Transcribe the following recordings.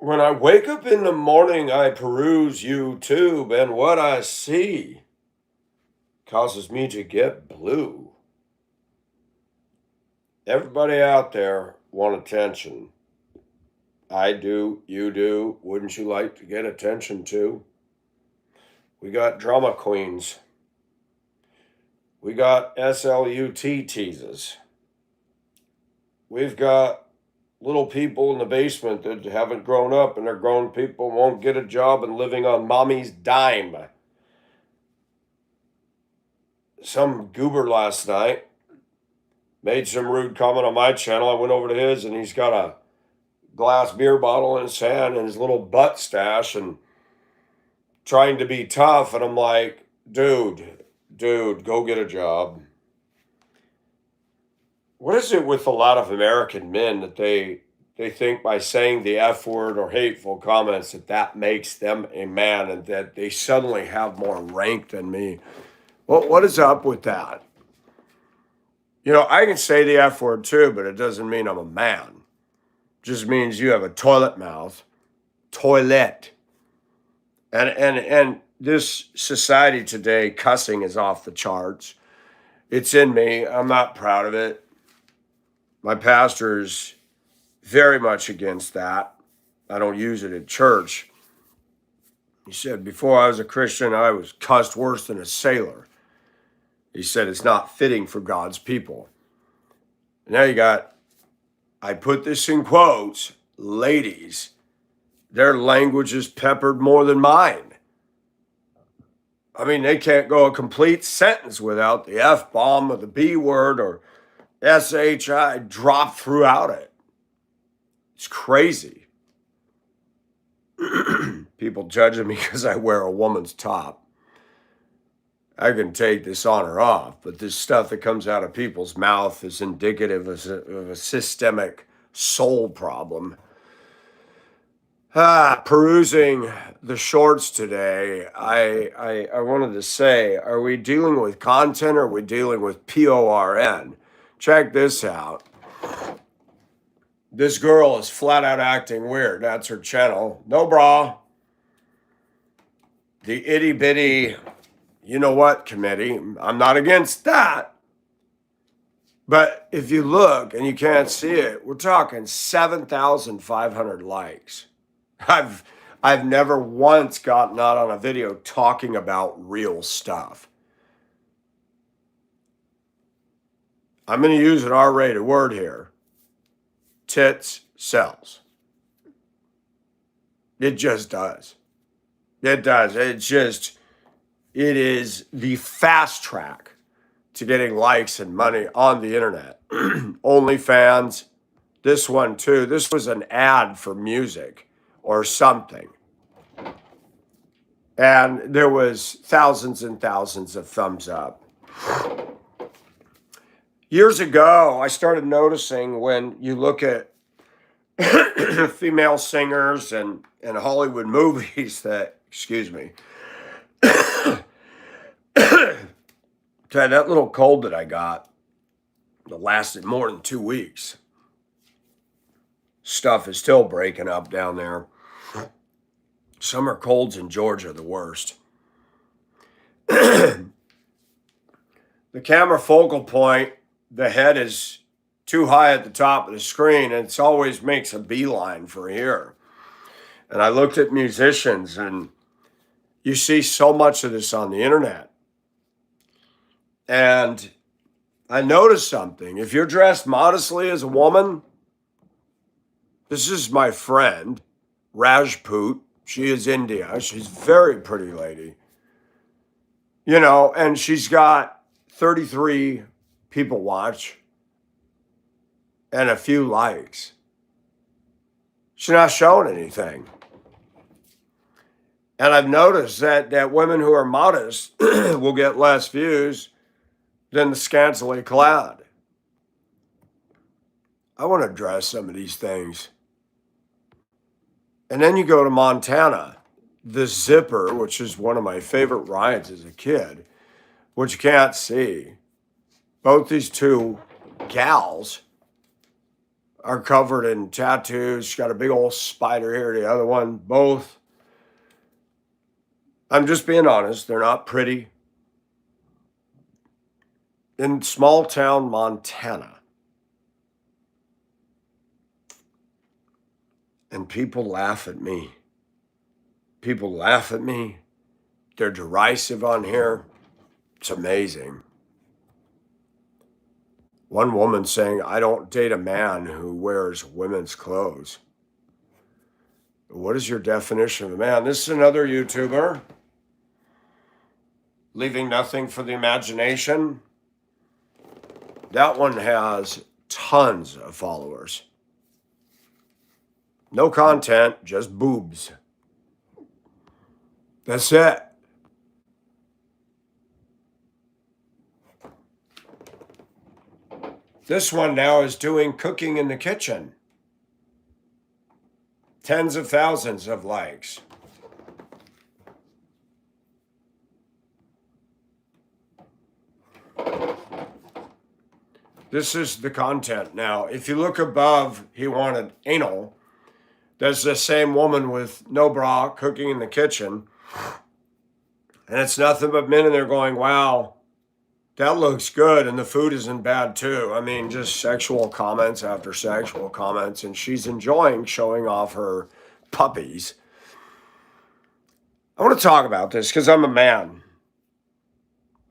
When I wake up in the morning, I peruse YouTube, and what I see causes me to get blue. Everybody out there want attention. I do, you do. Wouldn't you like to get attention too? We got drama queens. We got SLUT teases. We've got little people in the basement that haven't grown up and they're grown people won't get a job and living on mommy's dime. Some goober last night made some rude comment on my channel. I went over to his and he's got a glass beer bottle in his hand and his little butt stash and trying to be tough. And I'm like, dude, go get a job. What is it with a lot of American men that they think by saying the F word or hateful comments that makes them a man and that they suddenly have more rank than me? Well, what is up with that? You know, I can say the F word too, but it doesn't mean I'm a man. It just means you have a toilet mouth. Toilet. And this society today, cussing is off the charts. It's in me. I'm not proud of it. My pastor's very much against that. I don't use it at church. He said, before I was a Christian, I was cussed worse than a sailor. He said, it's not fitting for God's people. And now you got, I put this in quotes, ladies, their language is peppered more than mine. I mean, they can't go a complete sentence without the F-bomb or the B word or SHI dropped throughout it. It's crazy. People judging me because I wear a woman's top. I can take this on or off, but this stuff that comes out of people's mouth is indicative of a systemic soul problem. Perusing the shorts today, I wanted to say, are we dealing with content or are we dealing with PORN? Check this out. This girl is flat out acting weird. That's her channel. No bra. The itty bitty, you know what, committee. I'm not against that. But if you look and you can't see it, we're talking 7,500 likes. I've never once gotten out on a video talking about real stuff. I'm going to use an R-rated word here. Tits sells. It just does. It does. It is the fast track to getting likes and money on the internet. OnlyFans, this one too. This was an ad for music or something. And there was thousands and thousands of thumbs up. Years ago, I started noticing when you look at female singers and Hollywood movies that, excuse me, that little cold that I got that lasted more than 2 weeks. Stuff is still breaking up down there. Summer colds in Georgia are the worst. The camera focal point, the head is too high at the top of the screen, and it always makes a beeline for here. And I looked at musicians, and you see so much of this on the internet. And I noticed something. If you're dressed modestly as a woman, this is my friend, Rajput. She is India. She's a very pretty lady. You know, and she's got 33 people watch and a few likes. She's not showing anything. And I've noticed that women who are modest will get less views than the scantily clad. I want to address some of these things. And then you go to Montana, the Zipper, which is one of my favorite rides as a kid, which you can't see. Both these two gals are covered in tattoos. She's got a big old spider here. The other one, both. I'm just being honest. They're not pretty. In small town Montana. And people laugh at me. People laugh at me. They're derisive on here. It's amazing. One woman saying, I don't date a man who wears women's clothes. What is your definition of a man? This is another YouTuber. Leaving nothing for the imagination. That one has tons of followers. No content, just boobs. That's it. This one now is doing cooking in the kitchen. Tens of thousands of likes. This is the content now. If you look above, he wanted anal. There's the same woman with no bra cooking in the kitchen. And it's nothing but men in there going, wow, that looks good. And the food isn't bad too. I mean, just sexual comments after sexual comments. And she's enjoying showing off her puppies. I want to talk about this because I'm a man.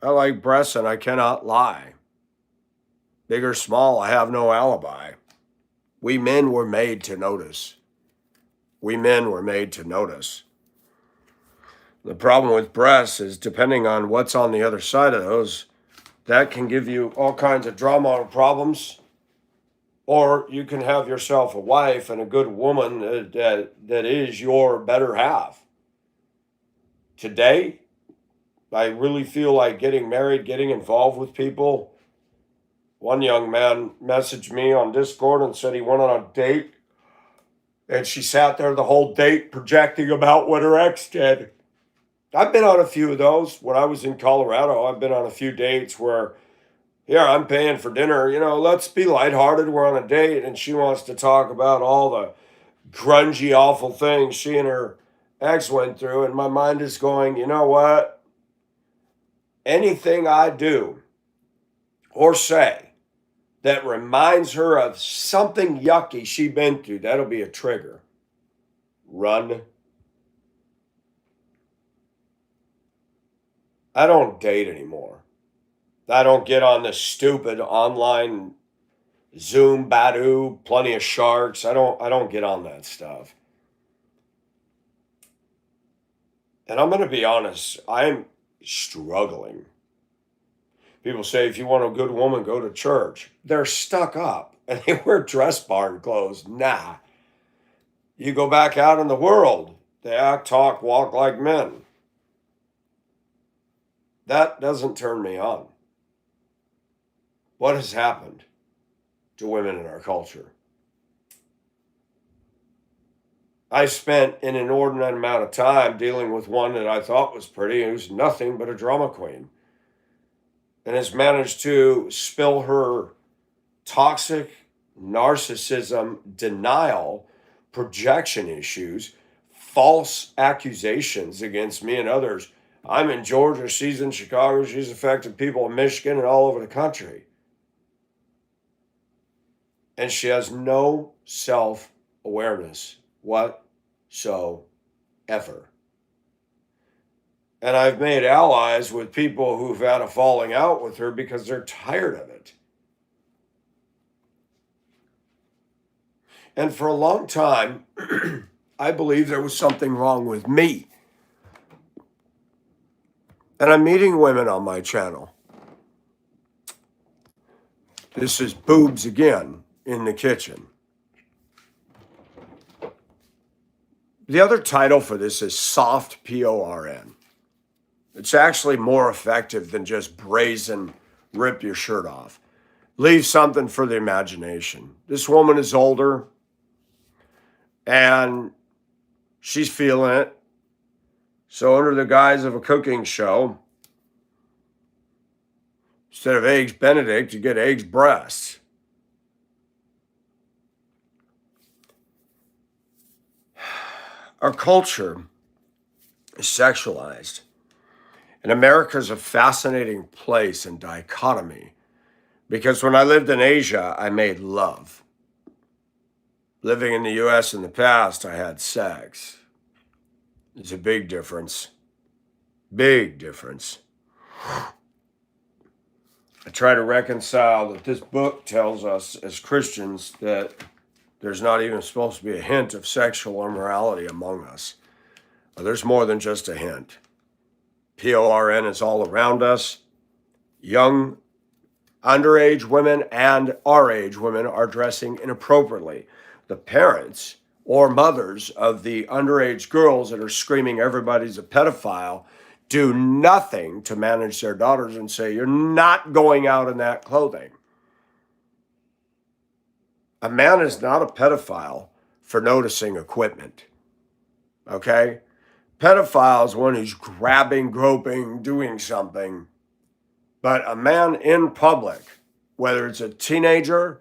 I like breasts and I cannot lie. Big or small, I have no alibi. We men were made to notice. We men were made to notice. The problem with breasts is depending on what's on the other side of those, that can give you all kinds of drama and problems. Or you can have yourself a wife and a good woman that is your better half. Today, I really feel like getting married, getting involved with people. One young man messaged me on Discord and said he went on a date. And she sat there the whole date projecting about what her ex did. I've been on a few of those. When I was in Colorado, I've been on a few dates where, yeah, I'm paying for dinner. You know, let's be lighthearted. We're on a date. And she wants to talk about all the grungy, awful things she and her ex went through. And my mind is going, you know what? Anything I do or say that reminds her of something yucky she's been through, that'll be a trigger. Run. I don't date anymore. I don't get on this stupid online Zoom, Badoo, Plenty of Sharks. I don't get on that stuff. And I'm going to be honest, I'm struggling. People say, if you want a good woman, go to church. They're stuck up and they wear dress barn clothes. Nah. You go back out in the world, they act, talk, walk like men. That doesn't turn me on. What has happened to women in our culture? I spent an inordinate amount of time dealing with one that I thought was pretty, who's nothing but a drama queen, and has managed to spill her toxic narcissism, denial, projection issues, false accusations against me and others. I'm in Georgia, she's in Chicago, she's affected people in Michigan and all over the country. And she has no self-awareness whatsoever. And I've made allies with people who've had a falling out with her because they're tired of it. And for a long time, I believe there was something wrong with me. And I'm meeting women on my channel. This is boobs again in the kitchen. The other title for this is Soft Porn. It's actually more effective than just brazen rip your shirt off. Leave something for the imagination. This woman is older and she's feeling it. So under the guise of a cooking show, instead of eggs Benedict, you get eggs breasts. Our culture is sexualized. And America is a fascinating place and dichotomy because when I lived in Asia, I made love. Living in the US in the past, I had sex. There's a big difference. Big difference. I try to reconcile that this book tells us as Christians that there's not even supposed to be a hint of sexual immorality among us. There's more than just a hint. PORN is all around us. Young, underage women and our age women are dressing inappropriately. The parents or mothers of the underage girls that are screaming everybody's a pedophile do nothing to manage their daughters and say, you're not going out in that clothing. A man is not a pedophile for noticing equipment. Okay? Pedophile is one who's grabbing, groping, doing something. But a man in public, whether it's a teenager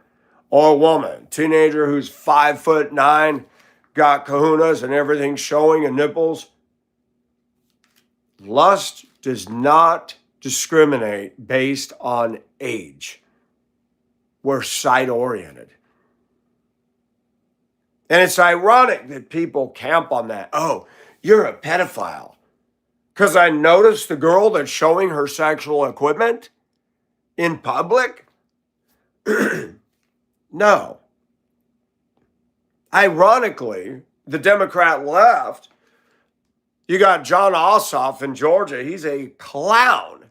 or a woman, teenager who's 5'9", got kahunas and everything showing and nipples, lust does not discriminate based on age. We're sight-oriented. And it's ironic that people camp on that. Oh, you're a pedophile. Because I noticed the girl that's showing her sexual equipment in public? No. Ironically, the Democrat left, you got Jon Ossoff in Georgia. He's a clown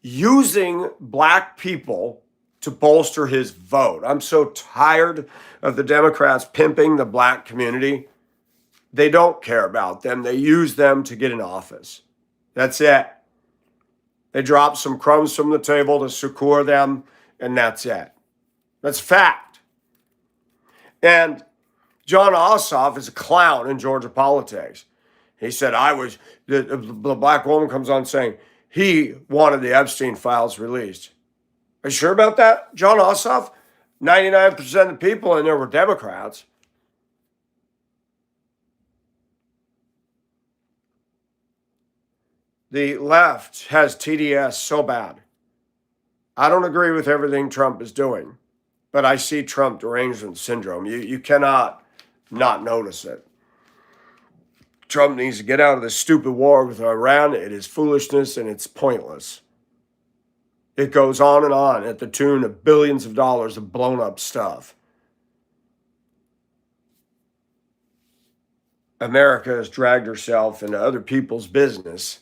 using black people to bolster his vote. I'm so tired of the Democrats pimping the black community. They don't care about them. They use them to get in office. That's it. They drop some crumbs from the table to succor them, and that's it. That's fact. And Jon Ossoff is a clown in Georgia politics. He said, the black woman comes on saying he wanted the Epstein files released. Are you sure about that, Jon Ossoff? 99% of the people in there were Democrats. The left has TDS so bad. I don't agree with everything Trump is doing, but I see Trump derangement syndrome. You cannot not notice it. Trump needs to get out of this stupid war with Iran. It is foolishness and it's pointless. It goes on at the tune of billions of dollars of blown up stuff. America has dragged herself into other people's business,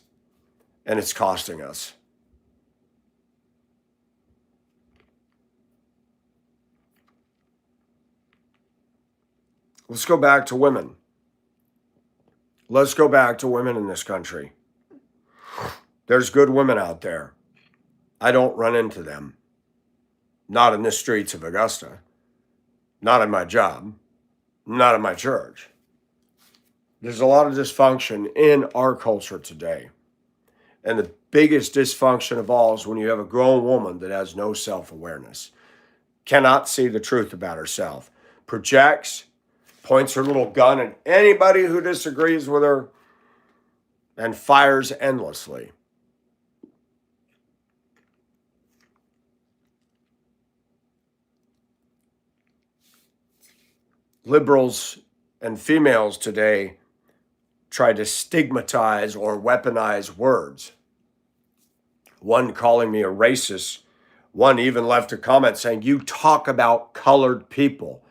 and it's costing us. Let's go back to women. Let's go back to women in this country. There's good women out there. I don't run into them. Not in the streets of Augusta. Not in my job. Not in my church. There's a lot of dysfunction in our culture today. And the biggest dysfunction of all is when you have a grown woman that has no self-awareness, cannot see the truth about herself, projects, points her little gun at anybody who disagrees with her, and fires endlessly. Liberals and females today try to stigmatize or weaponize words. One calling me a racist. One even left a comment saying, you talk about colored people.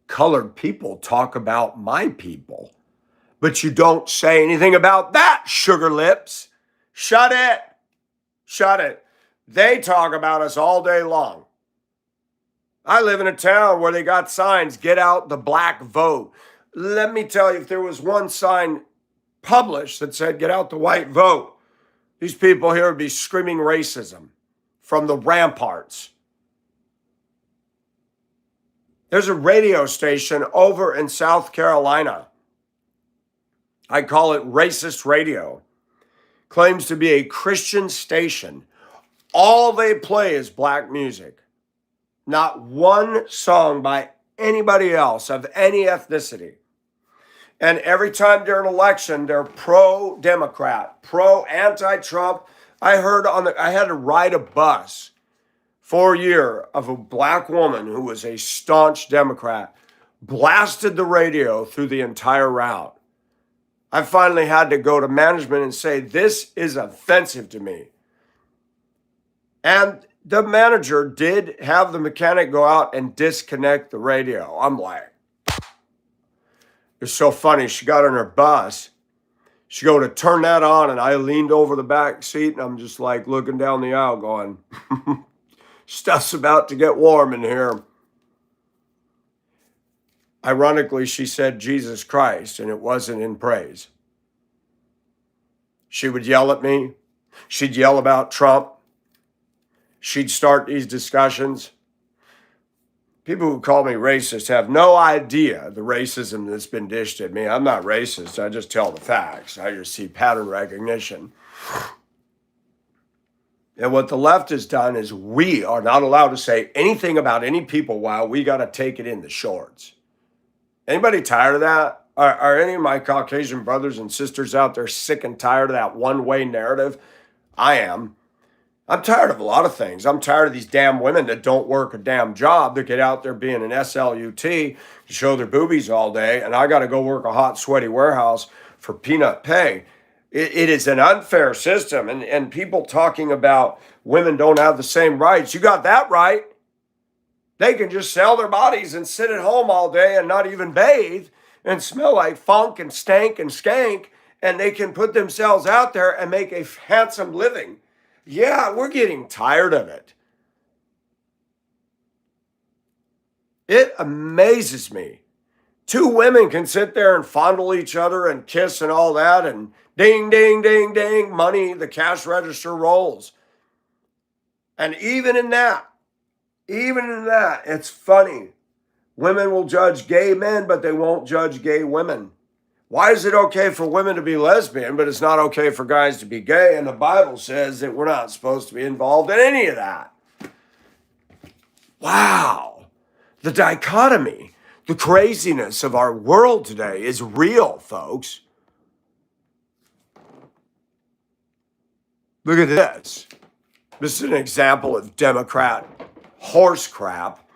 Colored people talk about my people. But you don't say anything about that, sugar lips. Shut it. Shut it. They talk about us all day long. I live in a town where they got signs, get out the black vote. Let me tell you, if there was one sign published that said, get out the white vote, these people here would be screaming racism from the ramparts. There's a radio station over in South Carolina. I call it Racist Radio. Claims to be a Christian station. All they play is black music. Not one song by anybody else of any ethnicity. And every time during an election, they're pro-Democrat, pro-anti-Trump. I had to ride a bus for a year of a black woman who was a staunch Democrat, blasted the radio through the entire route. I finally had to go to management and say, this is offensive to me. And the manager did have the mechanic go out and disconnect the radio. I'm like, it's so funny. She got on her bus. She go to turn that on, and I leaned over the back seat, and I'm just like looking down the aisle going, stuff's about to get warm in here. Ironically, she said Jesus Christ, and it wasn't in praise. She would yell at me. She'd yell about Trump. She'd start these discussions. People who call me racist have no idea the racism that's been dished at me. I'm not racist. I just tell the facts. I just see pattern recognition. And what the left has done is we are not allowed to say anything about any people while we got to take it in the shorts. Anybody tired of that? Are any of my Caucasian brothers and sisters out there sick and tired of that one-way narrative? I am. I'm tired of a lot of things. I'm tired of these damn women that don't work a damn job, that get out there being an SLUT to show their boobies all day, and I got to go work a hot, sweaty warehouse for peanut pay. It is an unfair system, and people talking about women don't have the same rights. You got that right. They can just sell their bodies and sit at home all day and not even bathe and smell like funk and stank and skank, and they can put themselves out there and make a handsome living. Yeah, we're getting tired of it. It amazes me. Two women can sit there and fondle each other and kiss and all that, and ding, ding, ding, ding, money, the cash register rolls. And even in that, it's funny. Women will judge gay men, but they won't judge gay women. Why is it okay for women to be lesbian, but it's not okay for guys to be gay? And the Bible says that we're not supposed to be involved in any of that. Wow. The dichotomy, the craziness of our world today is real, folks. Look at this. This is an example of Democrat horse crap.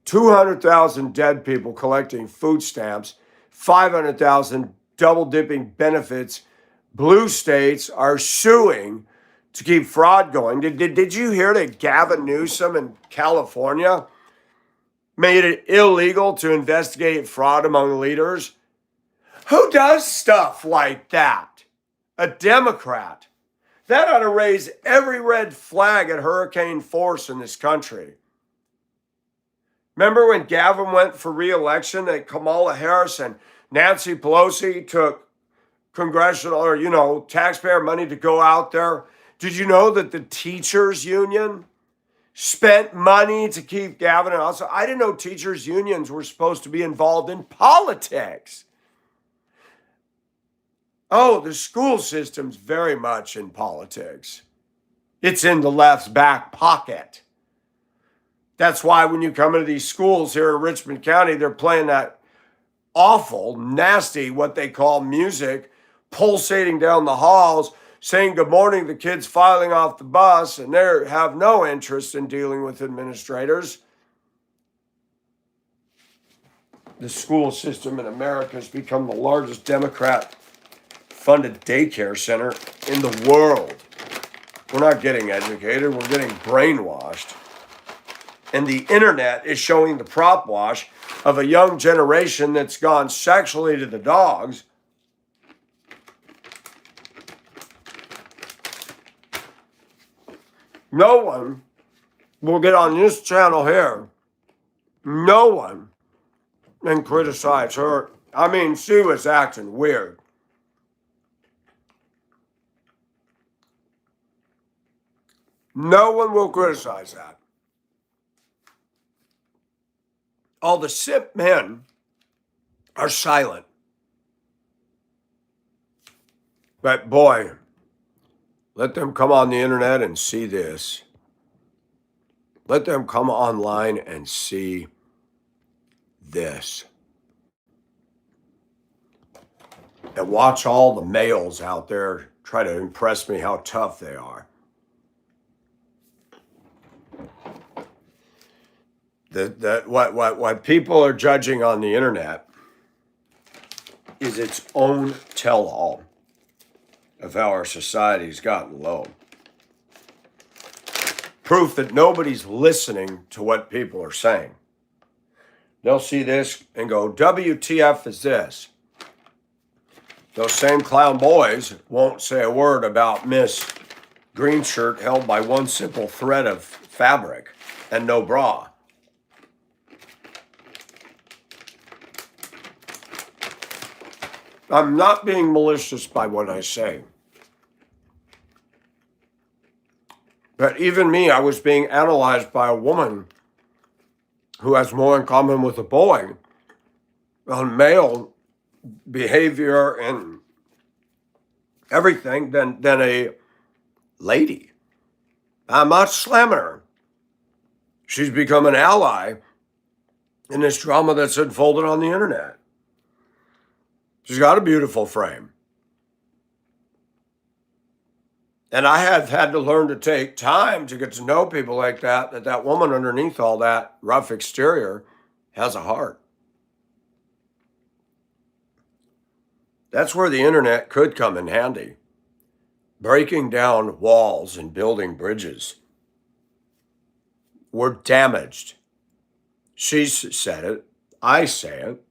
200,000 dead people collecting food stamps. 500,000 double-dipping benefits. Blue states are suing to keep fraud going. Did you hear that Gavin Newsom in California made it illegal to investigate fraud among leaders? Who does stuff like that? A Democrat. That ought to raise every red flag at hurricane force in this country. Remember when Gavin went for re-election, that Kamala Harris and Nancy Pelosi took congressional or, taxpayer money to go out there? Did you know that the teachers union spent money to keep Gavin? And also, I didn't know teachers unions were supposed to be involved in politics. Oh, the school system's very much in politics. It's in the left's back pocket. That's why when you come into these schools here in Richmond County, they're playing that awful, nasty, what they call music, pulsating down the halls, saying good morning to the kids filing off the bus, and they have no interest in dealing with administrators. The school system in America has become the largest Democrat-funded daycare center in the world. We're not getting educated, we're getting brainwashed. And the internet is showing the prop wash of a young generation that's gone sexually to the dogs. No one will get on this channel here. No one and criticize her. I mean, she was acting weird. No one will criticize that. All the simp men are silent. But boy, let them come on the internet and see this. Let them come online and see this. and watch all the males out there try to impress me how tough they are. What people are judging on the internet is its own tell-all of how our society's gotten low. Proof that nobody's listening to what people are saying. They'll see this and go, WTF is this? Those same clown boys won't say a word about Miss Green Shirt held by one simple thread of fabric and no bra. I'm not being malicious by what I say. But even me, I was being analyzed by a woman who has more in common with a boy on male behavior and everything than a lady. I'm not slamming her. She's become an ally in this drama that's unfolded on the internet. She's got a beautiful frame. And I have had to learn to take time to get to know people like that, that woman underneath all that rough exterior has a heart. That's where the internet could come in handy. Breaking down walls and building bridges. We're damaged. She's said it. I say it.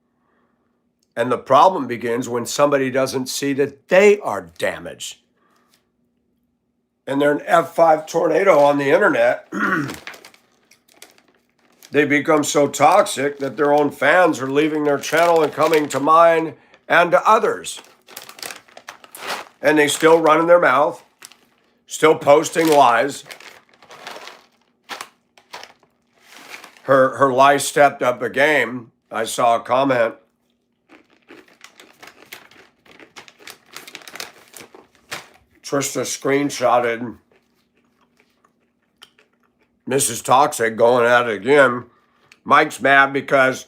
And the problem begins when somebody doesn't see that they are damaged. And they're an F5 tornado on the internet. They become so toxic that their own fans are leaving their channel and coming to mine and to others. And they still running their mouth, still posting lies. Her lie stepped up a game. I saw a comment. Trista screenshotted Mrs. Toxic going at it again. Mike's mad because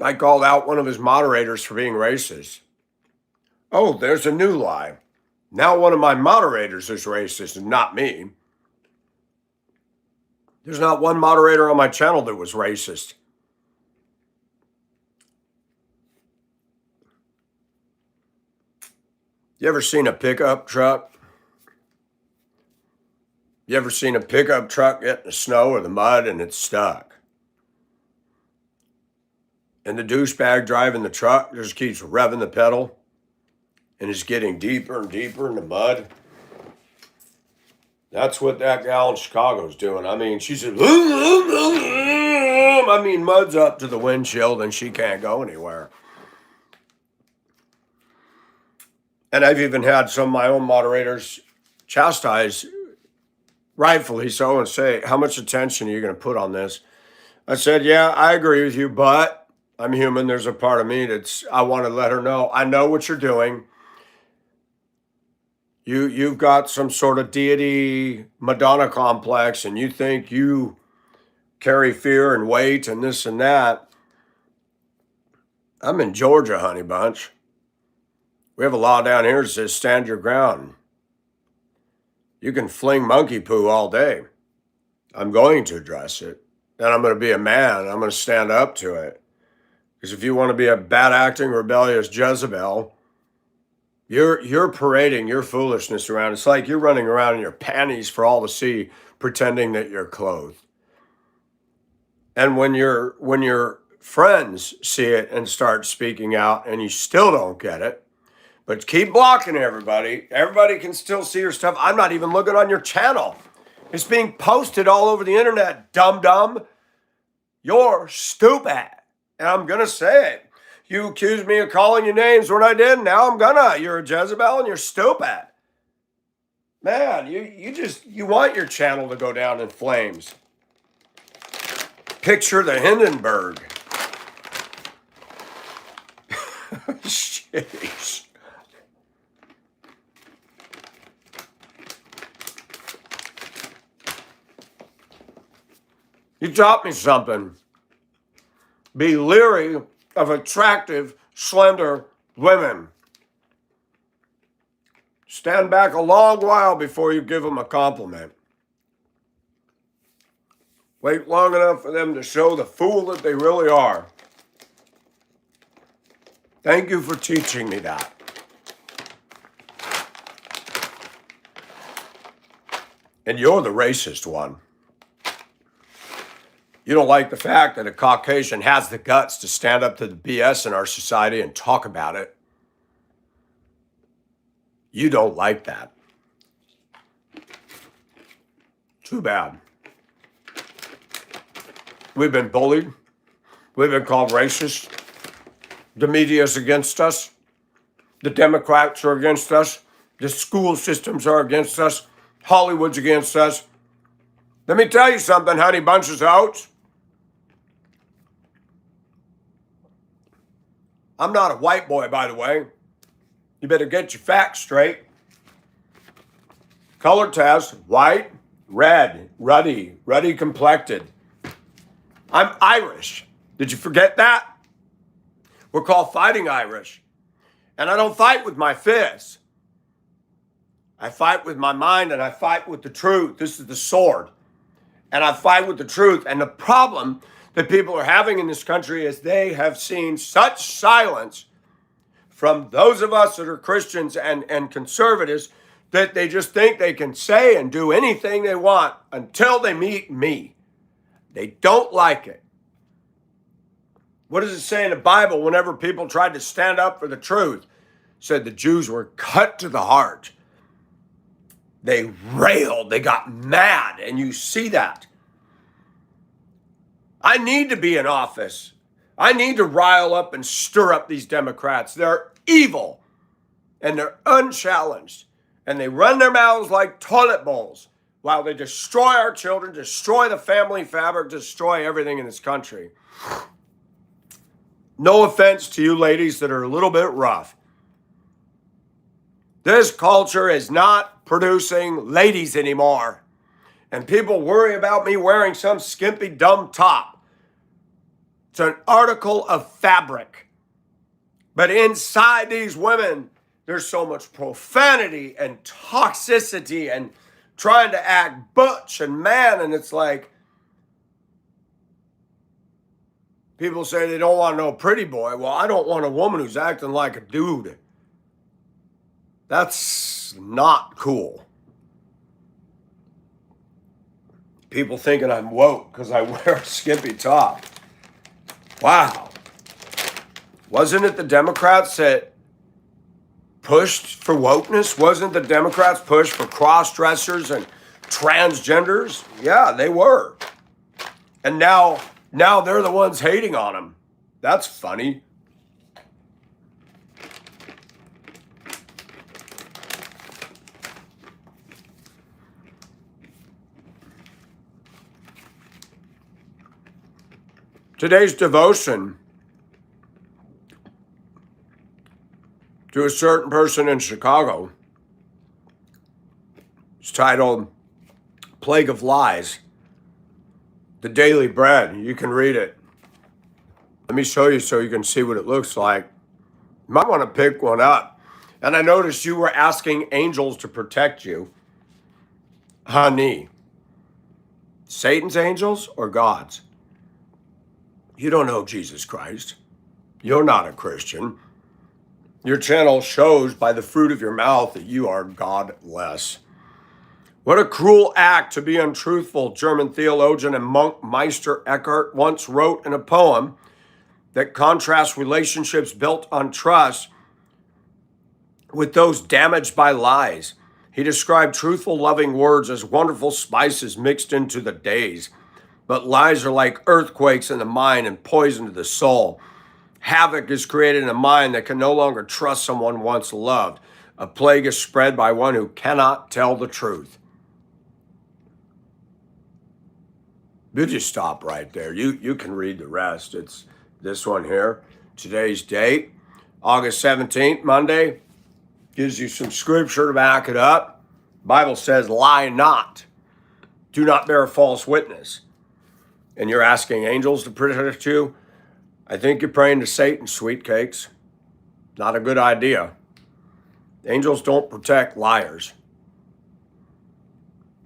I called out one of his moderators for being racist. Oh, there's a new lie. Now one of my moderators is racist and not me. There's not one moderator on my channel that was racist. You ever seen a pickup truck? You ever seen a pickup truck get in the snow or the mud and it's stuck? And the douchebag driving the truck just keeps revving the pedal and is getting deeper and deeper in the mud. That's what that gal in Chicago's doing. I mean, she said, mud's up to the windshield and she can't go anywhere. And I've even had some of my own moderators chastise, rightfully so, and say, how much attention are you going to put on this? I said, yeah, I agree with you, but I'm human. There's a part of me I want to let her know. I know what you're doing. You've got some sort of deity Madonna complex, and you think you carry fear and weight and this and that. I'm in Georgia, honey bunch. We have a law down here that says stand your ground. You can fling monkey poo all day. I'm going to address it. And I'm going to be a man. I'm going to stand up to it. Because if you want to be a bad acting, rebellious Jezebel, you're parading your foolishness around. It's like you're running around in your panties for all to see, pretending that you're clothed. And when your friends see it and start speaking out and you still don't get it, but keep blocking everybody. Everybody can still see your stuff. I'm not even looking on your channel. It's being posted all over the internet, dum-dum. You're stupid. And I'm going to say it. You accused me of calling you names when I did. Now I'm gonna. You're a Jezebel and you're stupid. Man, you want your channel to go down in flames. Picture the Hindenburg. Jeez. You taught me something. Be leery of attractive, slender women. Stand back a long while before you give them a compliment. Wait long enough for them to show the fool that they really are. Thank you for teaching me that. And you're the racist one. You don't like the fact that a Caucasian has the guts to stand up to the BS in our society and talk about it. You don't like that. Too bad. We've been bullied. We've been called racist. The media's against us. The Democrats are against us. The school systems are against us. Hollywood's against us. Let me tell you something, honey bunches of oats. I'm not a white boy, by the way. You better get your facts straight. Color test, white, red, ruddy complected. I'm Irish. Did you forget that? We're called Fighting Irish. And I don't fight with my fists. I fight with my mind and I fight with the truth. This is the sword. And I fight with the truth. And the problem that people are having in this country is they have seen such silence from those of us that are Christians and conservatives that they just think they can say and do anything they want until they meet me. They don't like it. What does it say in the Bible whenever people tried to stand up for the truth? It said the Jews were cut to the heart. They railed, they got mad, and you see that. I need to be in office. I need to rile up and stir up these Democrats. They're evil, and they're unchallenged, and they run their mouths like toilet bowls while they destroy our children, destroy the family fabric, destroy everything in this country. No offense to you ladies that are a little bit rough. This culture is not producing ladies anymore. And people worry about me wearing some skimpy, dumb top. It's an article of fabric. But inside these women, there's so much profanity and toxicity and trying to act butch and man. And it's like, people say they don't want no pretty boy. Well, I don't want a woman who's acting like a dude. That's not cool. People thinking I'm woke because I wear a skimpy top. Wow. Wasn't it the Democrats that pushed for wokeness? Wasn't the Democrats pushed for cross-dressers and transgenders? Yeah, they were. And now they're the ones hating on them. That's funny. Today's devotion to a certain person in Chicago is titled Plague of Lies, the Daily Bread. You can read it. Let me show you so you can see what it looks like. You might want to pick one up. And I noticed you were asking angels to protect you. Honey, Satan's angels or God's? You don't know Jesus Christ. You're not a Christian. Your channel shows by the fruit of your mouth that you are godless. What a cruel act to be untruthful, German theologian and monk Meister Eckhart once wrote in a poem that contrasts relationships built on trust with those damaged by lies. He described truthful, loving words as wonderful spices mixed into the days. But lies are like earthquakes in the mind and poison to the soul. Havoc is created in a mind that can no longer trust someone once loved. A plague is spread by one who cannot tell the truth. You just stop right there. You can read the rest. It's this one here. Today's date, August 17th, Monday. Gives you some scripture to back it up. Bible says, lie not. Do not bear false witness. And you're asking angels to protect you, I think you're praying to Satan, sweet cakes. Not a good idea. Angels don't protect liars.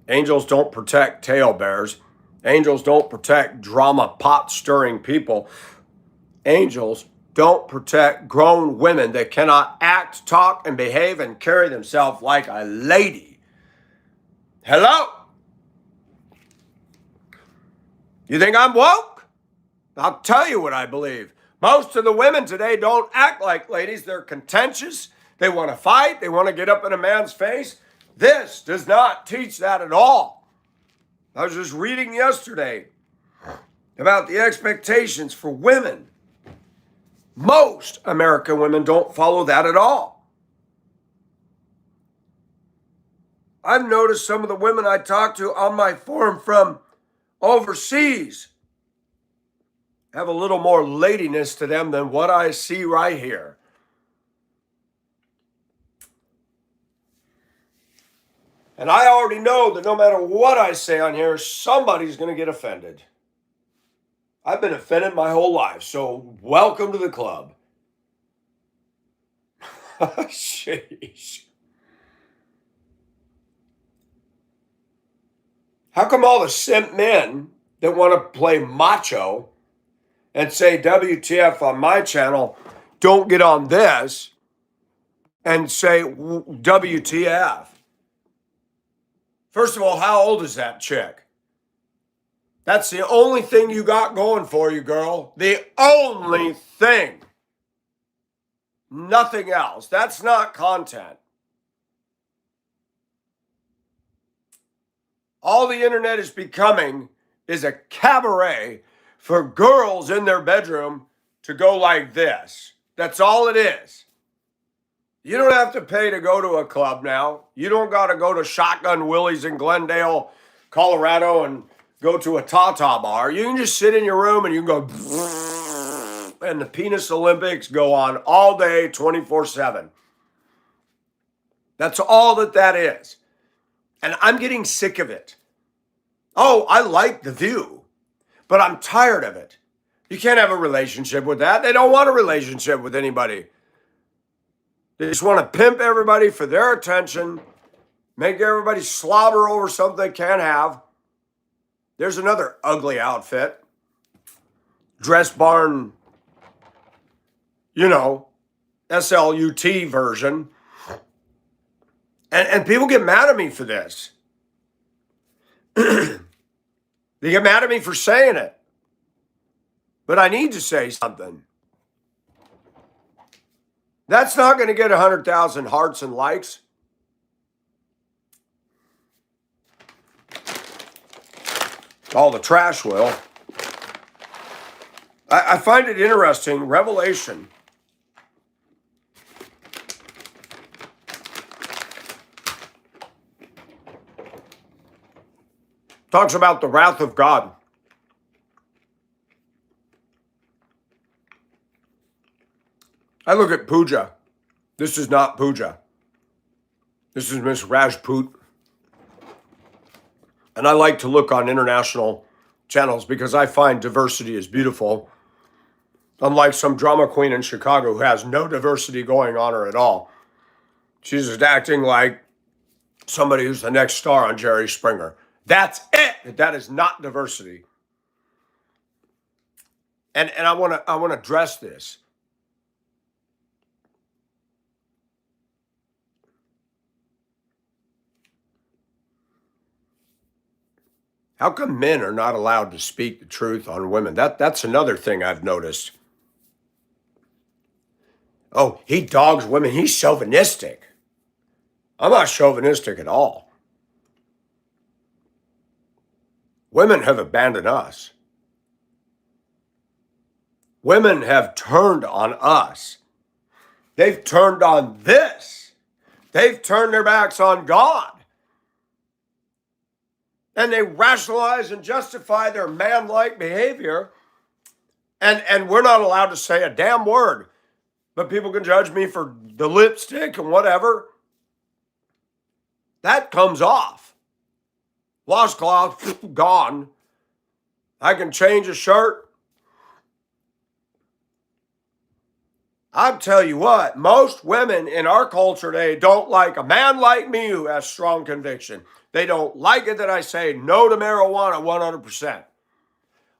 Angels don't protect talebearers. Angels don't protect drama pot stirring people. Angels don't protect grown women that cannot act, talk, and behave and carry themselves like a lady. Hello? You think I'm woke? I'll tell you what I believe. Most of the women today don't act like ladies. They're contentious. They want to fight. They want to get up in a man's face. This does not teach that at all. I was just reading yesterday about the expectations for women. Most American women don't follow that at all. I've noticed some of the women I talk to on my forum from overseas have a little more ladiness to them than what I see right here. And I already know that no matter what I say on here, somebody's going to get offended. I've been offended my whole life, so welcome to the club. Sheesh. How come all the simp men that want to play macho and say WTF on my channel don't get on this and say WTF? First of all, how old is that chick? That's the only thing you got going for you, girl. The only thing. Nothing else. That's not content. All the internet is becoming is a cabaret for girls in their bedroom to go like this. That's all it is. You don't have to pay to go to a club now. You don't got to go to Shotgun Willie's in Glendale, Colorado, and go to a Tata bar. You can just sit in your room and you can go, and the penis Olympics go on all day, 24/7. That's all that is. And I'm getting sick of it. Oh, I like The View, but I'm tired of it. You can't have a relationship with that. They don't want a relationship with anybody. They just want to pimp everybody for their attention, make everybody slobber over something they can't have. There's another ugly outfit. Dress Barn, SLUT version. And people get mad at me for this. They get mad at me for saying it. But I need to say something. That's not going to get 100,000 hearts and likes. All the trash will. I find it interesting. Revelation. Talks about the wrath of God. I look at Pooja. This is not Pooja. This is Miss Rajput. And I like to look on international channels because I find diversity is beautiful. Unlike some drama queen in Chicago who has no diversity going on her at all. She's just acting like somebody who's the next star on Jerry Springer. That's it. That is not diversity. And I want to address this. How come men are not allowed to speak the truth on women? That's another thing I've noticed. Oh, he dogs women. He's chauvinistic. I'm not chauvinistic at all. Women have abandoned us. Women have turned on us. They've turned on this. They've turned their backs on God. And they rationalize and justify their man-like behavior. And we're not allowed to say a damn word. But people can judge me for the lipstick and whatever. That comes off. Washcloth, gone. I can change a shirt. I'll tell you what, most women in our culture today don't like a man like me who has strong conviction. They don't like it that I say no to marijuana 100%.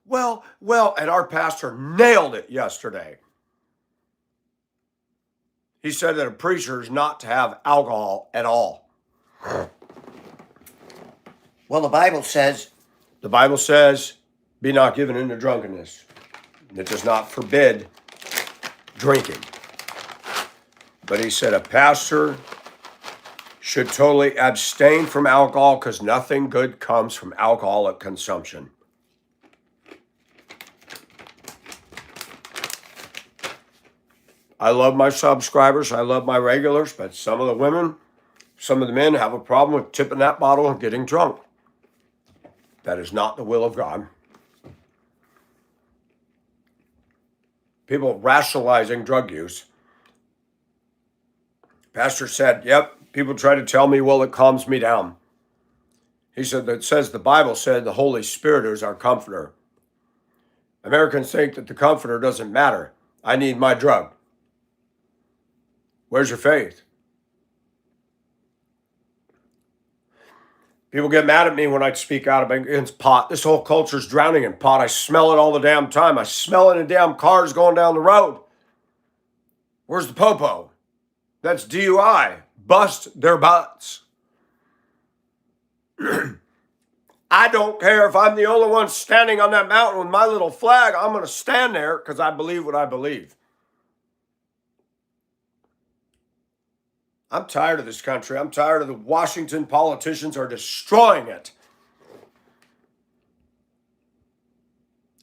Well, and our pastor nailed it yesterday. He said that a preacher is not to have alcohol at all. Well, the Bible says, be not given into drunkenness. It does not forbid drinking. But he said a pastor should totally abstain from alcohol because nothing good comes from alcoholic consumption. I love my subscribers. I love my regulars, but some of the women, some of the men have a problem with tipping that bottle and getting drunk. That is not the will of God. People rationalizing drug use. Pastor said, yep, people try to tell me, well, it calms me down. He said, that says the Bible said the Holy Spirit is our comforter. Americans think that the comforter doesn't matter. I need my drug. Where's your faith? People get mad at me when I speak out against pot. This whole culture's drowning in pot. I smell it all the damn time. I smell it in damn cars going down the road. Where's the popo? That's DUI. Bust their butts. I don't care if I'm the only one standing on that mountain with my little flag. I'm going to stand there because I believe what I believe. I'm tired of this country. I'm tired of the Washington politicians are destroying it.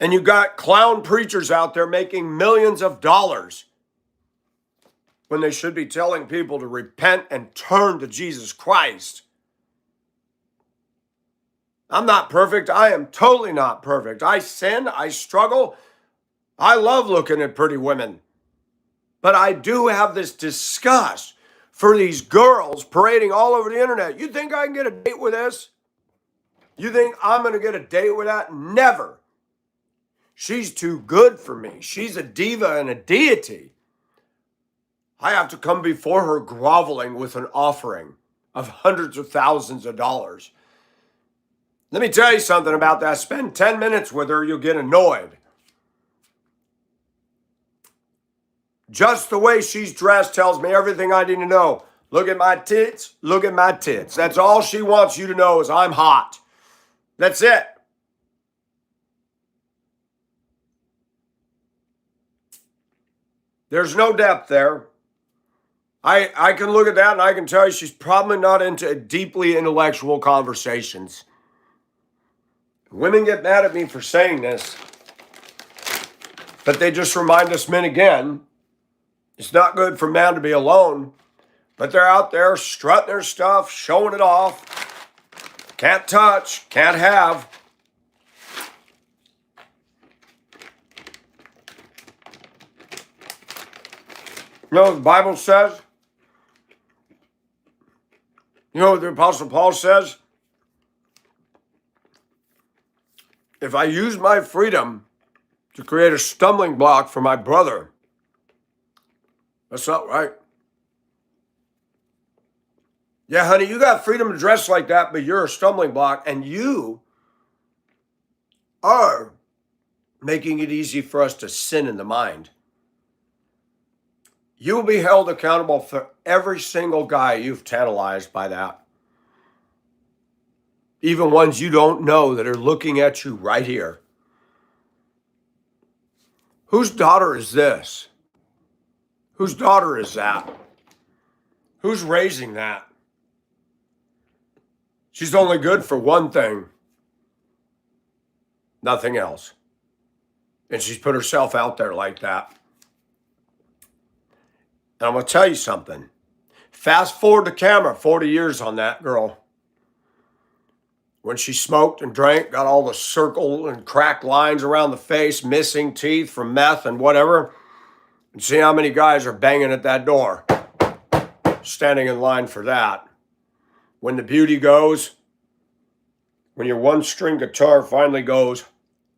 And you got clown preachers out there making millions of dollars when they should be telling people to repent and turn to Jesus Christ. I'm not perfect. I am totally not perfect. I sin. I struggle. I love looking at pretty women. But I do have this disgust for these girls parading all over the internet. You think I can get a date with this? You think I'm going to get a date with that? Never. She's too good for me. She's a diva and a deity. I have to come before her groveling with an offering of hundreds of thousands of dollars. Let me tell you something about that. Spend 10 minutes with her, you'll get annoyed. Just the way she's dressed tells me everything I need to know. Look at my tits. Look at my tits. That's all she wants you to know is I'm hot. That's it. There's no depth there. I can look at that and I can tell you she's probably not into deeply intellectual conversations. Women get mad at me for saying this, but they just remind us men again, it's not good for man to be alone, but they're out there strutting their stuff, showing it off. Can't touch, can't have. You know what the Bible says? You know what the Apostle Paul says? If I use my freedom to create a stumbling block for my brother, that's not right. Yeah, honey, you got freedom to dress like that, but you're a stumbling block, and you are making it easy for us to sin in the mind. You will be held accountable for every single guy you've tantalized by that. Even ones you don't know that are looking at you right here. Whose daughter is this? Whose daughter is that? Who's raising that? She's only good for one thing. Nothing else. And she's put herself out there like that. And I'm going to tell you something. Fast forward the camera 40 years on that girl. When she smoked and drank, got all the circle and cracked lines around the face, missing teeth from meth and whatever. And see how many guys are banging at that door, standing in line for that. When the beauty goes, when your one-string guitar finally goes,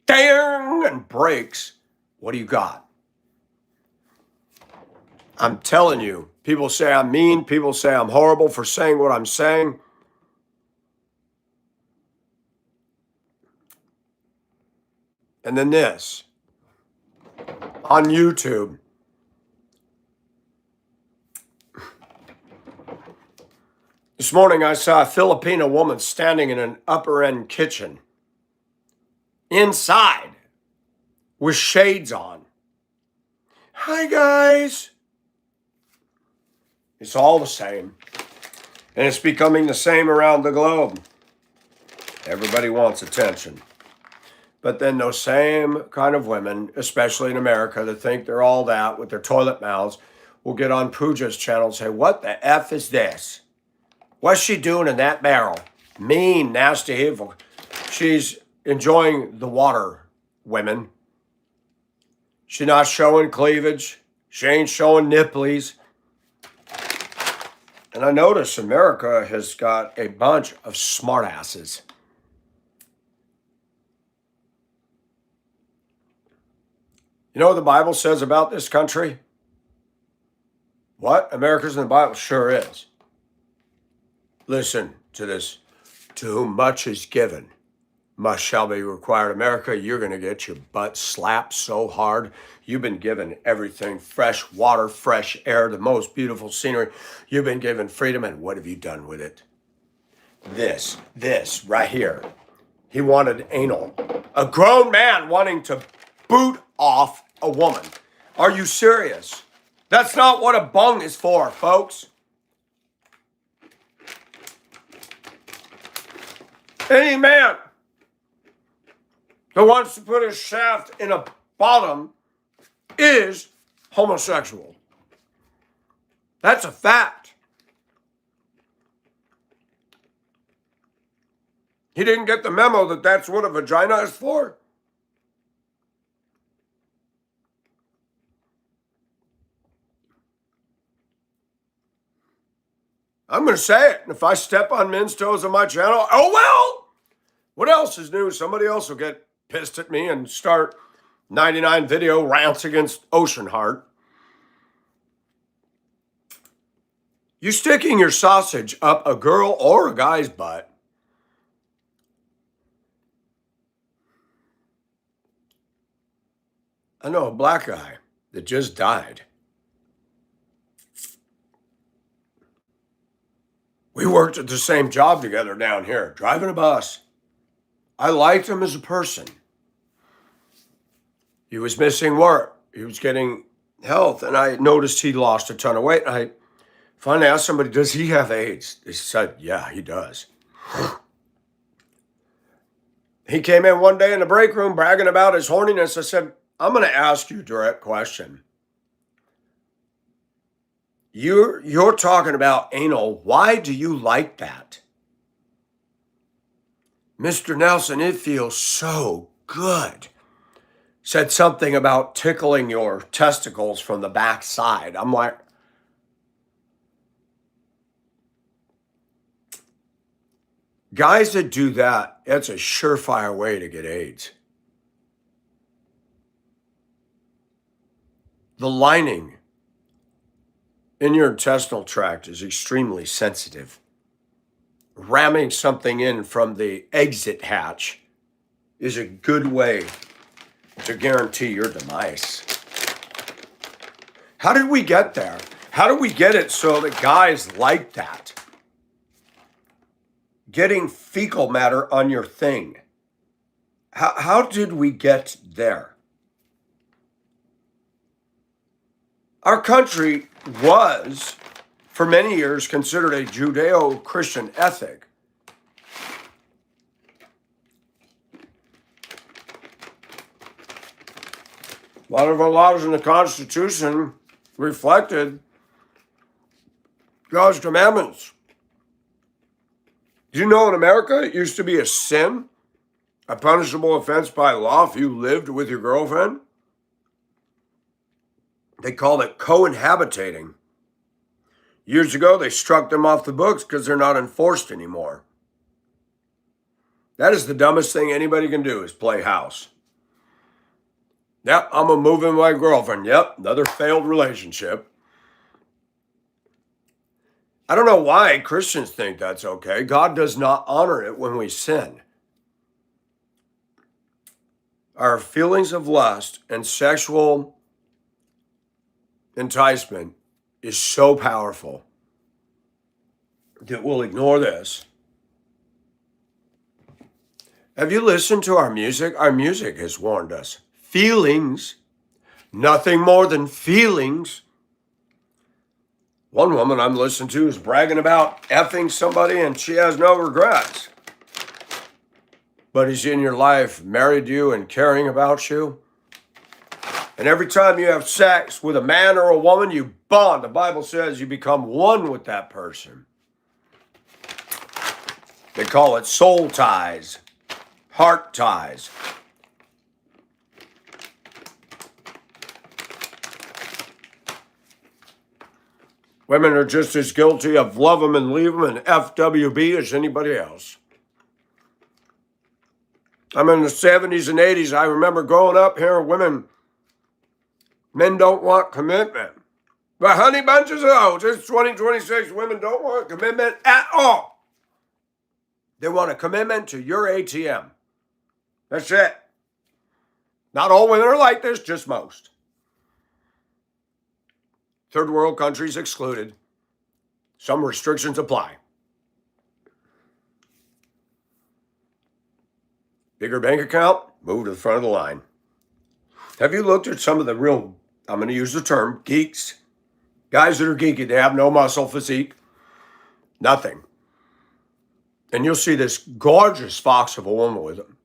dang, and breaks, what do you got? I'm telling you, people say I'm mean. People say I'm horrible for saying what I'm saying. And then this on YouTube. This morning, I saw a Filipino woman standing in an upper end kitchen inside with shades on. Hi, guys. It's all the same. And it's becoming the same around the globe. Everybody wants attention. But then those same kind of women, especially in America, that think they're all that with their toilet mouths, will get on Pooja's channel and say, what the F is this? What's she doing in that barrel? Mean, nasty, evil. She's enjoying the water, women. She's not showing cleavage. She ain't showing nipplies. And I notice America has got a bunch of smartasses. You know what the Bible says about this country? What? America's in the Bible? Sure is. Listen to this. To whom much is given, much shall be required. America, you're going to get your butt slapped so hard. You've been given everything, fresh water, fresh air, the most beautiful scenery. You've been given freedom, and what have you done with it? This right here. He wanted anal. A grown man wanting to boot off a woman. Are you serious? That's not what a bung is for, folks. Any man who wants to put his shaft in a bottom is homosexual. That's a fact. He didn't get the memo that that's what a vagina is for. I'm going to say it. And if I step on men's toes on my channel, oh well. What else is new? Somebody else will get pissed at me and start 99 video rants against Ocean Heart. You sticking your sausage up a girl or a guy's butt. I know a black guy that just died. We worked at the same job together down here, driving a bus. I liked him as a person. He was missing work. He was getting health, and I noticed he lost a ton of weight. I finally asked somebody, does he have AIDS? They said, yeah, he does. He came in one day in the break room bragging about his horniness. I said, I'm going to ask you a direct question. You're talking about anal. Why do you like that? Mr. Nelson, it feels so good. Said something about tickling your testicles from the backside. I'm like, guys that do that, that's a surefire way to get AIDS. The lining in your intestinal tract is extremely sensitive. Ramming something in from the exit hatch is a good way to guarantee your demise. How did we get there? How did we get it so that guys like that? Getting fecal matter on your thing. How did we get there? Our country was, for many years, considered a Judeo-Christian ethic. A lot of our laws in the Constitution reflected God's commandments. Do you know in America it used to be a sin, a punishable offense by law if you lived with your girlfriend? They called it cohabitating. Years ago, they struck them off the books because they're not enforced anymore. That is the dumbest thing anybody can do is play house. Yep, I'm going to move in with my girlfriend. Yep, another failed relationship. I don't know why Christians think that's okay. God does not honor it when we sin. Our feelings of lust and sexual enticement is so powerful that we'll ignore this. Have you listened to our music? Our music has warned us. Feelings, nothing more than feelings. One woman I'm listening to is bragging about effing somebody and she has no regrets. But he's in your life, married you and caring about you. And every time you have sex with a man or a woman, you bond. The Bible says you become one with that person. They call it soul ties, heart ties. Women are just as guilty of love them and leave them and FWB as anybody else. I'm in the 70s and 80s. I remember growing up hearing men don't want commitment. But honey bunches of oats, it's 2026. Women don't want commitment at all. They want a commitment to your ATM. That's it. Not all women are like this, just most. Third world countries excluded. Some restrictions apply. Bigger bank account, move to the front of the line. Have you looked at some of the real, I'm going to use the term, geeks? Guys that are geeky, they have no muscle physique, nothing. And you'll see this gorgeous fox of a woman with him.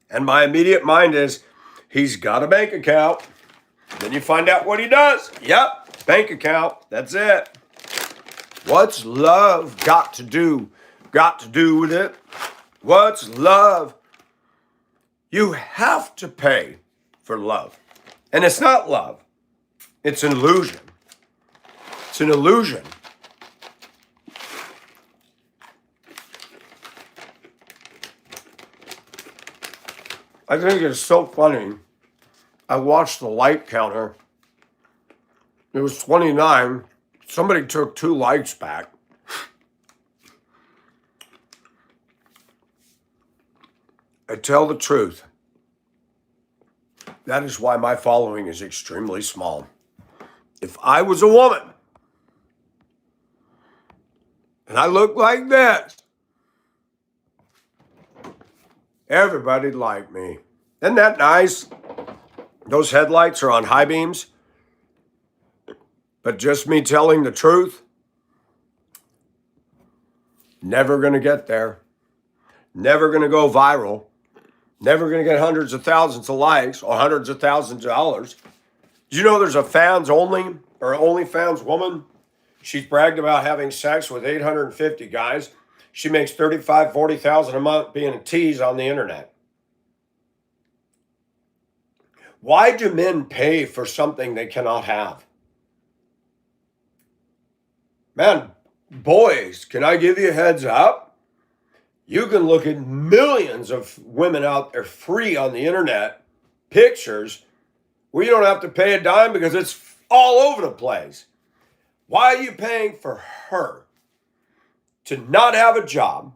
And my immediate mind is, he's got a bank account. Then you find out what he does. Yep, bank account, that's it. What's love got to do with it? What's love? You have to pay for love. And it's not love. It's an illusion. It's an illusion. I think it's so funny. I watched the light counter. It was 29. Somebody took 2 likes back. I tell the truth. That is why my following is extremely small. If I was a woman and I looked like this, everybody'd like me. Isn't that nice? Those headlights are on high beams. But just me telling the truth, never going to get there. Never going to go viral. Never going to get hundreds of thousands of likes or hundreds of thousands of dollars. Do you know there's a fans only or OnlyFans woman? She's bragged about having sex with 850 guys. She makes $35,000, $40,000 a month being a tease on the internet. Why do men pay for something they cannot have? Man, boys, can I give you a heads up? You can look at millions of women out there free on the internet, pictures, where you don't have to pay a dime because it's all over the place. Why are you paying for her to not have a job?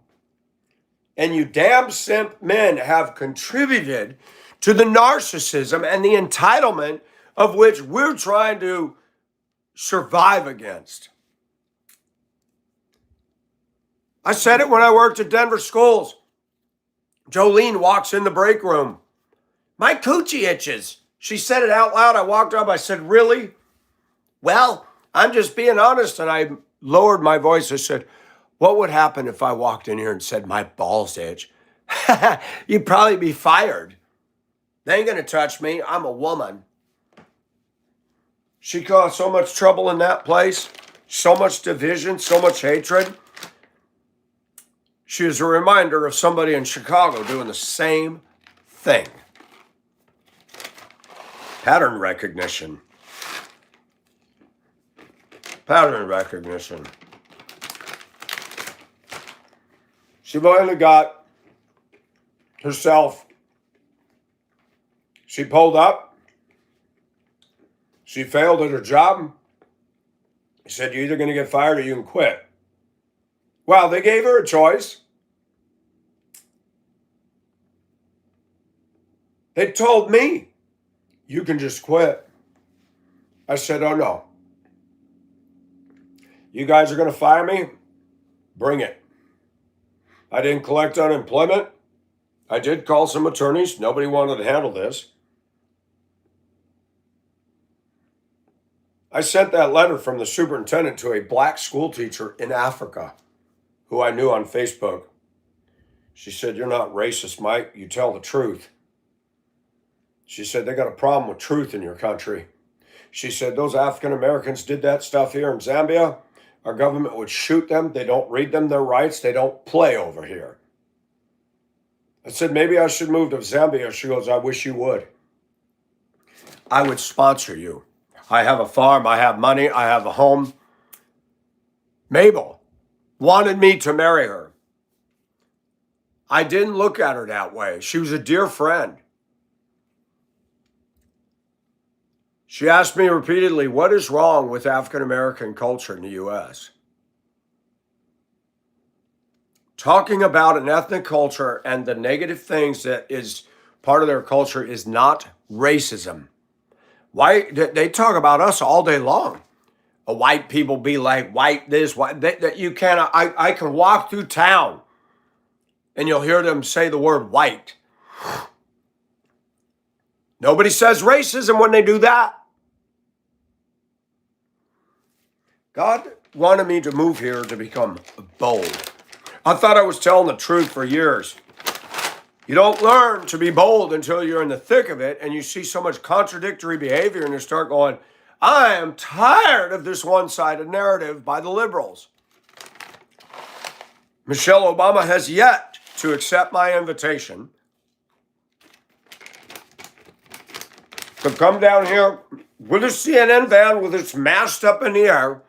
And you damn simp men have contributed to the narcissism and the entitlement of which we're trying to survive against. I said it when I worked at Denver schools. Jolene walks in the break room. My coochie itches. She said it out loud. I walked up. I said, really? Well, I'm just being honest. And I lowered my voice. I said, what would happen if I walked in here and said my balls itch? You'd probably be fired. They ain't going to touch me. I'm a woman. She caused so much trouble in that place, so much division, so much hatred. She is a reminder of somebody in Chicago doing the same thing. Pattern recognition. Pattern recognition. She finally got herself. She pulled up. She failed at her job. He said, you're either going to get fired or you can quit. Well, they gave her a choice. They told me, you can just quit. I said, oh no. You guys are going to fire me? Bring it. I didn't collect unemployment. I did call some attorneys. Nobody wanted to handle this. I sent that letter from the superintendent to a black school teacher in Africa who I knew on Facebook. She said, you're not racist, Mike. You tell the truth. She said, they got a problem with truth in your country. She said, those African Americans did that stuff here in Zambia. Our government would shoot them. They don't read them their rights. They don't play over here. I said, maybe I should move to Zambia. She goes, I wish you would. I would sponsor you. I have a farm. I have money. I have a home. Mabel wanted me to marry her. I didn't look at her that way. She was a dear friend. She asked me repeatedly, what is wrong with African American culture in the U.S.? Talking about an ethnic culture and the negative things that is part of their culture is not racism. Why they talk about us all day long? White people be like white this, white that you cannot. I can walk through town, and you'll hear them say the word white. Nobody says racism when they do that. God wanted me to move here to become bold. I thought I was telling the truth for years. You don't learn to be bold until you're in the thick of it and you see so much contradictory behavior and you start going, I am tired of this one-sided narrative by the liberals. Michelle Obama has yet to accept my invitation to come down here with a CNN van with its mast up in the air,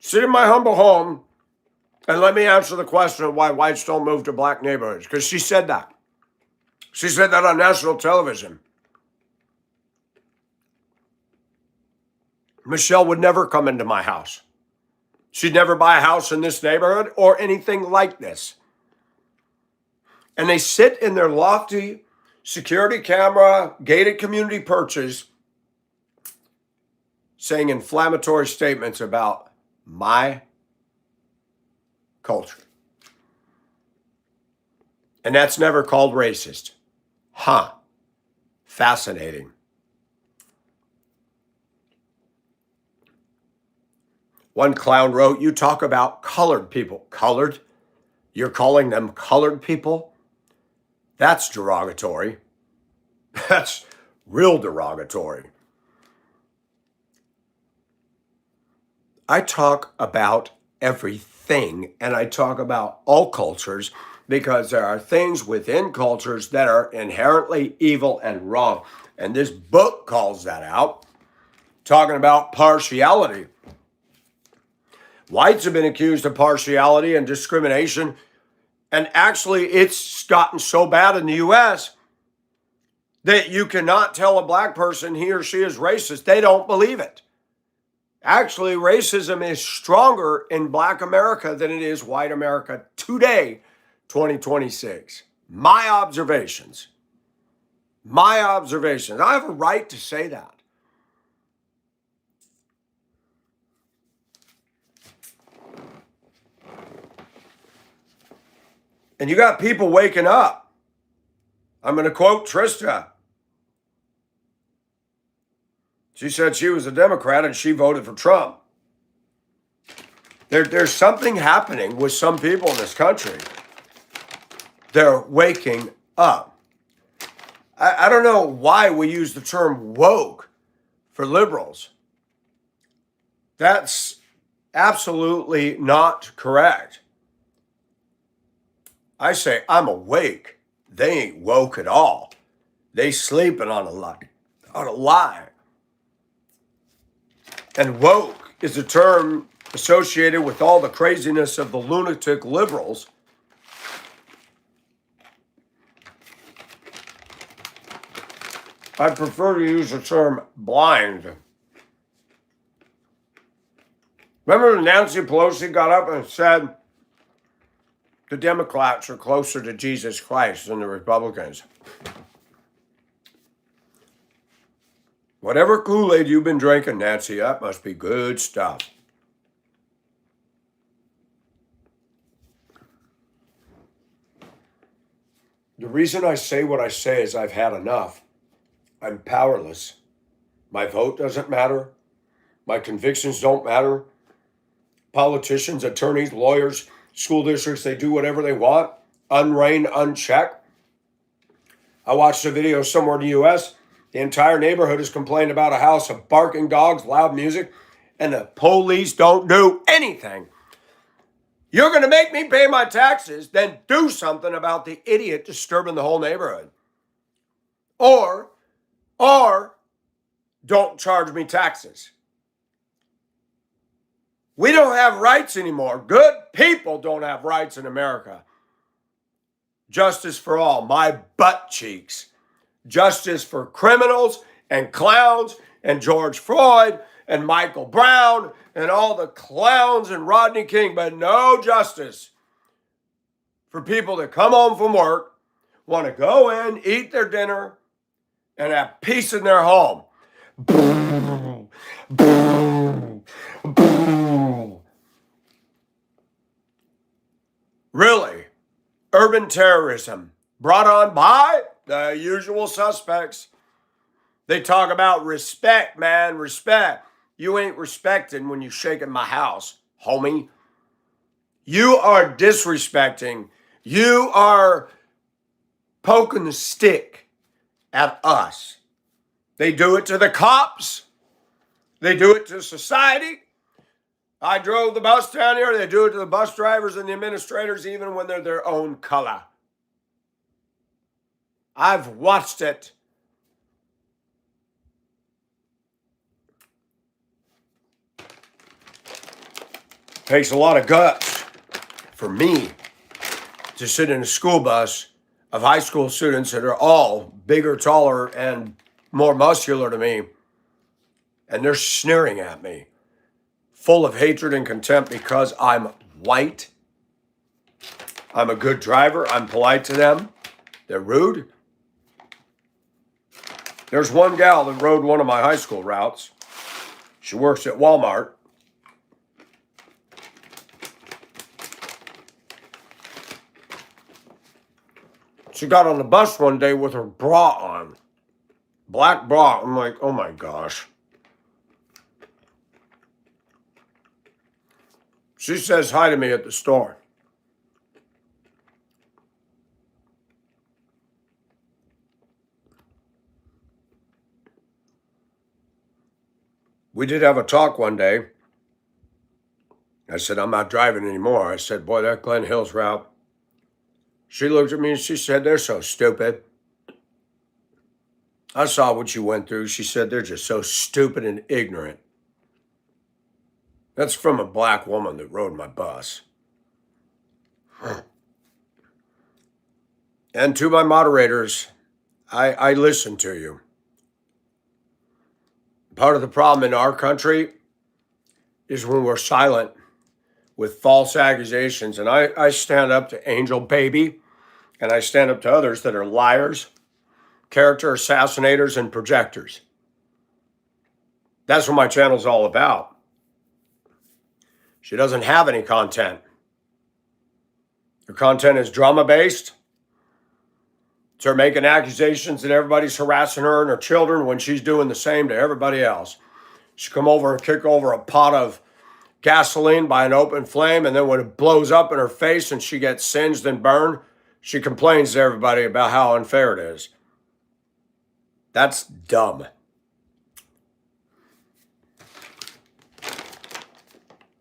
sit in my humble home, and let me answer the question of why whites don't move to black neighborhoods. Because she said that. She said that on national television. Michelle would never come into my house. She'd never buy a house in this neighborhood or anything like this. And they sit in their lofty security camera, gated community perches, saying inflammatory statements about my culture. And that's never called racist. Huh. Fascinating. One clown wrote, you talk about colored people. Colored? You're calling them colored people? That's derogatory. That's real derogatory. I talk about everything, and I talk about all cultures because there are things within cultures that are inherently evil and wrong. And this book calls that out, talking about partiality. Whites have been accused of partiality and discrimination, and actually it's gotten so bad in the U.S. that you cannot tell a black person he or she is racist. They don't believe it. Actually, racism is stronger in black America than it is white America today, 2026. My observations. My observations. I have a right to say that. And you got people waking up. I'm going to quote Trista. She said she was a Democrat and she voted for Trump. There's something happening with some people in this country. They're waking up. I don't know why we use the term woke for liberals. That's absolutely not correct. I say, I'm awake. They ain't woke at all. They sleeping on a lie. And woke is a term associated with all the craziness of the lunatic liberals. I prefer to use the term blind. Remember when Nancy Pelosi got up and said the Democrats are closer to Jesus Christ than the Republicans? Whatever Kool-Aid you've been drinking, Nancy, that must be good stuff. The reason I say what I say is I've had enough. I'm powerless. My vote doesn't matter. My convictions don't matter. Politicians, attorneys, lawyers, school districts, they do whatever they want, unrein, unchecked. I watched a video somewhere in the U.S. The entire neighborhood has complained about a house of barking dogs, loud music, and the police don't do anything. You're going to make me pay my taxes, then do something about the idiot disturbing the whole neighborhood. Or don't charge me taxes. We don't have rights anymore. Good people don't have rights in America. Justice for all, my butt cheeks. Justice for criminals and clowns and George Floyd and Michael Brown and all the clowns and Rodney King, but no justice for people that come home from work, want to go in, eat their dinner, and have peace in their home. Really, urban terrorism brought on by the usual suspects. They talk about respect, man, respect. You ain't respecting when you shaking my house, homie. You are disrespecting. You are poking the stick at us. They do it to the cops. They do it to society. I drove the bus down here. They do it to the bus drivers and the administrators, even when they're their own color. I've watched it. Takes a lot of guts for me to sit in a school bus of high school students that are all bigger, taller, and more muscular to me. And they're sneering at me, full of hatred and contempt because I'm white. I'm a good driver. I'm polite to them. They're rude. There's one gal that rode one of my high school routes. She works at Walmart. She got on the bus one day with her bra on. Black bra. I'm like, oh my gosh. She says hi to me at the store. We did have a talk one day. I said, I'm not driving anymore. I said, boy, that Glen Hills route. She looked at me and she said, they're so stupid. I saw what you went through. She said, they're just so stupid and ignorant. That's from a black woman that rode my bus. And to my moderators, I listen to you. Part of the problem in our country is when we're silent with false accusations. And I stand up to Angel Baby, and I stand up to others that are liars, character assassinators, and projectors. That's what my channel's all about. She doesn't have any content. Her content is drama-based. It's her making accusations that everybody's harassing her and her children when she's doing the same to everybody else. She come over and kick over a pot of gasoline by an open flame, and then when it blows up in her face and she gets singed and burned, she complains to everybody about how unfair it is. That's dumb.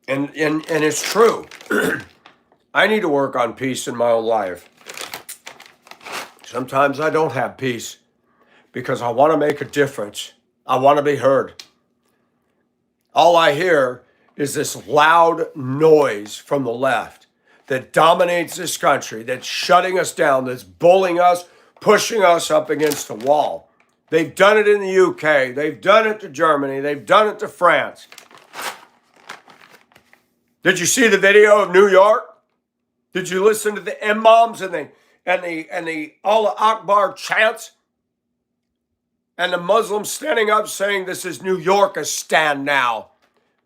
And it's true. I need to work on peace in my own life. Sometimes I don't have peace because I want to make a difference. I want to be heard. All I hear is this loud noise from the left that dominates this country, that's shutting us down, that's bullying us, pushing us up against the wall. They've done it in the UK. They've done it to Germany. They've done it to France. Did you see the video of New York? Did you listen to the imams and the Allah Akbar chants? And the Muslims standing up saying, this is New York, a stand now.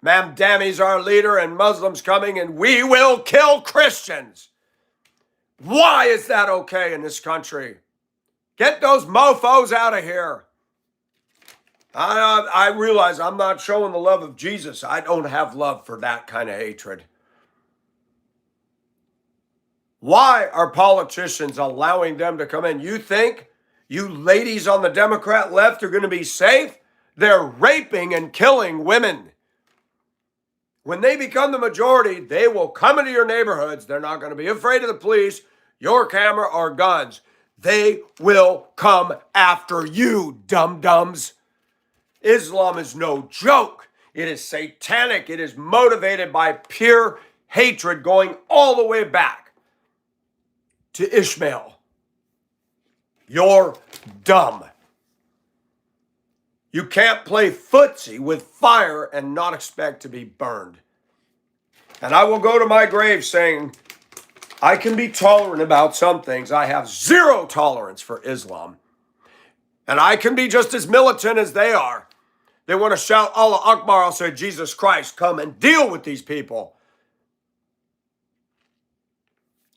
Mamdani's our leader and Muslims coming and we will kill Christians. Why is that okay in this country? Get those mofos out of here. I realize I'm not showing the love of Jesus. I don't have love for that kind of hatred. Why are politicians allowing them to come in? You think you ladies on the Democrat left are going to be safe? They're raping and killing women. When they become the majority, they will come into your neighborhoods. They're not going to be afraid of the police, your camera, or guns. They will come after you, dum-dums. Islam is no joke. It is satanic. It is motivated by pure hatred going all the way back to Ishmael. You're dumb. You can't play footsie with fire and not expect to be burned. And I will go to my grave saying, I can be tolerant about some things. I have zero tolerance for Islam. And I can be just as militant as they are. They want to shout Allah Akbar. I'll say, Jesus Christ, come and deal with these people.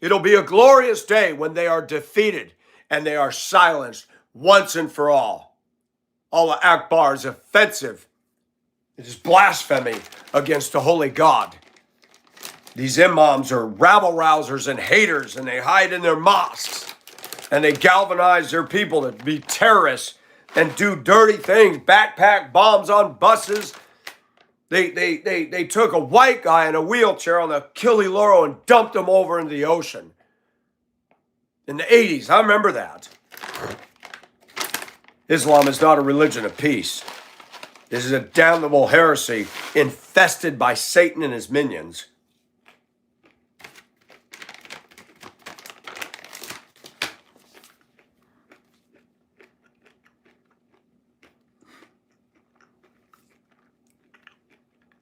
It'll be a glorious day when they are defeated and they are silenced once and for all. Allah Akbar is offensive. It is blasphemy against the holy God. These imams are rabble-rousers and haters, and they hide in their mosques, and they galvanize their people to be terrorists and do dirty things, backpack bombs on buses. They took a white guy in a wheelchair on the Kili Loro and dumped him over into the ocean. In the 80s, I remember that. Islam is not a religion of peace. This is a damnable heresy infested by Satan and his minions.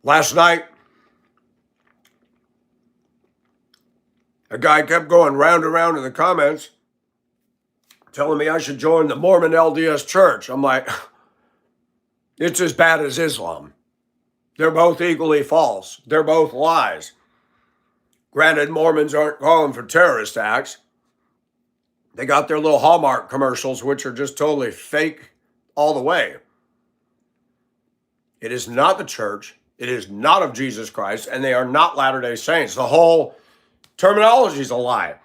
Last night, a guy kept going round and round in the comments telling me I should join the Mormon LDS Church. I'm like, it's as bad as Islam. They're both equally false. They're both lies. Granted, Mormons aren't calling for terrorist acts. They got their little Hallmark commercials, which are just totally fake all the way. It is not the church. It is not of Jesus Christ, and they are not Latter-day Saints. The whole terminology is a lie.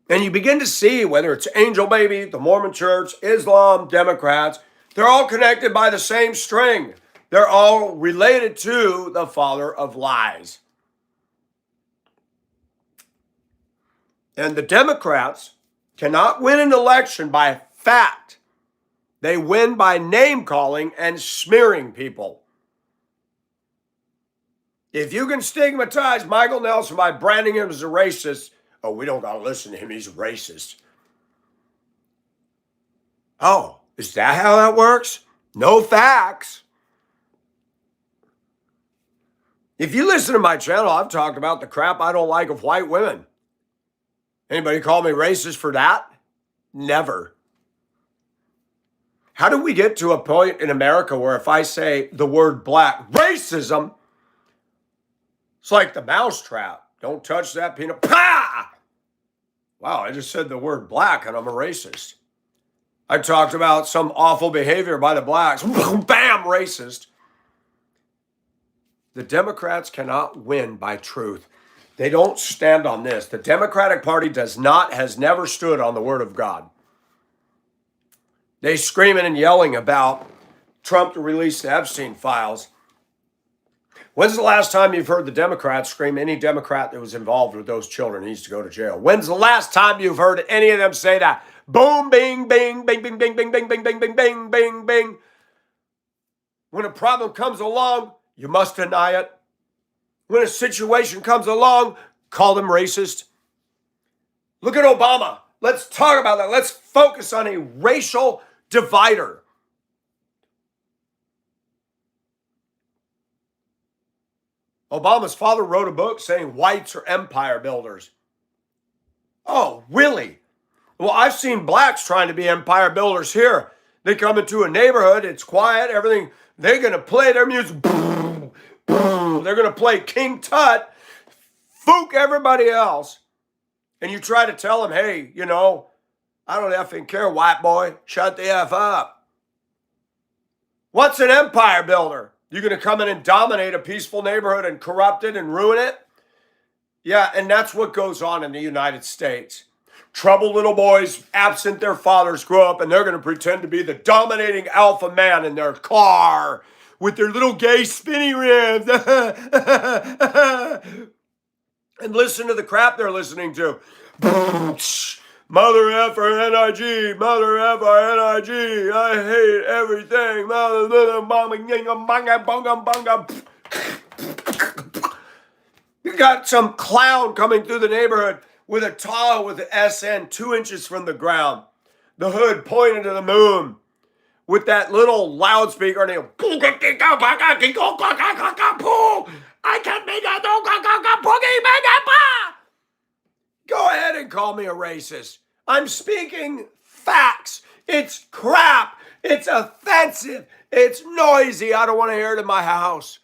And you begin to see whether it's Angel Baby, the Mormon Church, Islam, Democrats, they're all connected by the same string. They're all related to the father of lies. And the Democrats cannot win an election by fact. They win by name-calling and smearing people. If you can stigmatize Michael Nelson by branding him as a racist, oh, we don't got to listen to him, he's racist. Oh, is that how that works? No facts. If you listen to my channel, I've talked about the crap I don't like of white women. Anybody call me racist for that? Never. How do we get to a point in America where if I say the word black, racism, it's like the mousetrap. Don't touch that peanut. Pah! Wow, I just said the word black and I'm a racist. I talked about some awful behavior by the blacks. Bam, racist. The Democrats cannot win by truth. They don't stand on this. The Democratic Party has never stood on the word of God. They screaming and yelling about Trump to release the Epstein files. When's the last time you've heard the Democrats scream any Democrat that was involved with those children needs to go to jail? When's the last time you've heard any of them say that? Boom, bing, bing, bing, bing, bing, bing, bing, bing, bing, bing, bing, bing, bing. When a problem comes along, you must deny it. When a situation comes along, call them racist. Look at Obama. Let's talk about that. Let's focus on a racial divider. Obama's father wrote a book saying whites are empire builders. Oh, really? Well, I've seen blacks trying to be empire builders here. They come into a neighborhood, it's quiet, everything. They're going to play their music. Boom, boom. They're going to play King Tut, fook everybody else. And you try to tell them, hey, you know, I don't effing care, white boy. Shut the F up. What's an empire builder? You're going to come in and dominate a peaceful neighborhood and corrupt it and ruin it? Yeah, and that's what goes on in the United States. Troubled little boys, absent their fathers, grow up and they're going to pretend to be the dominating alpha man in their car with their little gay spinny rims and listen to the crap they're listening to. Mother effer N-I-G, mother effer N-I-G, I hate everything. You got some clown coming through the neighborhood with a Tahoe with the SN 2 inches from the ground, the hood pointed to the moon, with that little loudspeaker, and he'll, I can make a go ahead and call me a racist. I'm speaking facts. It's crap. It's offensive. It's noisy. I don't want to hear it in my house.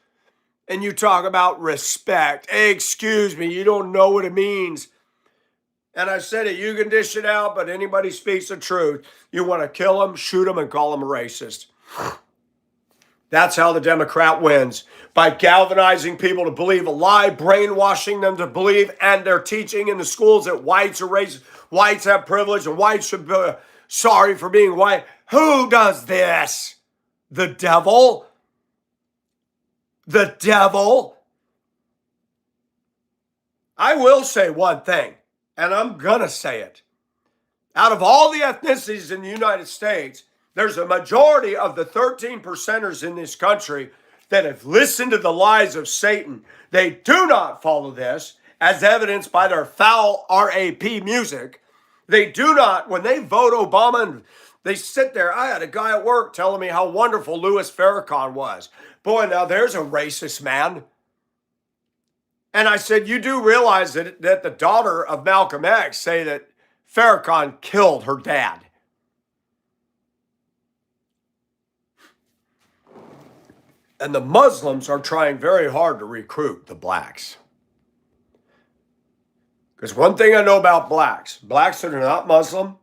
And you talk about respect. Excuse me, you don't know what it means. And I said it, you can dish it out, but anybody speaks the truth. You want to kill them, shoot them, and call them a racist. That's how the Democrat wins. By galvanizing people to believe a lie, brainwashing them to believe, and they're teaching in the schools that whites are racist, whites have privilege, and whites should be sorry for being white. Who does this? The devil? The devil? I will say one thing, and I'm gonna say it. Out of all the ethnicities in the United States, there's a majority of the 13%ers in this country that have listened to the lies of Satan. They do not follow this, as evidenced by their foul RAP music. They do not, when they vote Obama, and they sit there. I had a guy at work telling me how wonderful Louis Farrakhan was. Boy, now there's a racist man. And I said, you do realize that the daughter of Malcolm X say that Farrakhan killed her dad. And the Muslims are trying very hard to recruit the blacks. Because one thing I know about blacks that are not Muslim,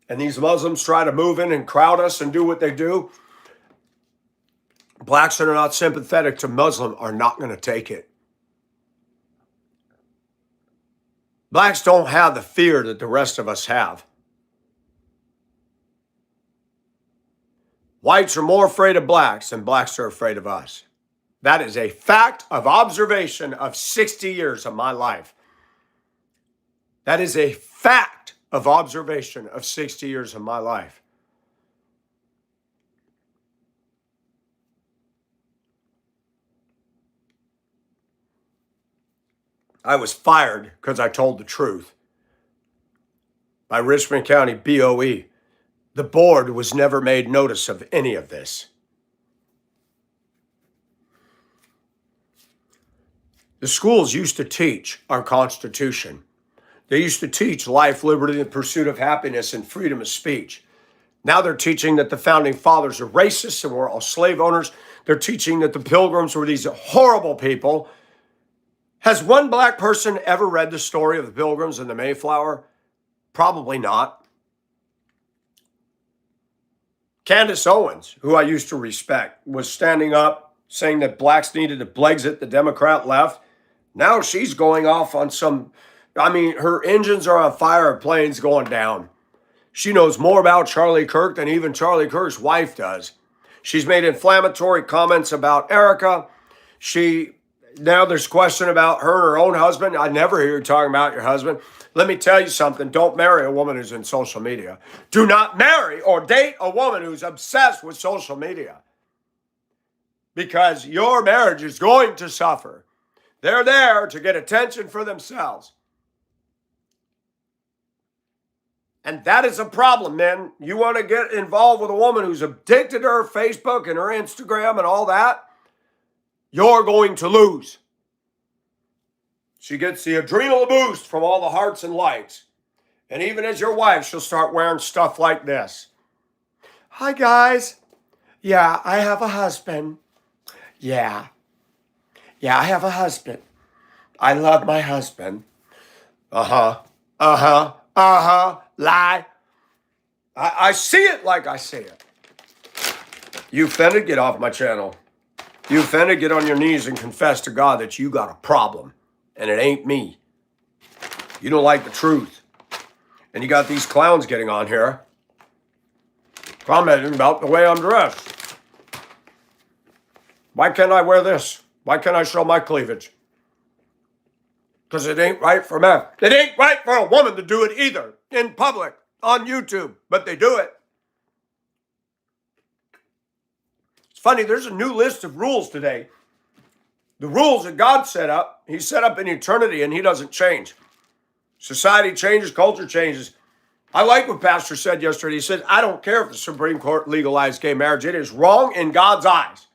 and these Muslims try to move in and crowd us and do what they do, blacks that are not sympathetic to Muslim are not going to take it. Blacks don't have the fear that the rest of us have. Whites are more afraid of blacks than blacks are afraid of us. That is a fact of observation of 60 years of my life. That is a fact of observation of 60 years of my life. I was fired because I told the truth by Richmond County BOE. The board was never made notice of any of this. The schools used to teach our Constitution. They used to teach life, liberty, the pursuit of happiness, and freedom of speech. Now they're teaching that the founding fathers are racist and we're all slave owners. They're teaching that the Pilgrims were these horrible people. Has one black person ever read the story of the Pilgrims and the Mayflower? Probably not. Candace Owens, who I used to respect, was standing up saying that blacks needed to Brexit the Democrat left. Now she's going off on some, her engines are on fire, her plane's going down. She knows more about Charlie Kirk than even Charlie Kirk's wife does. She's made inflammatory comments about Erica. Now there's question about her and her own husband. I never hear you talking about your husband. Let me tell you something. Don't marry a woman who's in social media. Do not marry or date a woman who's obsessed with social media, because your marriage is going to suffer. They're there to get attention for themselves. And that is a problem, man. You want to get involved with a woman who's addicted to her Facebook and her Instagram and all that, you're going to lose. She gets the adrenal boost from all the hearts and likes. And even as your wife, she'll start wearing stuff like this. Hi, guys. Yeah, I have a husband. Yeah. Yeah, I have a husband. I love my husband. Uh-huh. Uh-huh. Uh-huh. Lie. I see it like I see it. You offended? Get off my channel. You offended? Get on your knees and confess to God that you got a problem. And it ain't me. You don't like the truth. And you got these clowns getting on here commenting about the way I'm dressed. Why can't I wear this? Why can't I show my cleavage? Because it ain't right for men. It ain't right for a woman to do it either in public on YouTube, but they do it. It's funny, there's a new list of rules today. The rules that God set up, he set up in eternity and he doesn't change. Society changes, culture changes. I like what Pastor said yesterday. He said, I don't care if the Supreme Court legalized gay marriage. It is wrong in God's eyes.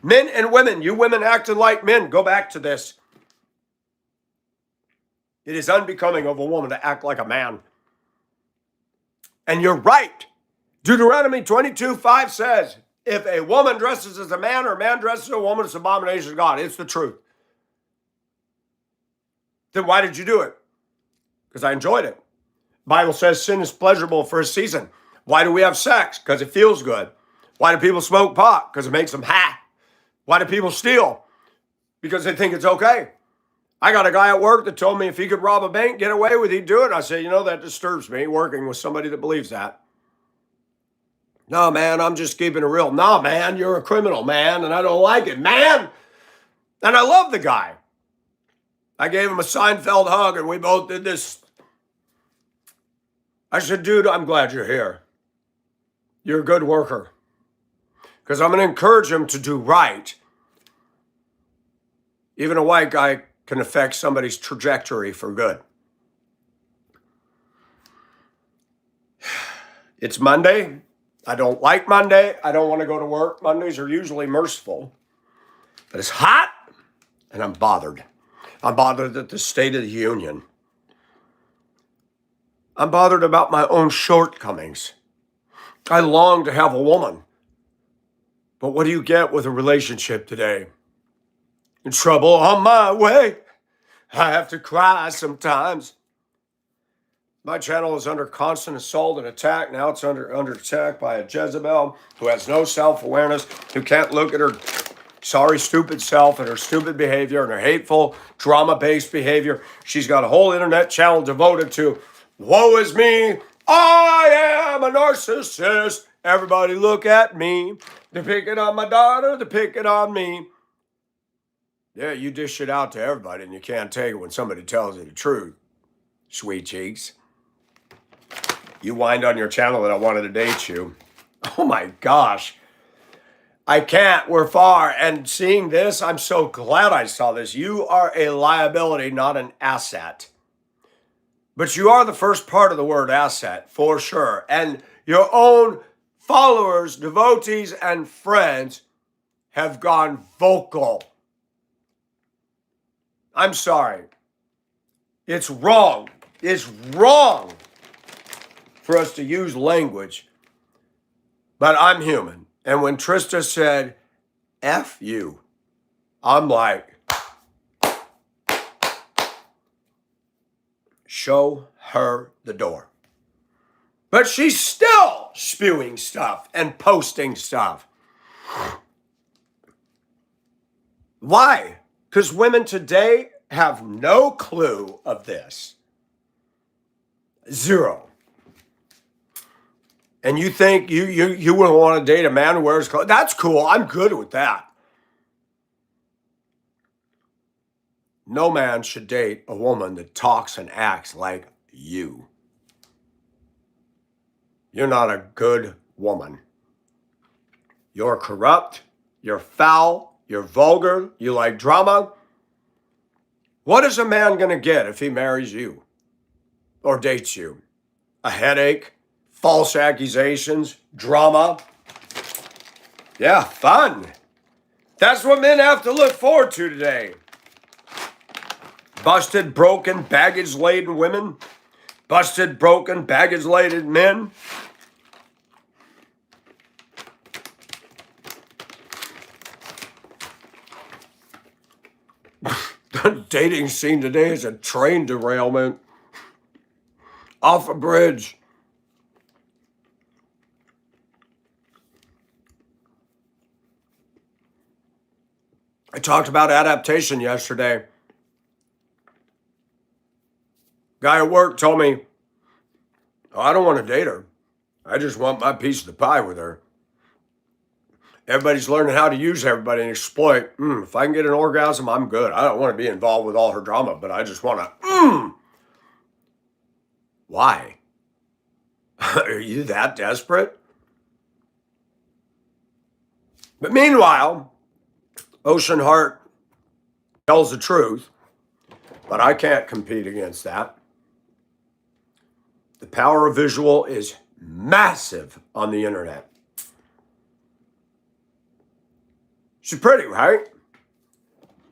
Men and women, you women acting like men, go back to this. It is unbecoming of a woman to act like a man. And you're right. Deuteronomy 22:5 says, if a woman dresses as a man or a man dresses as a woman, it's an abomination to God. It's the truth. Then why did you do it? Because I enjoyed it. Bible says sin is pleasurable for a season. Why do we have sex? Because it feels good. Why do people smoke pot? Because it makes them high. Why do people steal? Because they think it's okay. I got a guy at work that told me if he could rob a bank, get away with it, he'd do it. I said, that disturbs me, working with somebody that believes that. No, man, I'm just keeping it real. No, man, you're a criminal, man, and I don't like it, man. And I love the guy. I gave him a Seinfeld hug, and we both did this. I said, dude, I'm glad you're here. You're a good worker. Because I'm going to encourage him to do right. Even a white guy can affect somebody's trajectory for good. It's Monday. I don't like Monday. I don't want to go to work. Mondays are usually merciful. But it's hot, and I'm bothered. I'm bothered at the State of the Union. I'm bothered about my own shortcomings. I long to have a woman. But what do you get with a relationship today? In trouble on my way. I have to cry sometimes. My channel is under constant assault and attack. Now it's under attack by a Jezebel who has no self-awareness, who can't look at her sorry, stupid self and her stupid behavior and her hateful, drama-based behavior. She's got a whole internet channel devoted to, woe is me, I am a narcissist. Everybody look at me. They're picking on my daughter, they're picking on me. Yeah, you dish it out to everybody and you can't take it when somebody tells you the truth. Sweet cheeks. You whined on your channel that I wanted to date you. Oh my gosh. I can't, we're far. And seeing this, I'm so glad I saw this. You are a liability, not an asset. But you are the first part of the word asset, for sure. And your own followers, devotees, and friends have gone vocal. I'm sorry. It's wrong. It's wrong for us to use language. But I'm human. And when Trista said, F you, I'm like, show her the door. But she's still spewing stuff and posting stuff. Why? Because women today have no clue of this. Zero. And you think you wouldn't want to date a man who wears clothes? That's cool. I'm good with that. No man should date a woman that talks and acts like you. You're not a good woman. You're corrupt. You're foul. You're vulgar. You like drama. What is a man going to get if he marries you or dates you? A headache, false accusations, drama. Yeah, fun. That's what men have to look forward to today. Busted, broken, baggage-laden women. Busted, broken, baggage-laden men. The dating scene today is a train derailment off a bridge. I talked about adaptation yesterday. Guy at work told me, oh, I don't want to date her. I just want my piece of the pie with her. Everybody's learning how to use everybody and exploit. If I can get an orgasm, I'm good. I don't want to be involved with all her drama, but I just want to. Why? Are you that desperate? But meanwhile, Ocean Heart tells the truth, but I can't compete against that. The power of visual is massive on the internet. She's pretty, right?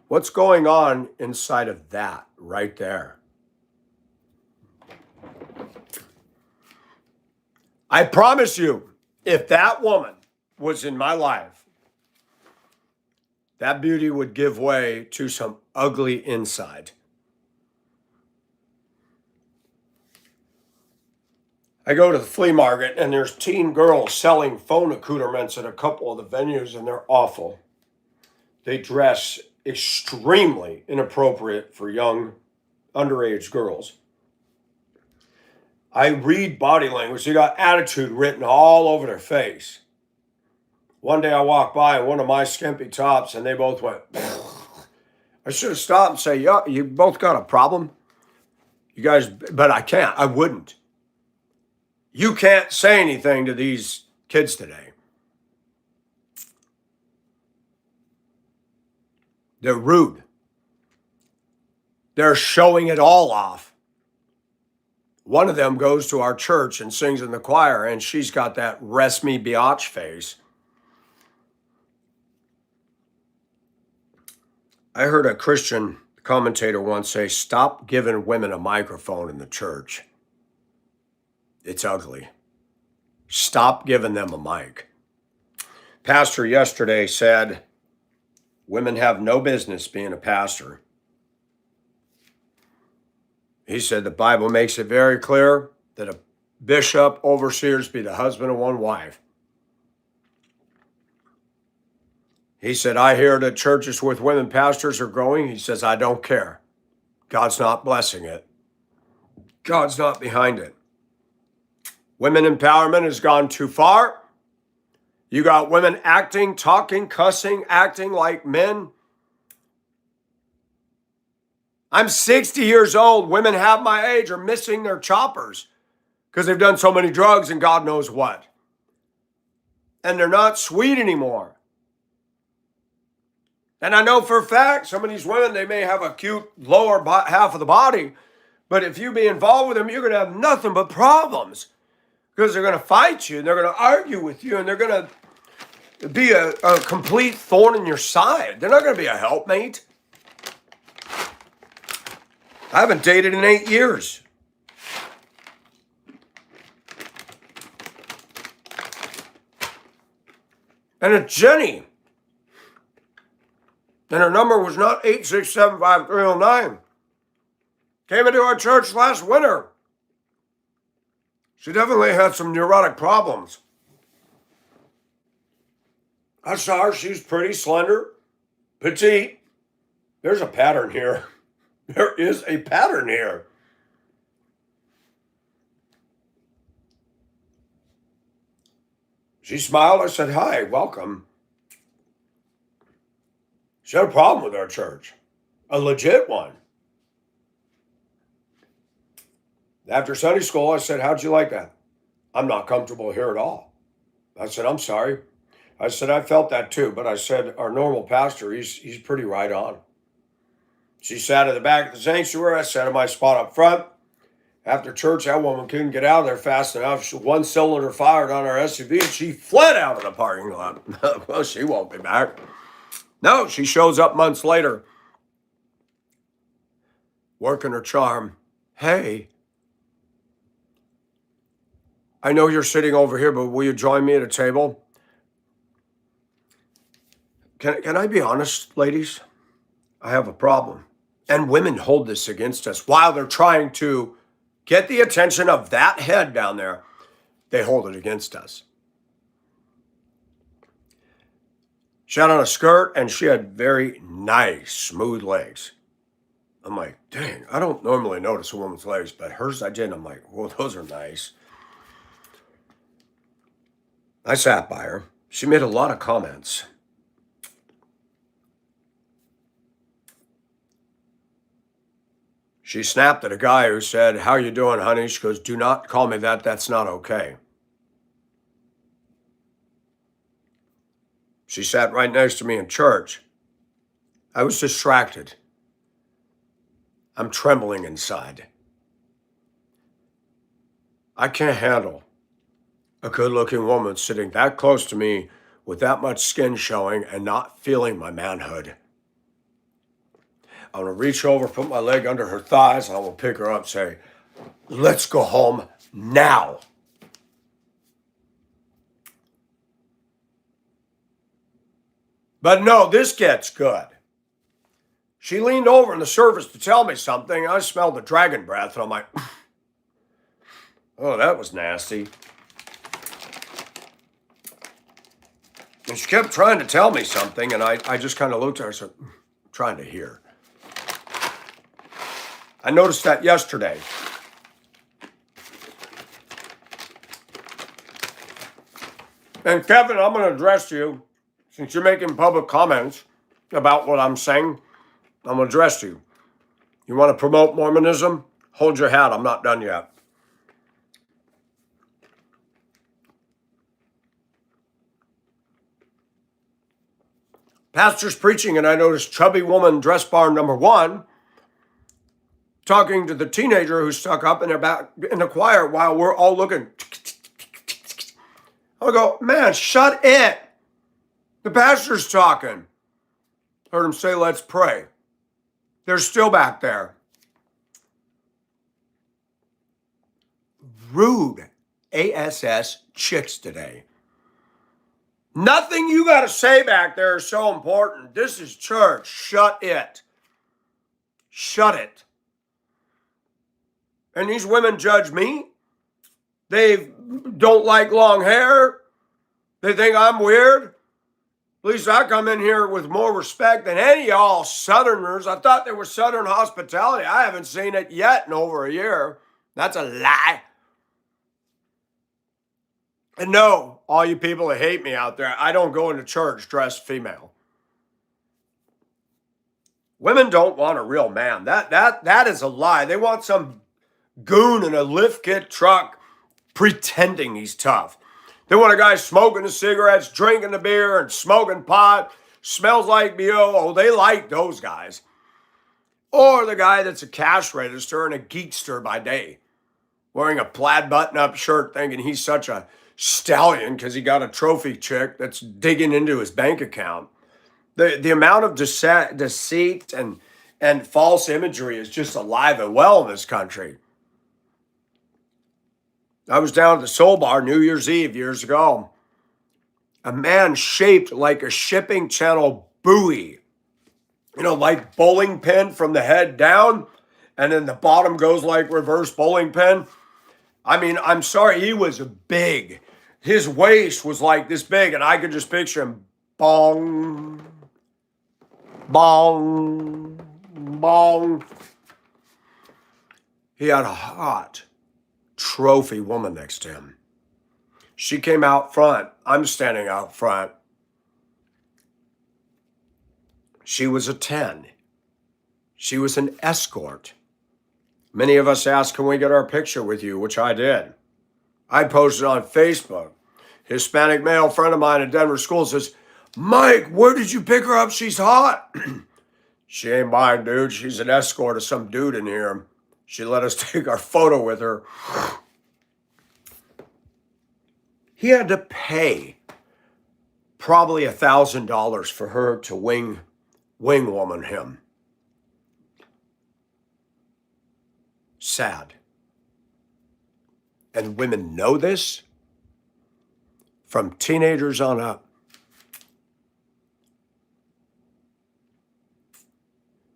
What's going on inside of that right there? I promise you, if that woman was in my life, that beauty would give way to some ugly inside. I go to the flea market and there's teen girls selling phone accoutrements at a couple of the venues, and they're awful. They dress extremely inappropriate for young, underage girls. I read body language. They got attitude written all over their face. One day I walked by one of my skimpy tops and they both went, I should have stopped and say, yeah, you both got a problem. You guys, but I can't. I wouldn't. You can't say anything to these kids today. They're rude. They're showing it all off. One of them goes to our church and sings in the choir, and she's got that rest me biatch face. I heard a Christian commentator once say, stop giving women a microphone in the church. It's ugly. Stop giving them a mic. Pastor yesterday said, women have no business being a pastor. He said the Bible makes it very clear that a bishop, overseers be the husband of one wife. He said, I hear that churches with women pastors are growing. He says, I don't care. God's not blessing it. God's not behind it. Women empowerment has gone too far. You got women acting, talking, cussing, acting like men. I'm 60 years old. Women half my age are missing their choppers because they've done so many drugs and God knows what. And they're not sweet anymore. And I know for a fact, some of these women, they may have a cute lower half of the body, but if you be involved with them, you're going to have nothing but problems because they're going to fight you and they're going to argue with you and they're going to be a complete thorn in your side. They're not going to be a helpmate. I haven't dated in 8 years. And it's Jenny. And her number was not 8675309. Came into our church last winter. She definitely had some neurotic problems. I saw her. She's pretty, slender, petite. There's a pattern here. There is a pattern here. She smiled. I said, hi, welcome. She had a problem with our church, a legit one. After Sunday school, I said, how'd you like that? I'm not comfortable here at all. I said, I'm sorry. I said, I felt that too, but I said, our normal pastor, he's pretty right on. She sat at the back of the sanctuary. I sat in my spot up front. After church, that woman couldn't get out of there fast enough. One cylinder fired on our SUV, and she fled out of the parking lot. Well, she won't be back. No, she shows up months later. working her charm. Hey, I know you're sitting over here, but will you join me at a table? Can I be honest, ladies? I have a problem. And women hold this against us while they're trying to get the attention of that head down there. They hold it against us. She had on a skirt and she had very nice, smooth legs. I'm like, dang, I don't normally notice a woman's legs, but hers I did. I'm like, well, those are nice. I sat by her. She made a lot of comments. She snapped at a guy who said, how you doing, honey? She goes, do not call me that. That's not okay. She sat right next to me in church. I was distracted. I'm trembling inside. I can't handle a good-looking woman sitting that close to me with that much skin showing and not feeling my manhood. I'm going to reach over, put my leg under her thighs, and I will pick her up and say, let's go home now. But no, this gets good. She leaned over in the service to tell me something. I smelled the dragon breath, and I'm like, oh, that was nasty. And she kept trying to tell me something, and I just kind of looked at her and said, trying to hear. I noticed that yesterday. And Kevin, I'm going to address you. Since you're making public comments about what I'm saying, I'm going to address you. You want to promote Mormonism? Hold your hat. I'm not done yet. Pastor's preaching, and I noticed chubby woman dress barn number 1 talking to the teenager who's stuck up in the choir while we're all looking. I go, man, shut it. The pastor's talking. Heard him say, let's pray. They're still back there. Rude ASS chicks today. Nothing you got to say back there is so important. This is church. Shut it. Shut it. And these women judge me. They don't like long hair. They think I'm weird. At least I come in here with more respect than any of y'all Southerners. I thought there was Southern hospitality. I haven't seen it yet in over a year. That's a lie. And no, all you people that hate me out there, I don't go into church dressed female. Women don't want a real man. That is a lie. They want some goon in a lift kit truck pretending he's tough. They want a guy smoking the cigarettes, drinking the beer, and smoking pot, smells like BO. Oh, they like those guys. Or the guy that's a cash register and a geekster by day, wearing a plaid button-up shirt thinking he's such a stallion because he got a trophy chick that's digging into his bank account. The amount of deceit and false imagery is just alive and well in this country. I was down at the Soul Bar New Year's Eve years ago. A man shaped like a shipping channel buoy. You know, like bowling pin from the head down, and then the bottom goes like reverse bowling pin. I mean, I'm sorry, he was big. His waist was like this big, and I could just picture him bong, bong, bong. He had a hot trophy woman next to him. She came out front. I'm standing out front. She was a 10. She was an escort. Many of us asked, can we get our picture with you? Which I did. I posted on Facebook. Hispanic male friend of mine at Denver School says, Mike, where did you pick her up? She's hot. She ain't mine, dude. She's an escort of some dude in here. She let us take our photo with her. He had to pay probably $1,000 for her to wing woman him. sad. And women know this from teenagers on up.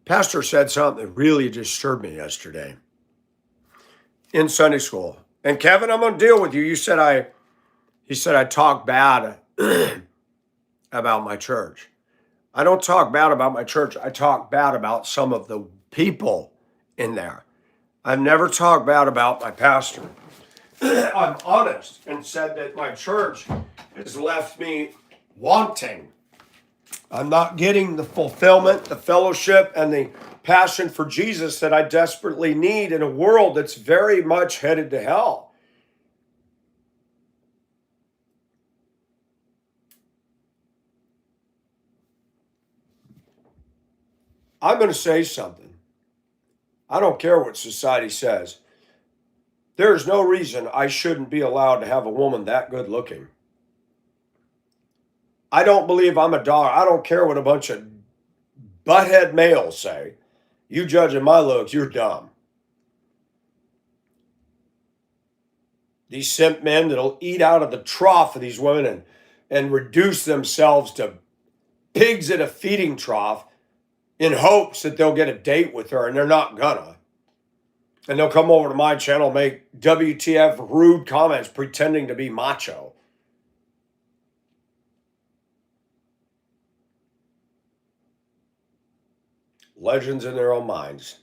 Pastor said something that really disturbed me yesterday in Sunday school. And Kevin, I'm going to deal with you. He said I talk bad about my church. I don't talk bad about my church. I talk bad about some of the people in there. I've never talked bad about my pastor. I'm honest and said that my church has left me wanting. I'm not getting the fulfillment, the fellowship, and the passion for Jesus that I desperately need in a world that's very much headed to hell. I'm going to say something. I don't care what society says. There's no reason I shouldn't be allowed to have a woman that good looking. I don't believe I'm a dog. I don't care what a bunch of butthead males say. You judging my looks, you're dumb. These simp men that'll eat out of the trough of these women and reduce themselves to pigs at a feeding trough in hopes that they'll get a date with her, and they're not gonna. And they'll come over to my channel, make WTF rude comments pretending to be macho. Legends in their own minds.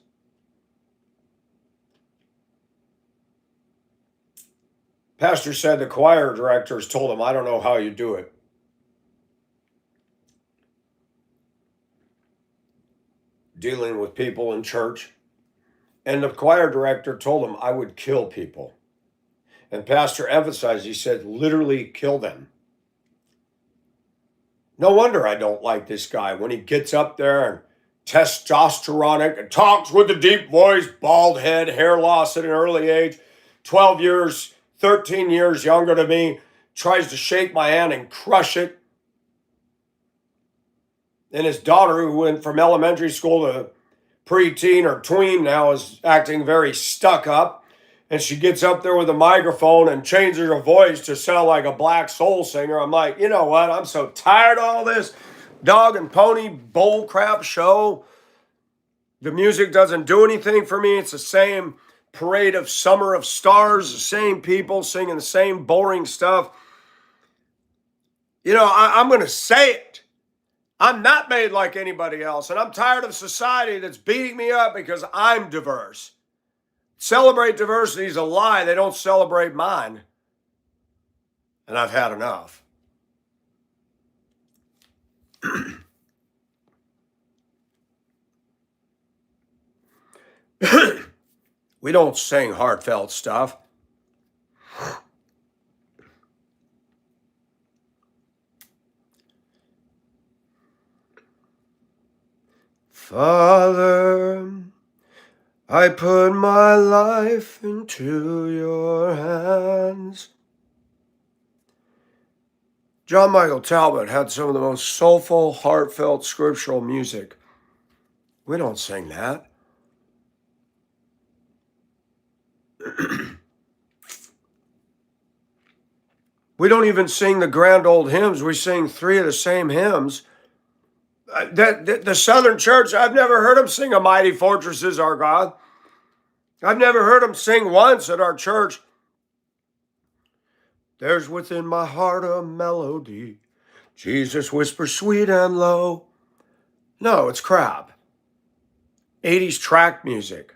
Pastor said the choir directors told him, I don't know how you do it. Dealing with people in church. And the choir director told him I would kill people. And Pastor emphasized, he said, literally kill them. No wonder I don't like this guy when he gets up there and testosteronic and talks with a deep voice, bald head, hair loss at an early age, 12 years, 13 years younger than me, tries to shake my hand and crush it. And his daughter, who went from elementary school to preteen or tween now, is acting very stuck up. And she gets up there with a microphone and changes her voice to sound like a black soul singer. I'm like, you know what? I'm so tired of all this dog and pony bull crap show. The music doesn't do anything for me. It's the same parade of Summer of Stars, the same people singing the same boring stuff. You know, I'm going to say it. I'm not made like anybody else, and I'm tired of society that's beating me up because I'm diverse. Celebrate diversity is a lie. They don't celebrate mine. And I've had enough. We don't sing heartfelt stuff. Father, I put my life into your hands. John Michael Talbot had some of the most soulful, heartfelt, scriptural music. We don't sing that. We don't even sing the grand old hymns. We sing 3 of the same hymns. The Southern Church, I've never heard them sing A Mighty Fortress Is Our God. I've never heard them sing once at our church, there's within my heart a melody, Jesus whispers sweet and low. No, it's crap. 80s track music.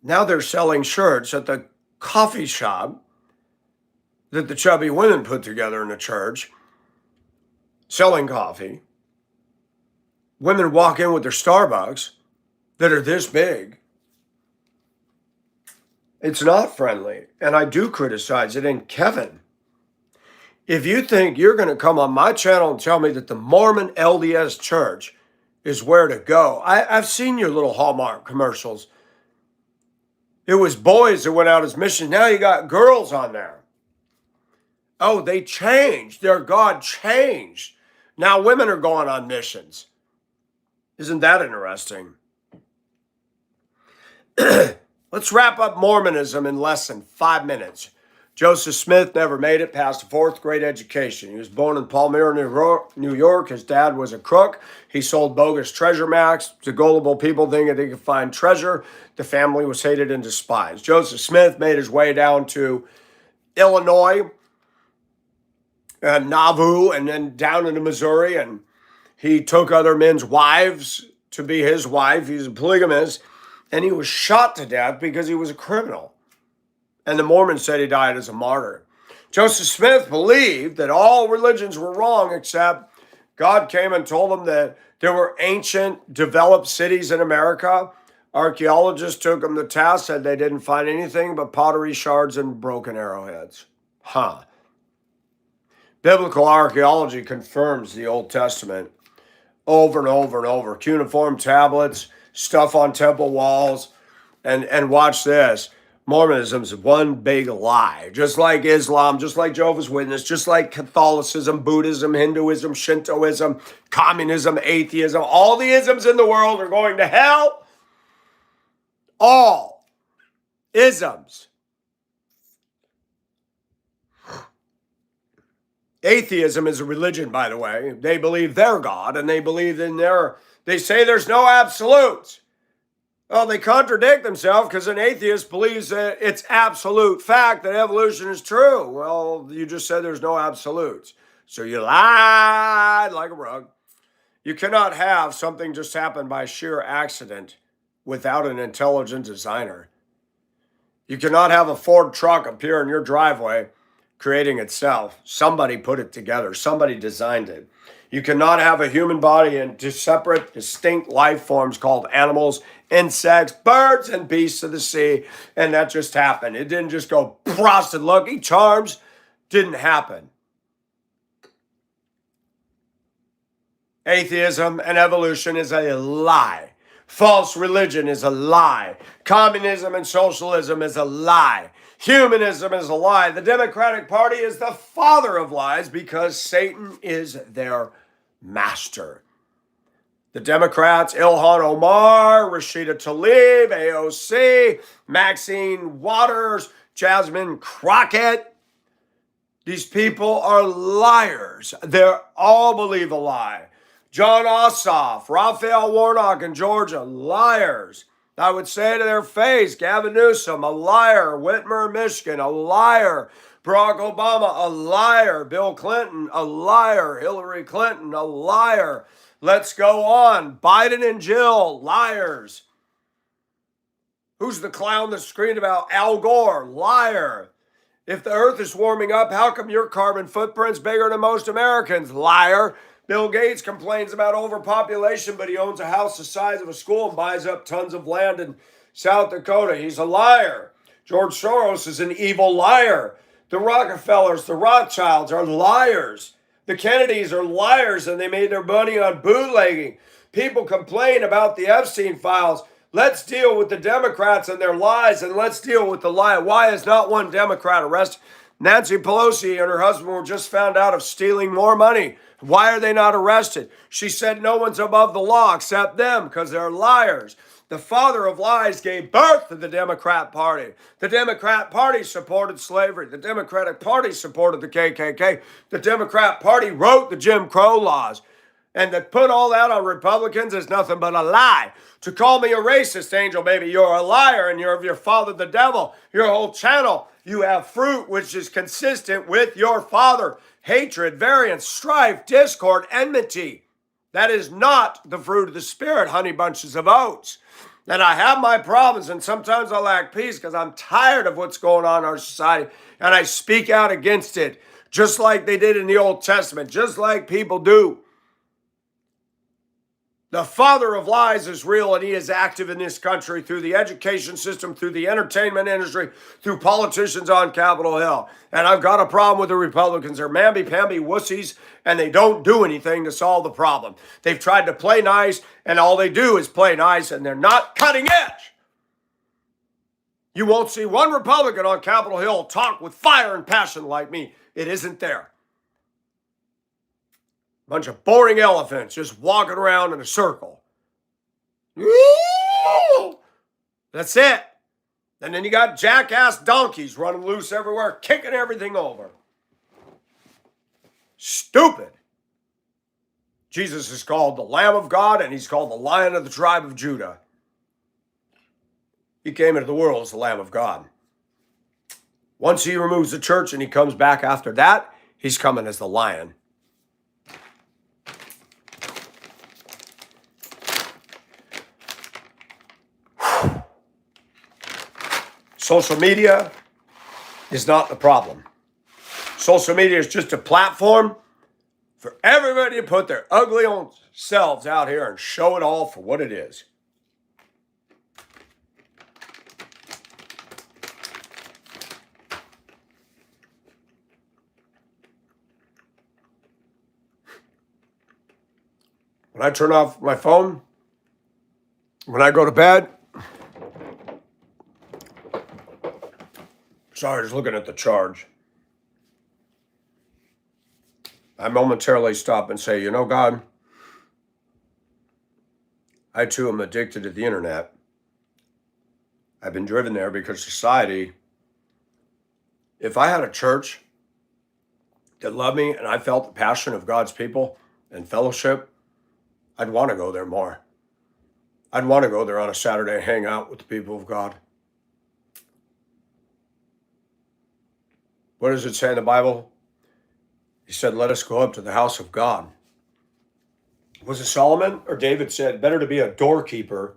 Now they're selling shirts at the coffee shop that the chubby women put together in the church, selling coffee. Women walk in with their Starbucks that are this big. It's not friendly, and I do criticize it. And Kevin, if you think you're going to come on my channel and tell me that the Mormon LDS Church is where to go, I've seen your little Hallmark commercials. It was boys that went out as missionaries. Now you got girls on there. Oh, they changed. Their God changed. Now women are going on missions. Isn't that interesting? Let's wrap up Mormonism in less than 5 minutes. Joseph Smith never made it past a fourth grade education. He was born in Palmyra, New York. His dad was a crook. He sold bogus treasure maps to gullible people thinking they could find treasure. The family was hated and despised. Joseph Smith made his way down to Illinois, Nauvoo, and then down into Missouri, and he took other men's wives to be his wife. He's a polygamist, and he was shot to death because he was a criminal. And the Mormons said he died as a martyr. Joseph Smith believed that all religions were wrong except God came and told him that there were ancient, developed cities in America. Archaeologists took him to task, said they didn't find anything but pottery shards and broken arrowheads. Biblical archaeology confirms the Old Testament over and over and over. Cuneiform tablets, stuff on temple walls, and watch this. Mormonism is one big lie. Just like Islam, just like Jehovah's Witness, just like Catholicism, Buddhism, Hinduism, Shintoism, communism, atheism, all the isms in the world are going to hell. All isms. Atheism is a religion, by the way. They believe they're God, and they say there's no absolutes. Well, they contradict themselves because an atheist believes that it's absolute fact that evolution is true. Well, you just said there's no absolutes. So you lied like a rug. You cannot have something just happen by sheer accident without an intelligent designer. You cannot have a Ford truck appear in your driveway creating itself. Somebody put it together. Somebody designed it. You cannot have a human body into separate, distinct life forms called animals, insects, birds, and beasts of the sea. And that just happened. It didn't just go frosted Lucky Charms. Didn't happen. Atheism and evolution is a lie. False religion is a lie. Communism and socialism is a lie. Humanism is a lie. The Democratic Party is the father of lies because Satan is their master. The Democrats, Ilhan Omar, Rashida Tlaib, AOC, Maxine Waters, Jasmine Crockett. These people are liars. They all believe a lie. John Ossoff, Raphael Warnock in Georgia, liars. I would say to their face, Gavin Newsom, a liar. Whitmer, Michigan, a liar. Barack Obama, a liar. Bill Clinton, a liar. Hillary Clinton, a liar. Let's go on. Biden and Jill, liars. Who's the clown that screamed about Al Gore? Liar. If the earth is warming up, how come your carbon footprint's bigger than most Americans? Liar. Bill Gates complains about overpopulation, but he owns a house the size of a school and buys up tons of land in South Dakota. He's a liar. George Soros is an evil liar. The Rockefellers, the Rothschilds are liars. The Kennedys are liars, and they made their money on bootlegging. People complain about the Epstein files. Let's deal with the Democrats and their lies, and let's deal with the lie. Why is not one Democrat arrested? Nancy Pelosi and her husband were just found out of stealing more money. Why are they not arrested? She said no one's above the law except them because they're liars. The father of lies gave birth to the Democrat Party. The Democrat Party supported slavery. The Democratic Party supported the KKK. The Democrat Party wrote the Jim Crow laws. And to put all that on Republicans is nothing but a lie. To call me a racist, Angel Baby, you're a liar and you're of your father the devil. Your whole channel, you have fruit which is consistent with your father. Hatred, variance, strife, discord, enmity. That is not the fruit of the Spirit, honey bunches of oats. And I have my problems, and sometimes I lack peace because I'm tired of what's going on in our society, and I speak out against it, just like they did in the Old Testament, just like people do. The father of lies is real, and he is active in this country through the education system, through the entertainment industry, through politicians on Capitol Hill. And I've got a problem with the Republicans. They're mamby-pamby wussies, and they don't do anything to solve the problem. They've tried to play nice, and all they do is play nice, and they're not cutting edge. You won't see one Republican on Capitol Hill talk with fire and passion like me. It isn't there. Bunch of boring elephants just walking around in a circle. That's it. And then you got jackass donkeys running loose everywhere, kicking everything over. Stupid. Jesus is called the Lamb of God, and he's called the Lion of the tribe of Judah. He came into the world as the Lamb of God. Once he removes the church and he comes back after that, he's coming as the Lion. Social media is not the problem. Social media is just a platform for everybody to put their ugly old selves out here and show it all for what it is. When I turn off my phone, when I go to bed, sorry, just looking at the charge, I momentarily stop and say, you know, God, I too am addicted to the internet. I've been driven there because society, if I had a church that loved me and I felt the passion of God's people and fellowship, I'd want to go there more. I'd want to go there on a Saturday and hang out with the people of God. What does it say in the Bible? He said, let us go up to the house of God. Was it Solomon or David said, better to be a doorkeeper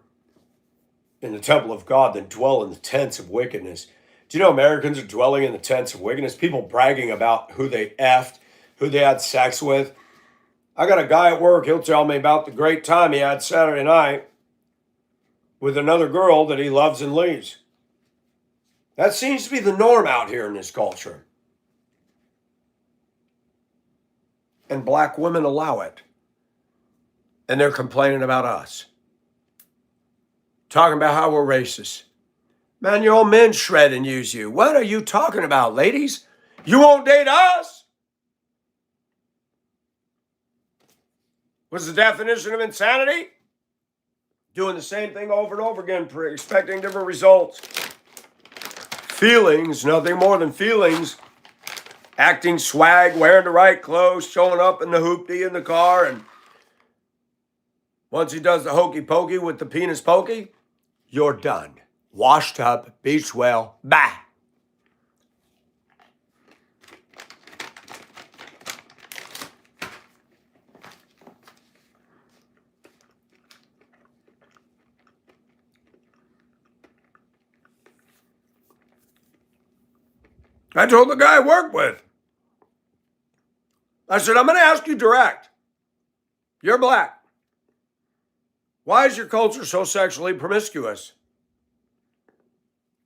in the temple of God than dwell in the tents of wickedness? Do you know Americans are dwelling in the tents of wickedness? People bragging about who they effed, who they had sex with. I got a guy at work, he'll tell me about the great time he had Saturday night with another girl that he loves and leaves. That seems to be the norm out here in this culture. And black women allow it. And they're complaining about us. Talking about how we're racist. Man, your old men shred and use you. What are you talking about, ladies? You won't date us? What's the definition of insanity? Doing the same thing over and over again, expecting different results. Feelings, nothing more than feelings. Acting swag, wearing the right clothes, showing up in the hoopty in the car, and once he does the hokey pokey with the penis pokey, you're done. Washed up, beached well, bye. I told the guy I worked with, I said, I'm going to ask you direct. You're black. Why is your culture so sexually promiscuous?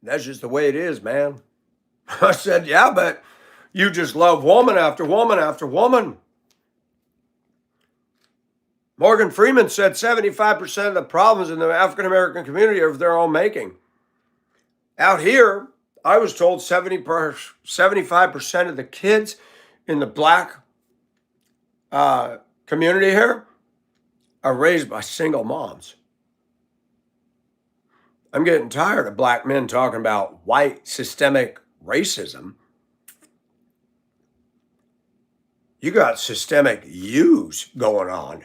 That's just the way it is, man. I said, yeah, but you just love woman after woman after woman. Morgan Freeman said 75% of the problems in the African-American community are of their own making. Out here, I was told 75% of the kids in the black community here are raised by single moms. I'm getting tired of black men talking about white systemic racism. You got systemic use going on.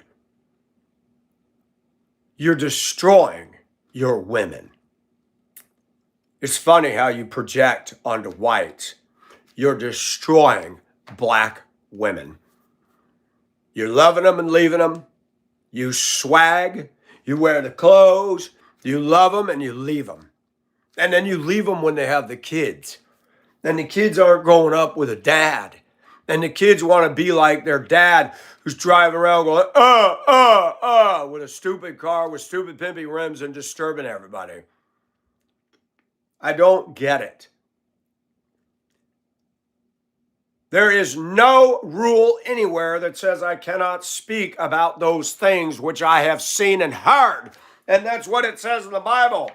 You're destroying your women. It's funny how you project onto whites. You're destroying black women. You're loving them and leaving them. You swag. You wear the clothes. You love them and you leave them. And then you leave them when they have the kids. And the kids aren't growing up with a dad. And the kids want to be like their dad who's driving around going, with a stupid car with stupid pimpy rims and disturbing everybody. I don't get it. There is no rule anywhere that says I cannot speak about those things which I have seen and heard. And that's what it says in the Bible.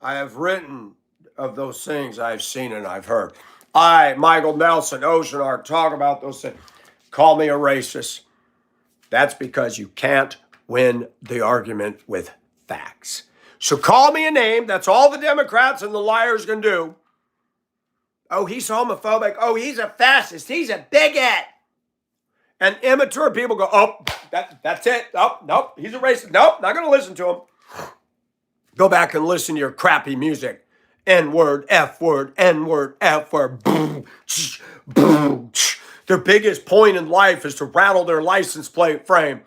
I have written of those things I've seen and I've heard. I, Michael Nelson, Ocean Art, talk about those things. Call me a racist. That's because you can't win the argument with facts. So call me a name. That's all the Democrats and the liars can do. Oh, he's homophobic. Oh, he's a fascist. He's a bigot. And immature people go, oh, that's it. Oh, nope, he's a racist. Nope, not going to listen to him. Go back and listen to your crappy music. N-word, F-word, N-word, F-word. Boom, boom. Their biggest point in life is to rattle their license plate frame,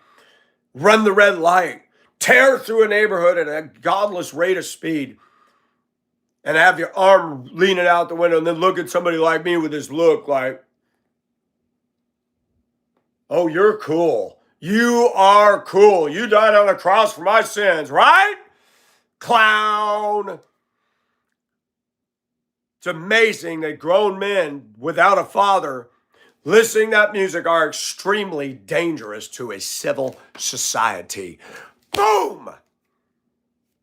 run the red light, tear through a neighborhood at a godless rate of speed, and have your arm leaning out the window and then look at somebody like me with this look like, oh, you're cool. You are cool. You died on a cross for my sins, right? Clown. It's amazing that grown men without a father listening to that music are extremely dangerous to a civil society. Boom!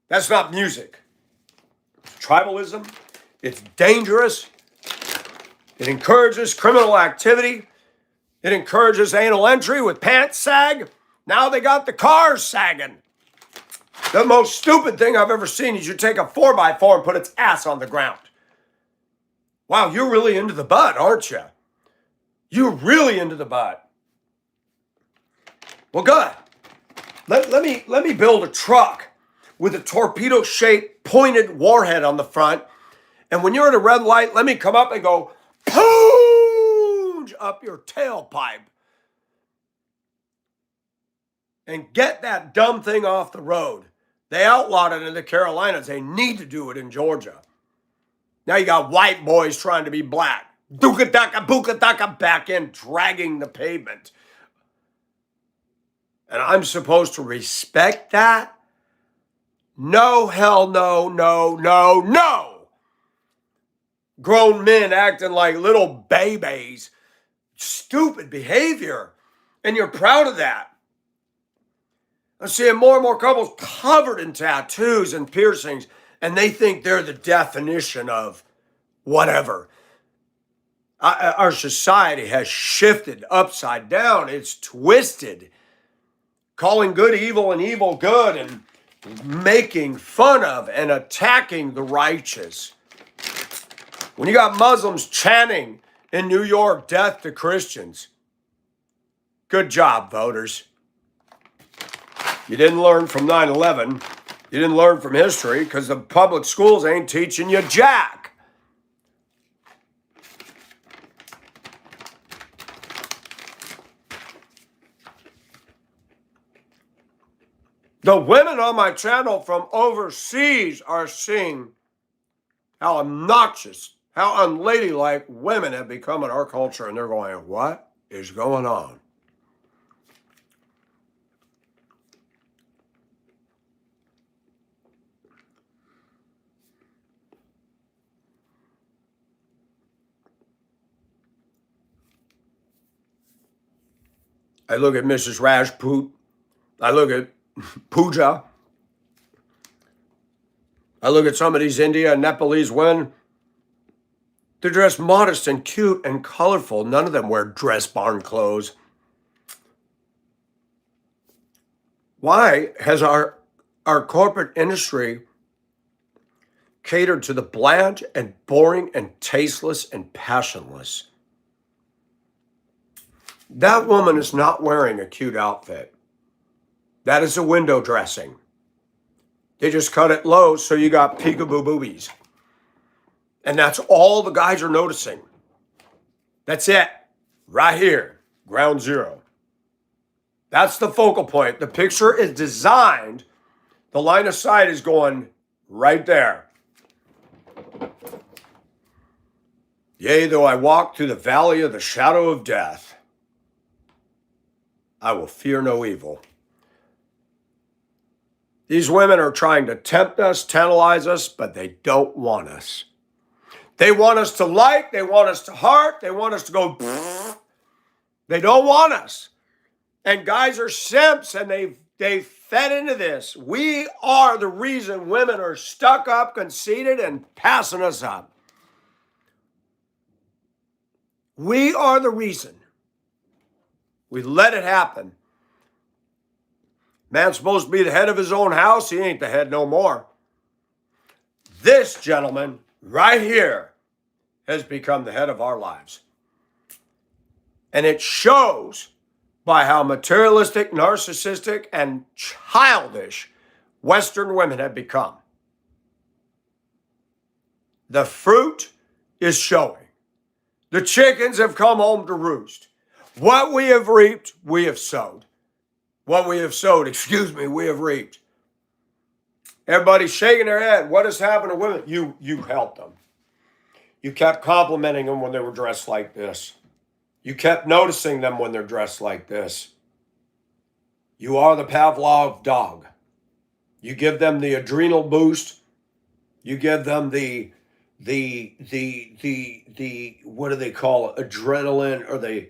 That's not music. It's tribalism. It's dangerous. It encourages criminal activity. It encourages anal entry with pants sag. Now they got the cars sagging. The most stupid thing I've ever seen is you take a 4x4 and put its ass on the ground. Wow, you're really into the butt, aren't you? You're really into the butt. Well, good. Let me build a truck with a torpedo-shaped pointed warhead on the front. And when you're at a red light, let me come up and go, poonge up your tailpipe. And get that dumb thing off the road. They outlawed it in the Carolinas. They need to do it in Georgia. Now you got white boys trying to be black. Dooka-daka, booka-daka, back in, dragging the pavement. And I'm supposed to respect that? No, hell no, no, no, no. Grown men acting like little babies. Stupid behavior. And you're proud of that. I'm seeing more and more couples covered in tattoos and piercings, and they think they're the definition of whatever. Our society has shifted upside down. It's twisted. Calling good evil and evil good and making fun of and attacking the righteous. When you got Muslims chanting in New York, death to Christians. Good job, voters. You didn't learn from 9/11. You didn't learn from history because the public schools ain't teaching you jack. The women on my channel from overseas are seeing how obnoxious, how unladylike women have become in our culture, and they're going, what is going on? I look at Mrs. Rajput. I look at Pooja. I look at some of these India and Nepalese women. They're dressed modest and cute and colorful. None of them wear dress barn clothes. Why has our corporate industry catered to the bland and boring and tasteless and passionless? That woman is not wearing a cute outfit. That is a window dressing. They just cut it low so you got peekaboo boobies. And that's all the guys are noticing. That's it. Right here. Ground zero. That's the focal point. The picture is designed. The line of sight is going right there. Yea, though I walk through the valley of the shadow of death, I will fear no evil. These women are trying to tempt us, tantalize us, but they don't want us. They want us to like, they want us to heart, they want us to go, pfft. They don't want us. And guys are simps, and they've fed into this. We are the reason women are stuck up, conceited, and passing us up. We are the reason. We let it happen. Man's supposed to be the head of his own house. He ain't the head no more. This gentleman right here has become the head of our lives. And it shows by how materialistic, narcissistic, and childish Western women have become. The fruit is showing. The chickens have come home to roost. What we have reaped, we have sowed. What we have sowed, we have reaped. Everybody's shaking their head. What has happened to women? You helped them. You kept complimenting them when they were dressed like this. You kept noticing them when they're dressed like this. You are the Pavlov dog. You give them the adrenal boost. You give them the what do they call it? Adrenaline or the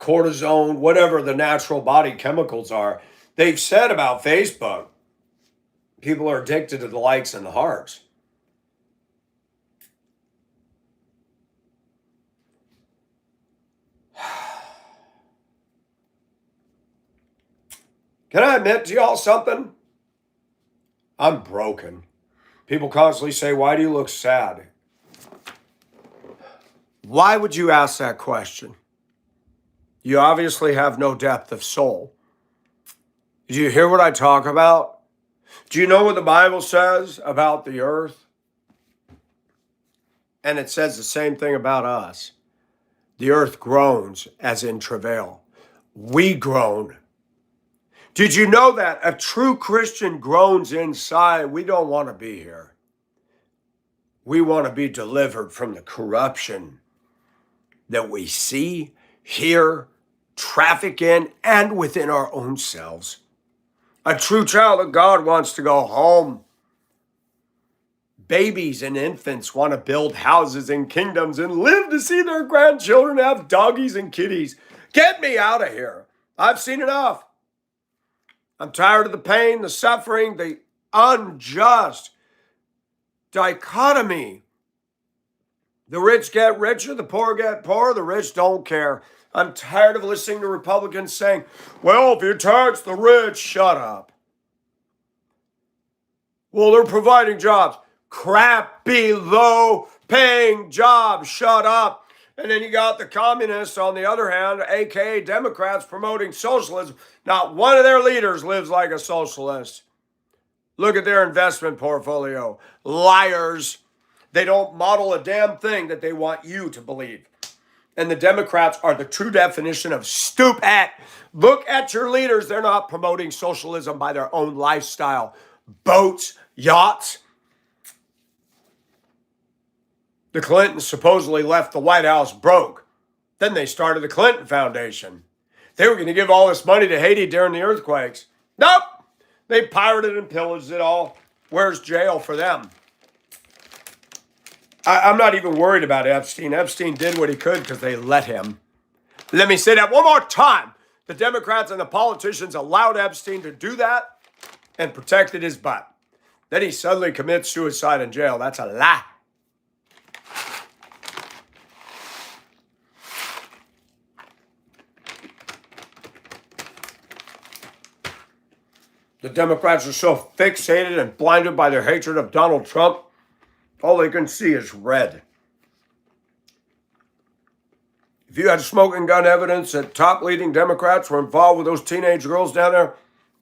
cortisone, whatever the natural body chemicals are. They've said about Facebook, people are addicted to the likes and the hearts. Can I admit to y'all something? I'm broken. People constantly say, why do you look sad? Why would you ask that question? You obviously have no depth of soul. Do you hear what I talk about? Do you know what the Bible says about the earth? And it says the same thing about us. The earth groans as in travail. We groan. Did you know that a true Christian groans inside? We don't want to be here. We want to be delivered from the corruption that we see, hear, traffic in, and within our own selves. A true child of God wants to go home. Babies and infants want to build houses and kingdoms and live to see their grandchildren have doggies and kitties. Get me out of here. I've seen enough. I'm tired of the pain, the suffering, the unjust dichotomy. The rich get richer, the poor get poorer, the rich don't care. I'm tired of listening to Republicans saying, well, if you tax the rich, shut up. Well, they're providing jobs. Crappy, low-paying jobs, shut up. And then you got the communists on the other hand, aka Democrats, promoting socialism. Not one of their leaders lives like a socialist. Look at their investment portfolio. Liars. They don't model a damn thing that they want you to believe. And the Democrats are the true definition of stupid. Look at your leaders. They're not promoting socialism by their own lifestyle. Boats, yachts. The Clintons supposedly left the White House broke. Then they started the Clinton Foundation. They were going to give all this money to Haiti during the earthquakes. Nope. They pirated and pillaged it all. Where's jail for them? I'm not even worried about Epstein. Epstein did what he could because they let him. Let me say that one more time. The Democrats and the politicians allowed Epstein to do that and protected his butt. Then he suddenly commits suicide in jail. That's a lie. The Democrats are so fixated and blinded by their hatred of Donald Trump, all they can see is red. If you had smoking gun evidence that top leading Democrats were involved with those teenage girls down there,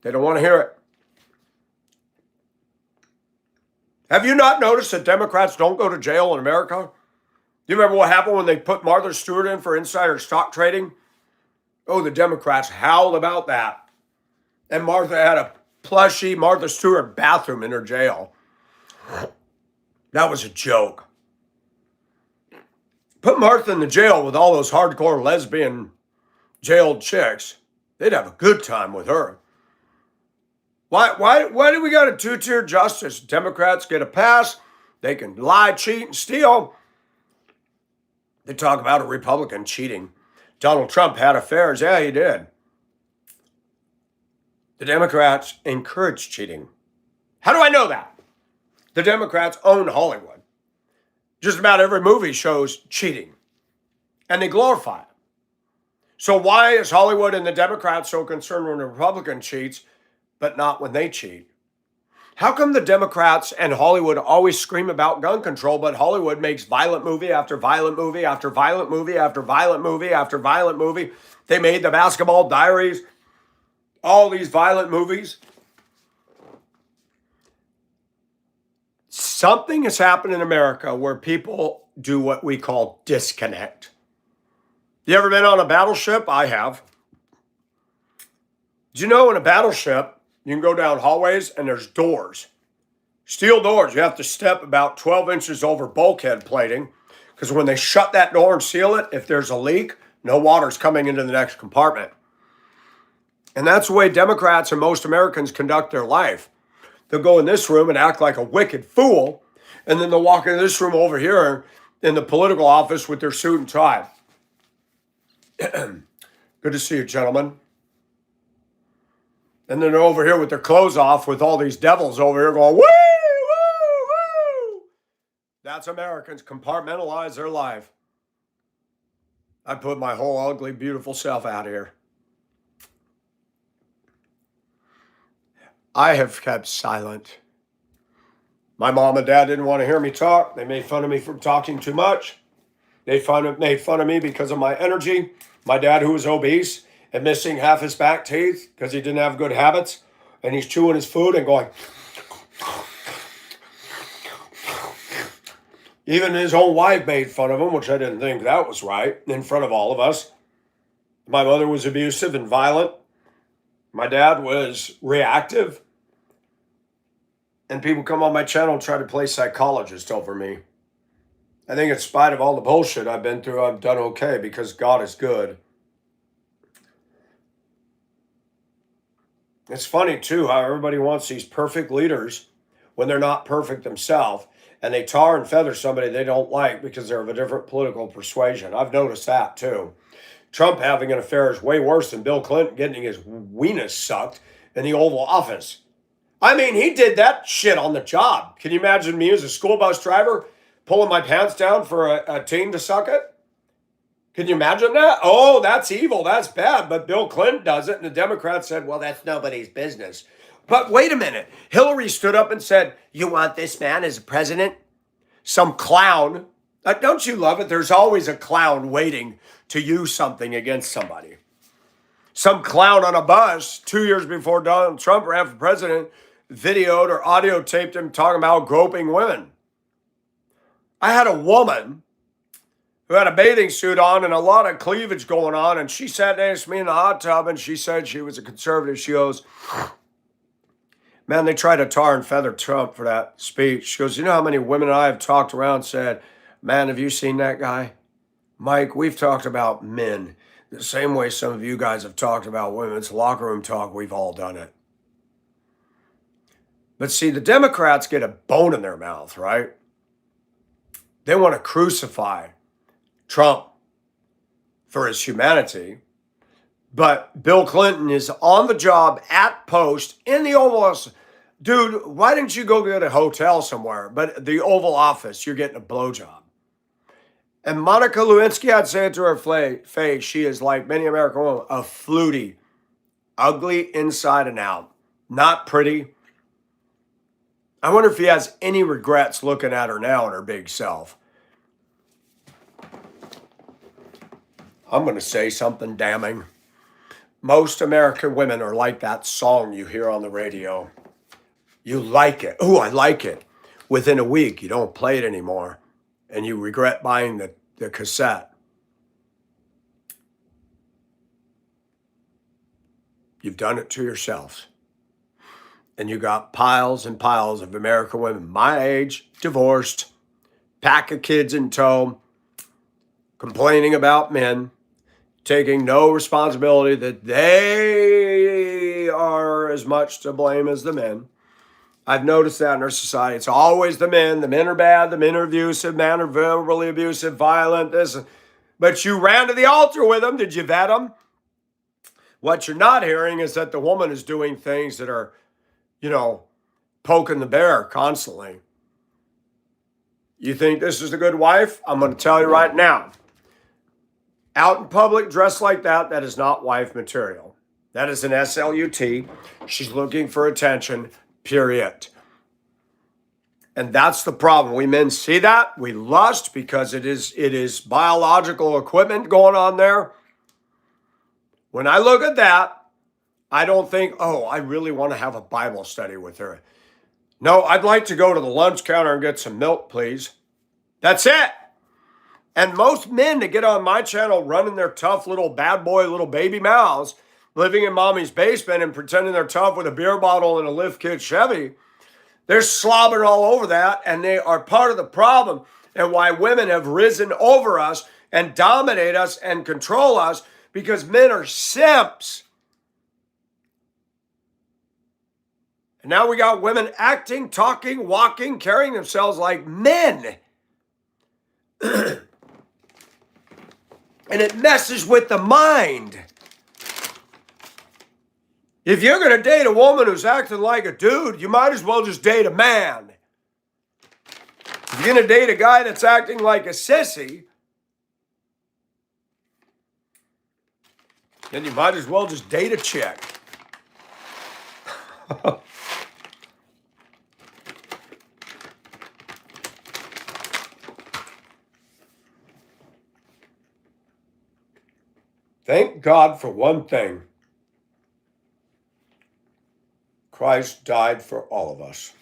they don't want to hear it. Have you not noticed that Democrats don't go to jail in America? Do you remember what happened when they put Martha Stewart in for insider stock trading? Oh, the Democrats howled about that. And Martha had a plushy Martha Stewart bathroom in her jail. That was a joke. Put Martha in the jail with all those hardcore lesbian jailed chicks. They'd have a good time with her. Why do we got a two-tier justice? Democrats get a pass. They can lie, cheat, and steal. They talk about a Republican cheating. Donald Trump had affairs. Yeah, he did. The Democrats encourage cheating. How do I know that? The Democrats own Hollywood. Just about every movie shows cheating, and they glorify it. So why is Hollywood and the Democrats so concerned when a Republican cheats, but not when they cheat? How come the Democrats and Hollywood always scream about gun control, but Hollywood makes violent movie after violent movie after violent movie after violent movie after violent movie? They made the Basketball Diaries, all these violent movies. Something has happened in America where people do what we call disconnect. You ever been on a battleship? I have. Do you know in a battleship, you can go down hallways and there's doors, steel doors. You have to step about 12 inches over bulkhead plating because when they shut that door and seal it, if there's a leak, no water's coming into the next compartment. And that's the way Democrats and most Americans conduct their life. They'll go in this room and act like a wicked fool, and then they'll walk into this room over here in the political office with their suit and tie. Good to see you, gentlemen. And then they're over here with their clothes off with all these devils over here going, woo, woo, woo. That's Americans compartmentalize their life. I put my whole ugly, beautiful self out here. I have kept silent. My mom and dad didn't want to hear me talk. They made fun of me for talking too much. They made fun of me because of my energy. My dad, who was obese and missing half his back teeth because he didn't have good habits, and he's chewing his food and going. Even his own wife made fun of him, which I didn't think that was right, in front of all of us. My mother was abusive and violent. My dad was reactive. And people come on my channel and try to play psychologist over me. I think in spite of all the bullshit I've been through, I've done okay because God is good. It's funny, too, how everybody wants these perfect leaders when they're not perfect themselves. And they tar and feather somebody they don't like because they're of a different political persuasion. I've noticed that, too. Trump having an affair is way worse than Bill Clinton getting his weenus sucked in the Oval Office. I mean, he did that shit on the job. Can you imagine me as a school bus driver pulling my pants down for a teen to suck it? Can you imagine that? Oh, that's evil. That's bad. But Bill Clinton does it. And the Democrats said, well, that's nobody's business. But wait a minute. Hillary stood up and said, you want this man as president? Some clown. Don't you love it? There's always a clown waiting to use something against somebody. Some clown on a bus 2 years before Donald Trump ran for president videoed or audio taped him talking about groping women. I had a woman who had a bathing suit on and a lot of cleavage going on, and she sat next to me in the hot tub, and she said she was a conservative. She goes, man, they tried to tar and feather Trump for that speech. She goes, you know how many women I have talked around and said, man, have you seen that guy? Mike, we've talked about men the same way some of you guys have talked about women's locker room talk. We've all done it. But see, the Democrats get a bone in their mouth, right? They want to crucify Trump for his humanity. But Bill Clinton is on the job at post in the Oval Office. Dude, why didn't you go get a hotel somewhere? But the Oval Office, you're getting a blowjob. And Monica Lewinsky, I'd say it to her face, she is like many American women, a flutie, ugly inside and out, not pretty. I wonder if he has any regrets looking at her now and her big self. I'm going to say something damning. Most American women are like that song you hear on the radio. You like it. Oh, I like it. Within a week, you don't play it anymore. And you regret buying the cassette. You've done it to yourselves. And you got piles and piles of American women my age, divorced, pack of kids in tow, complaining about men, taking no responsibility that they are as much to blame as the men. I've noticed that in our society. It's always the men. The men are bad. The men are abusive. Men are verbally abusive, violent. This. But you ran to the altar with them. Did you vet them? What you're not hearing is that the woman is doing things that are, poking the bear constantly. You think this is a good wife? I'm going to tell you right now. Out in public, dressed like that, that is not wife material. That is an SLUT. She's looking for attention, period. And that's the problem. We men see that. We lust because it is biological equipment going on there. When I look at that, I don't think, oh, I really want to have a Bible study with her. No, I'd like to go to the lunch counter and get some milk, please. That's it. And most men that get on my channel running their tough little bad boy, little baby mouths, living in mommy's basement and pretending they're tough with a beer bottle and a lift kit Chevy, they're slobbering all over that, and they are part of the problem and why women have risen over us and dominate us and control us, because men are simps. And now we got women acting, talking, walking, carrying themselves like men. And it messes with the mind. If you're going to date a woman who's acting like a dude, you might as well just date a man. If you're going to date a guy that's acting like a sissy, then you might as well just date a chick. Thank God for one thing. Christ died for all of us.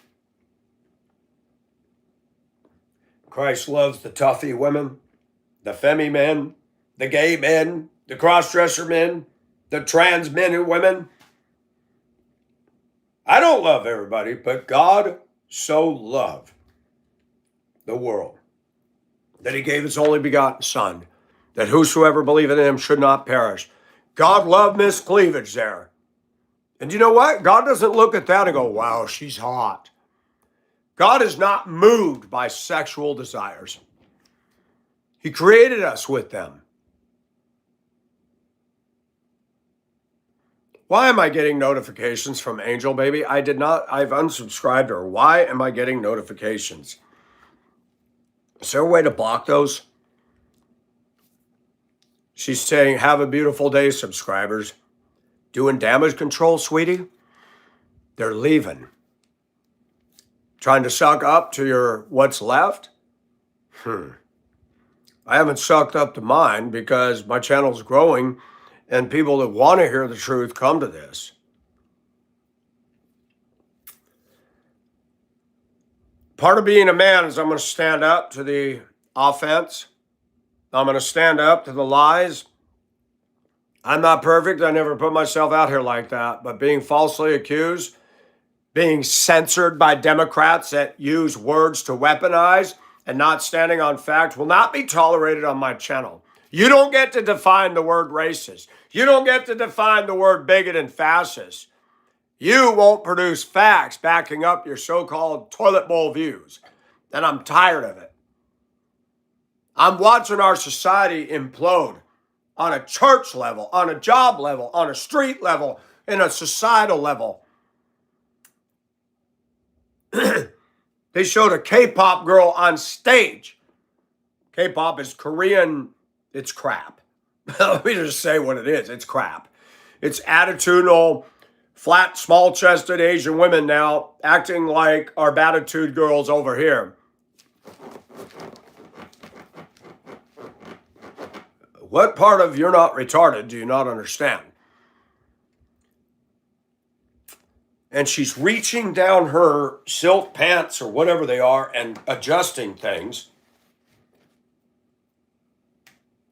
Christ loves the toughy women, the femi men, the gay men, the cross-dresser men, the trans men and women. I don't love everybody, but God so loved the world that he gave his only begotten Son, that whosoever believeth in him should not perish. God loved Miss Cleavage there. And you know what? God doesn't look at that and go, wow, she's hot. God is not moved by sexual desires. He created us with them. Why am I getting notifications from Angel Baby? I've unsubscribed her. Why am I getting notifications? Is there a way to block those? She's saying, have a beautiful day, subscribers. Doing damage control, sweetie? They're leaving. Trying to suck up to your what's left? I haven't sucked up to mine because my channel's growing and people that want to hear the truth come to this. Part of being a man is I'm going to stand up to the offense. I'm going to stand up to the lies. I'm not perfect. I never put myself out here like that. But being falsely accused, being censored by Democrats that use words to weaponize and not standing on fact will not be tolerated on my channel. You don't get to define the word racist. You don't get to define the word bigot and fascist. You won't produce facts backing up your so-called toilet bowl views. And I'm tired of it. I'm watching our society implode on a church level, on a job level, on a street level, and a societal level. They showed a K-pop girl on stage. K-pop is Korean. It's crap. Let me just say what it is. It's crap. It's attitudinal, flat, small-chested Asian women now acting like our Batitude girls over here. What part of you're not retarded do you not understand? And she's reaching down her silk pants or whatever they are and adjusting things.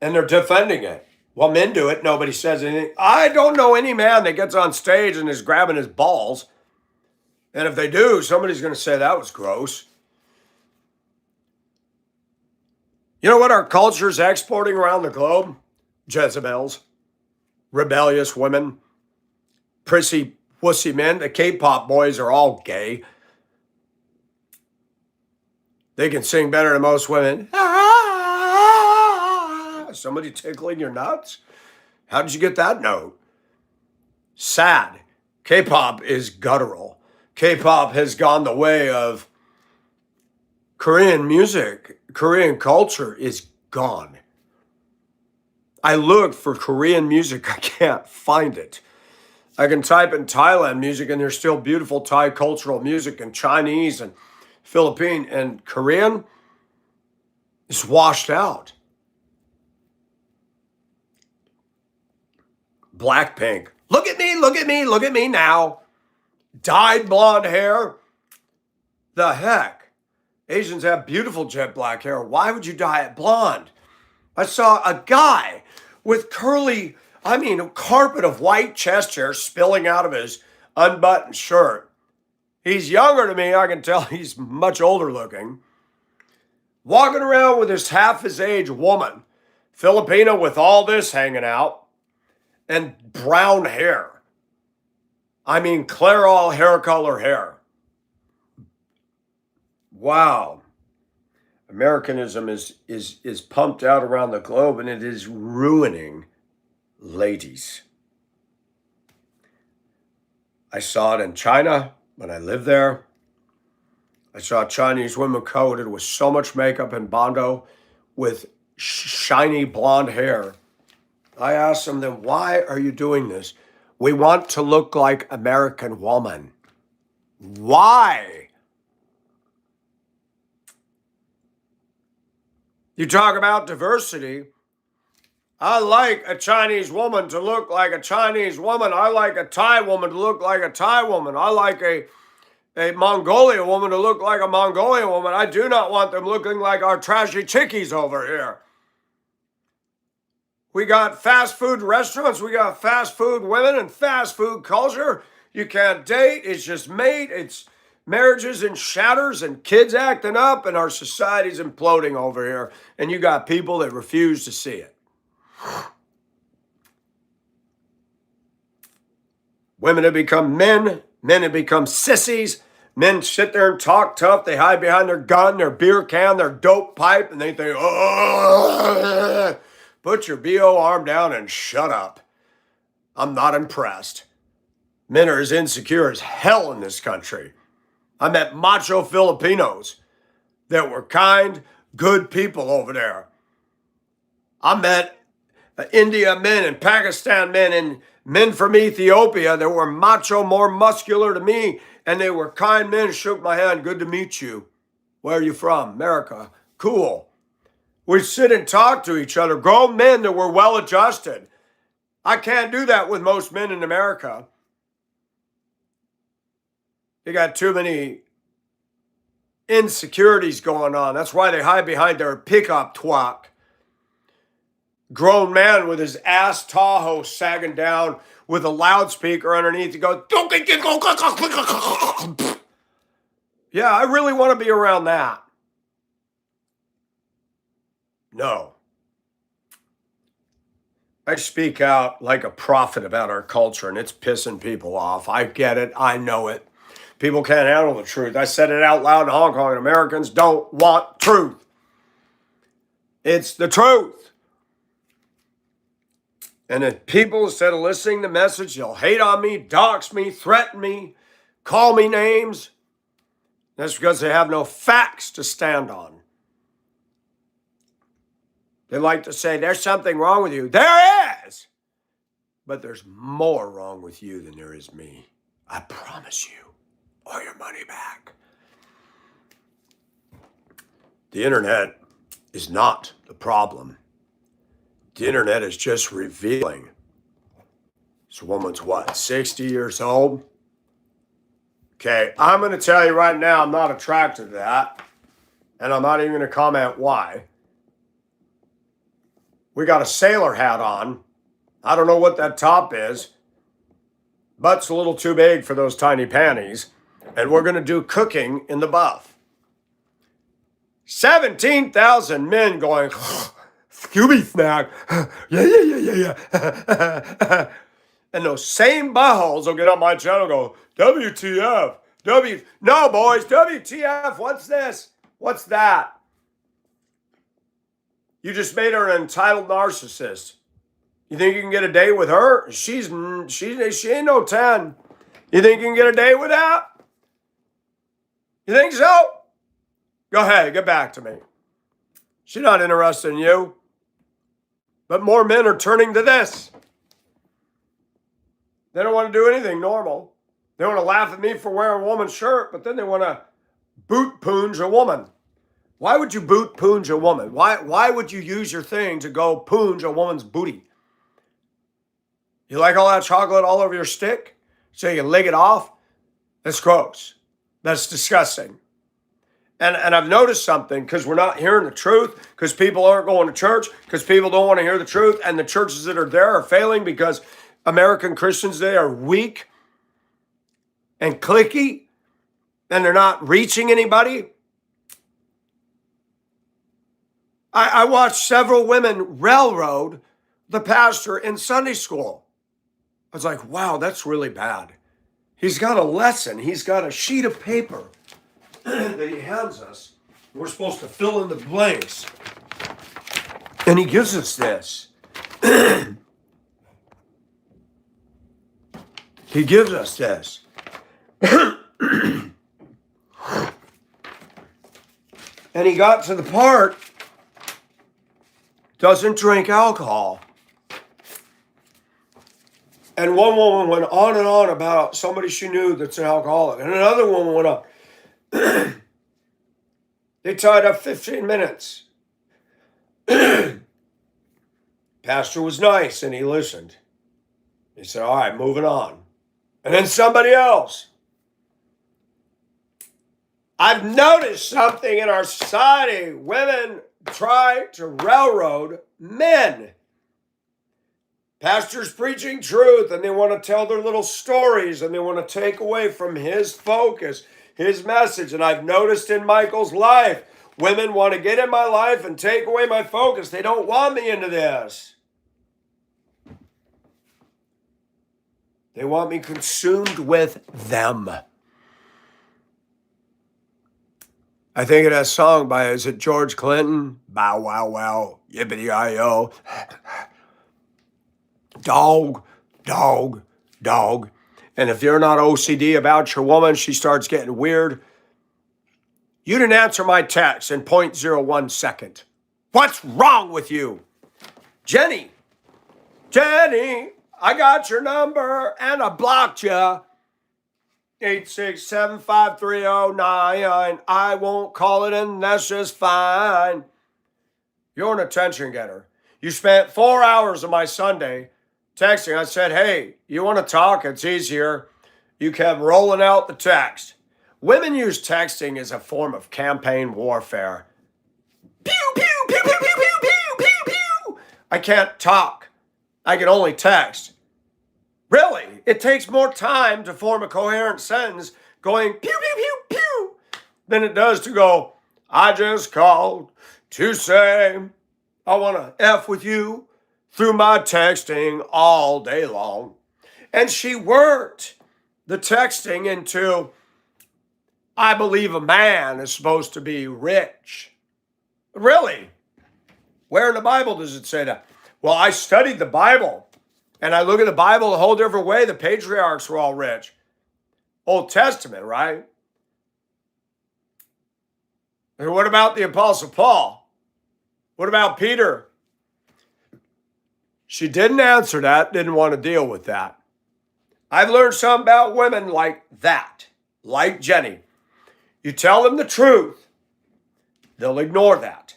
And they're defending it. Well, men do it. Nobody says anything. I don't know any man that gets on stage and is grabbing his balls. And if they do, somebody's going to say that was gross. You know what our culture is exporting around the globe? Jezebels, rebellious women, prissy, wussy men. The K-pop boys are all gay. They can sing better than most women. Somebody tickling your nuts? How did you get that note? Sad. K-pop is guttural. K-pop has gone the way of Korean music. Korean culture is gone. I look for Korean music. I can't find it. I can type in Thailand music and there's still beautiful Thai cultural music and Chinese and Philippine, and Korean is washed out. Blackpink. Look at me, look at me, look at me now. Dyed blonde hair. The heck? Asians have beautiful jet black hair. Why would you dye it blonde? I saw a guy with curly, a carpet of white chest hair spilling out of his unbuttoned shirt. He's younger than me. I can tell he's much older looking. Walking around with this half his age woman, Filipino, with all this hanging out and brown hair. Clairol hair color hair. Wow. Americanism is pumped out around the globe, and it is ruining ladies. I saw it in China when I lived there. I saw Chinese women coated with so much makeup and bondo with shiny blonde hair. I asked them, then why are you doing this? We want to look like American woman. Why? You talk about diversity. I like a Chinese woman to look like a Chinese woman. I like a Thai woman to look like a Thai woman. I like a Mongolian woman to look like a Mongolian woman. I do not want them looking like our trashy chickies over here. We got fast food restaurants. We got fast food women and fast food culture. You can't date. It's just mate. It's marriages and shatters and kids acting up, and our society's imploding over here. And you got people that refuse to see it. Women have become men. Men have become sissies. Men sit there and talk tough. They hide behind their gun, their beer can, their dope pipe, and they think, oh, put your BO arm down and shut up. I'm not impressed. Men are as insecure as hell in this country. I met macho Filipinos that were kind, good people over there. I met India men and Pakistan men and men from Ethiopia that were macho, more muscular to me, and they were kind men, shook my hand. Good to meet you. Where are you from? America. Cool. We sit and talk to each other. Grown men that were well adjusted. I can't do that with most men in America. They got too many insecurities going on. That's why they hide behind their pickup twat. Grown man with his ass Tahoe sagging down with a loudspeaker underneath. He goes, yeah, I really want to be around that. No. I speak out like a prophet about our culture, and it's pissing people off. I get it. I know it. People can't handle the truth. I said it out loud in Hong Kong, and Americans don't want truth. It's the truth. And if people, instead of listening to the message, they'll hate on me, dox me, threaten me, call me names. That's because they have no facts to stand on. They like to say, there's something wrong with you. There is! But there's more wrong with you than there is me. I promise you. Or your money back. The internet is not the problem. The internet is just revealing. This woman's what, 60 years old? Okay, I'm going to tell you right now, I'm not attracted to that. And I'm not even going to comment why. We got a sailor hat on. I don't know what that top is. Butt's a little too big for those tiny panties. And we're going to do cooking in the buff. 17,000 men going, Scooby snack. Yeah. And those same buttholes will get on my channel and go, WTF. No, boys, WTF. What's this? What's that? You just made her an entitled narcissist. You think you can get a date with her? She ain't no 10. You think you can get a date with that? You think so? Go ahead, get back to me. She's not interested in you. But more men are turning to this. They don't want to do anything normal. They want to laugh at me for wearing a woman's shirt, but then they want to boot poonge a woman? Why would you boot poonge a woman? Why would you use your thing to go poonge a woman's booty? You like all that chocolate all over your stick so you can lick it off? That's gross. That's disgusting. And I've noticed something, because we're not hearing the truth, because people aren't going to church, because people don't want to hear the truth, and the churches that are there are failing because American Christians today are weak and cliquey, and they're not reaching anybody. I watched several women railroad the pastor in Sunday school. I was like, wow, that's really bad. He's got a lesson. He's got a sheet of paper that he hands us. We're supposed to fill in the blanks. And he gives us this. He gives us this. And he got to the part, doesn't drink alcohol. And one woman went on and on about somebody she knew that's an alcoholic. And another woman went up. They tied up 15 minutes. Pastor was nice and he listened. He said, all right, moving on. And then somebody else. I've noticed something in our society. Women try to railroad men. Pastors preaching truth, and they want to tell their little stories, and they want to take away from his focus, his message. And I've noticed in Michael's life, women want to get in my life and take away my focus. They don't want me into this. They want me consumed with them. I think of that song by, is it George Clinton? Bow, wow, wow, yippity-yi-yo. Dog, dog, dog. And if you're not OCD about your woman, she starts getting weird. You didn't answer my text in 0.01 second. What's wrong with you? Jenny, I got your number and I blocked you. 867-530-99. I won't call it and that's just fine. You're an attention getter. You spent 4 hours of my Sunday texting. I said, hey, you want to talk? It's easier. You kept rolling out the text. Women use texting as a form of campaign warfare. Pew, pew, pew, pew, pew, pew, pew, pew, pew. I can't talk. I can only text. Really? It takes more time to form a coherent sentence going pew, pew, pew, pew, than it does to go, I just called to say I want to F with you through my texting all day long. And she worked the texting into, I believe a man is supposed to be rich. Really? Where in the Bible does it say that? Well, I studied the Bible, and I look at the Bible a whole different way. The patriarchs were all rich. Old Testament, right? And what about the Apostle Paul? What about Peter? She didn't answer that, didn't want to deal with that. I've learned something about women like that, like Jenny. You tell them the truth, they'll ignore that.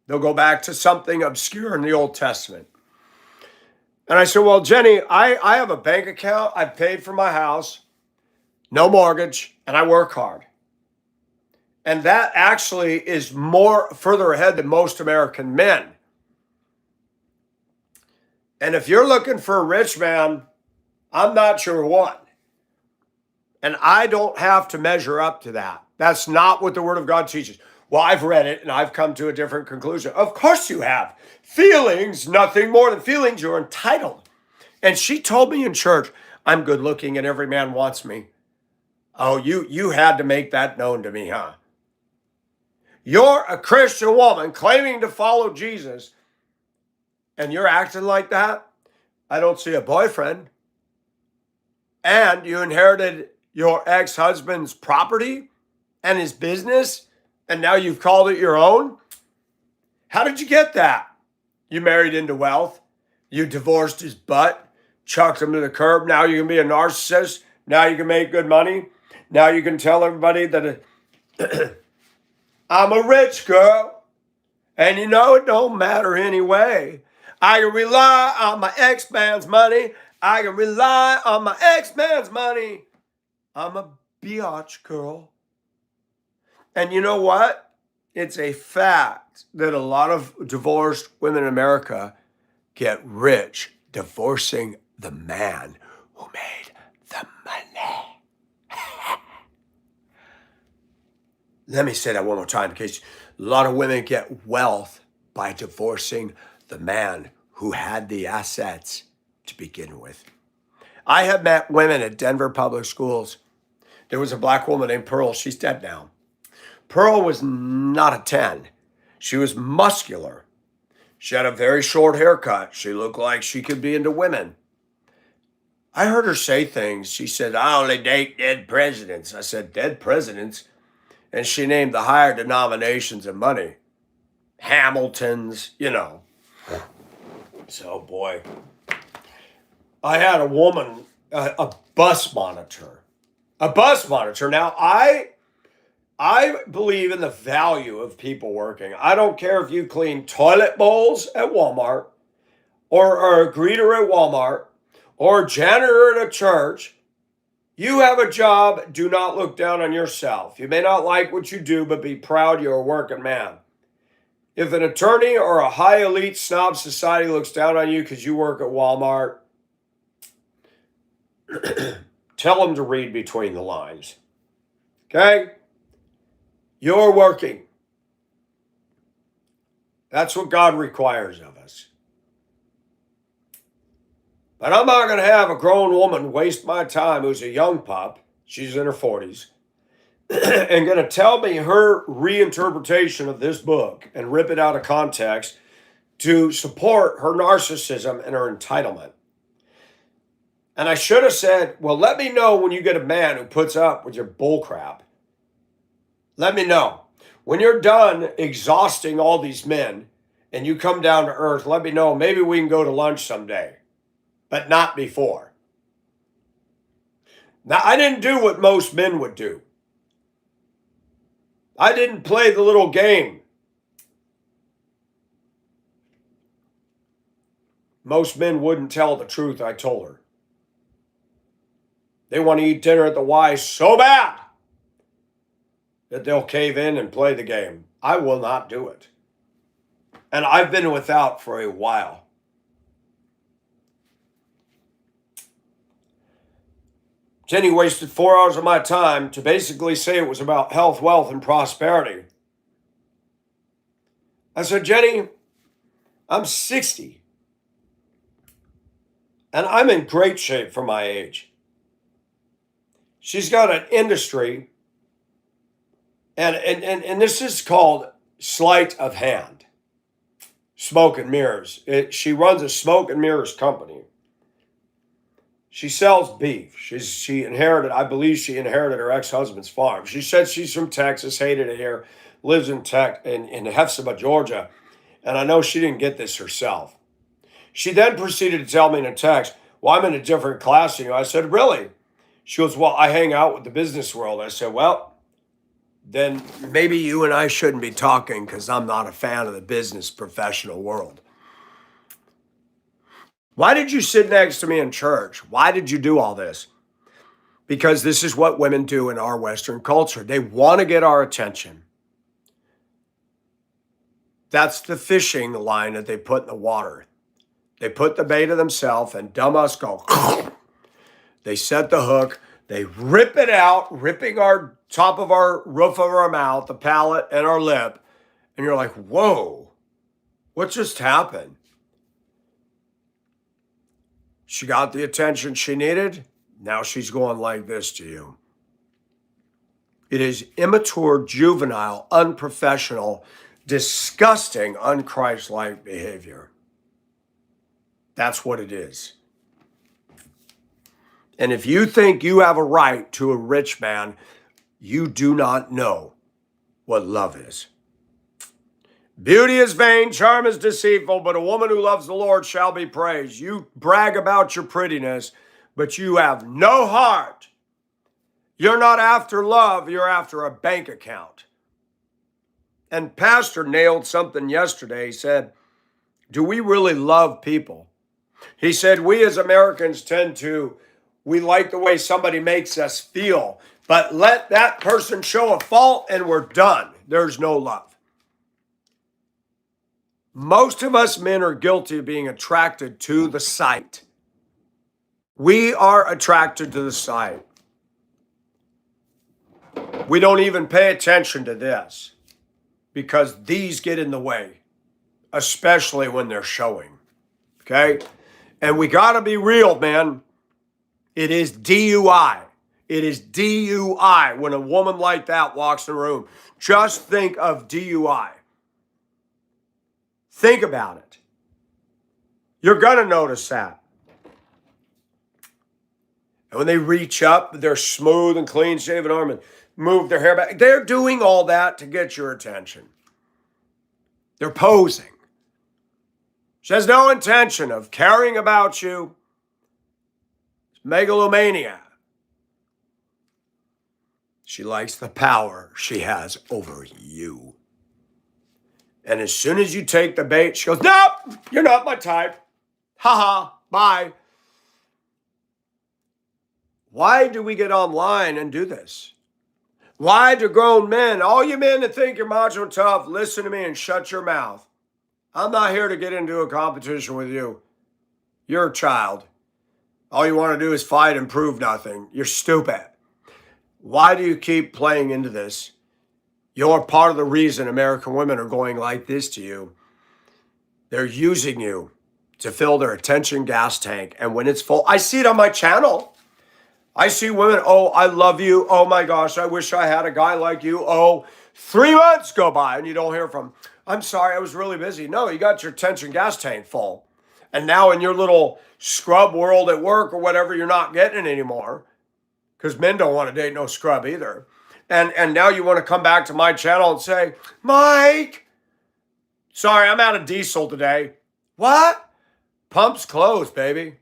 They'll go back to something obscure in the Old Testament. And I said, well, Jenny, I have a bank account. I've paid for my house, no mortgage, and I work hard. And that actually is more further ahead than most American men. And if you're looking for a rich man, I'm not your one. And I don't have to measure up to that. That's not what the Word of God teaches. Well, I've read it and I've come to a different conclusion. Of course you have. Feelings, nothing more than feelings. You're entitled. And she told me in church, I'm good looking and every man wants me. Oh, you had to make that known to me, huh? You're a Christian woman claiming to follow Jesus, and you're acting like that? I don't see a boyfriend. And you inherited your ex-husband's property and his business, and now you've called it your own? How did you get that? You married into wealth. You divorced his butt, chucked him to the curb. Now you can be a narcissist. Now you can make good money. Now you can tell everybody that I'm a rich girl. And you know it don't matter anyway. I can rely on my ex-man's money. I can rely on my ex-man's money. I'm a biatch girl. And you know what? It's a fact that a lot of divorced women in America get rich divorcing the man who made the money. Let me say that one more time in case a lot of women get wealth by divorcing the man who had the assets to begin with. I have met women at Denver public schools. There was a black woman named Pearl. She's dead now. Pearl was not a 10. She was muscular. She had a very short haircut. She looked like she could be into women. I heard her say things. She said, I only date dead presidents. I said, dead presidents? And she named the higher denominations of money. Hamiltons, you know. So, boy. I had a woman, a bus monitor. A bus monitor. Now, I believe in the value of people working. I don't care if you clean toilet bowls at Walmart or are a greeter at Walmart or janitor at a church. You have a job. Do not look down on yourself. You may not like what you do, but be proud you're a working man. If an attorney or a high elite snob society looks down on you because you work at Walmart, tell them to read between the lines. Okay? You're working. That's what God requires of us. But I'm not going to have a grown woman waste my time who's a young pup, she's in her 40s, and going to tell me her reinterpretation of this book and rip it out of context to support her narcissism and her entitlement. And I should have said, well, let me know when you get a man who puts up with your bullcrap. Let me know. When you're done exhausting all these men and you come down to earth, let me know. Maybe we can go to lunch someday, but not before. Now, I didn't do what most men would do. I didn't play the little game. Most men wouldn't tell the truth I told her. They want to eat dinner at the Y so bad that they'll cave in and play the game. I will not do it. And I've been without for a while. Jenny wasted 4 hours of my time to basically say it was about health, wealth, and prosperity. I said, Jenny, I'm 60. And I'm in great shape for my age. She's got an industry, and this is called sleight of hand. Smoke and mirrors. She runs a smoke and mirrors company. She sells beef. She inherited, I believe she inherited her ex-husband's farm. She said she's from Texas, hated it here, lives in Hephzibah, Georgia. And I know she didn't get this herself. She then proceeded to tell me in a text, well, I'm in a different class than you. I said, really? She goes, well, I hang out with the business world. I said, well, then maybe you and I shouldn't be talking because I'm not a fan of the business professional world. Why did you sit next to me in church? Why did you do all this? Because this is what women do in our Western culture. They want to get our attention. That's the fishing line that they put in the water. They put the bait of themselves and dumb us go. They set the hook. They rip it out, ripping our top of our roof of our mouth, the palate, and our lip. And you're like, whoa, what just happened? She got the attention she needed. Now she's going like this to you. It is immature, juvenile, unprofessional, disgusting, unchristlike behavior. That's what it is. And if you think you have a right to a rich man, you do not know what love is. Beauty is vain, charm is deceitful, but a woman who loves the Lord shall be praised. You brag about your prettiness, but you have no heart. You're not after love, you're after a bank account. And Pastor nailed something yesterday. He said, do we really love people? He said, we as Americans we like the way somebody makes us feel, but let that person show a fault and we're done. There's no love. Most of us men are guilty of being attracted to the sight. We are attracted to the sight. We don't even pay attention to this because these get in the way, especially when they're showing. Okay? And we got to be real, man. It is DUI. It is DUI when a woman like that walks in the room. Just think of DUI. Think about it. You're going to notice that. And when they reach up, they're smooth and clean shaven arm and move their hair back. They're doing all that to get your attention. They're posing. She has no intention of caring about you. It's megalomania. She likes the power she has over you. And as soon as you take the bait, she goes, nope, you're not my type. Ha, bye. Why do we get online and do this? Why do grown men, all you men that think you're macho and tough, listen to me and shut your mouth? I'm not here to get into a competition with you. You're a child. All you want to do is fight and prove nothing. You're stupid. Why do you keep playing into this? You're part of the reason American women are going like this to you. They're using you to fill their attention gas tank. And when it's full, I see it on my channel. I see women, oh, I love you. Oh my gosh, I wish I had a guy like you. Oh, 3 months go by and you don't hear from, I'm sorry, I was really busy. No, you got your attention gas tank full. And now in your little scrub world at work or whatever, you're not getting it anymore. Because men don't want to date no scrub either. And now you want to come back to my channel and say, Mike, sorry, I'm out of diesel today. What? Pump's closed, baby.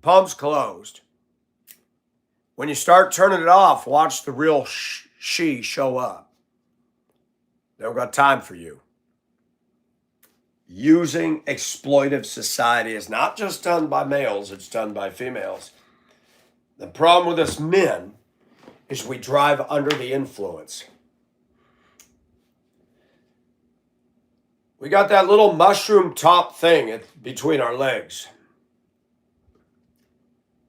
Pump's closed. When you start turning it off, watch the real she show up. They don't got time for you. Using exploitive society is not just done by males, it's done by females. The problem with us men is we drive under the influence. We got that little mushroom top thing between our legs.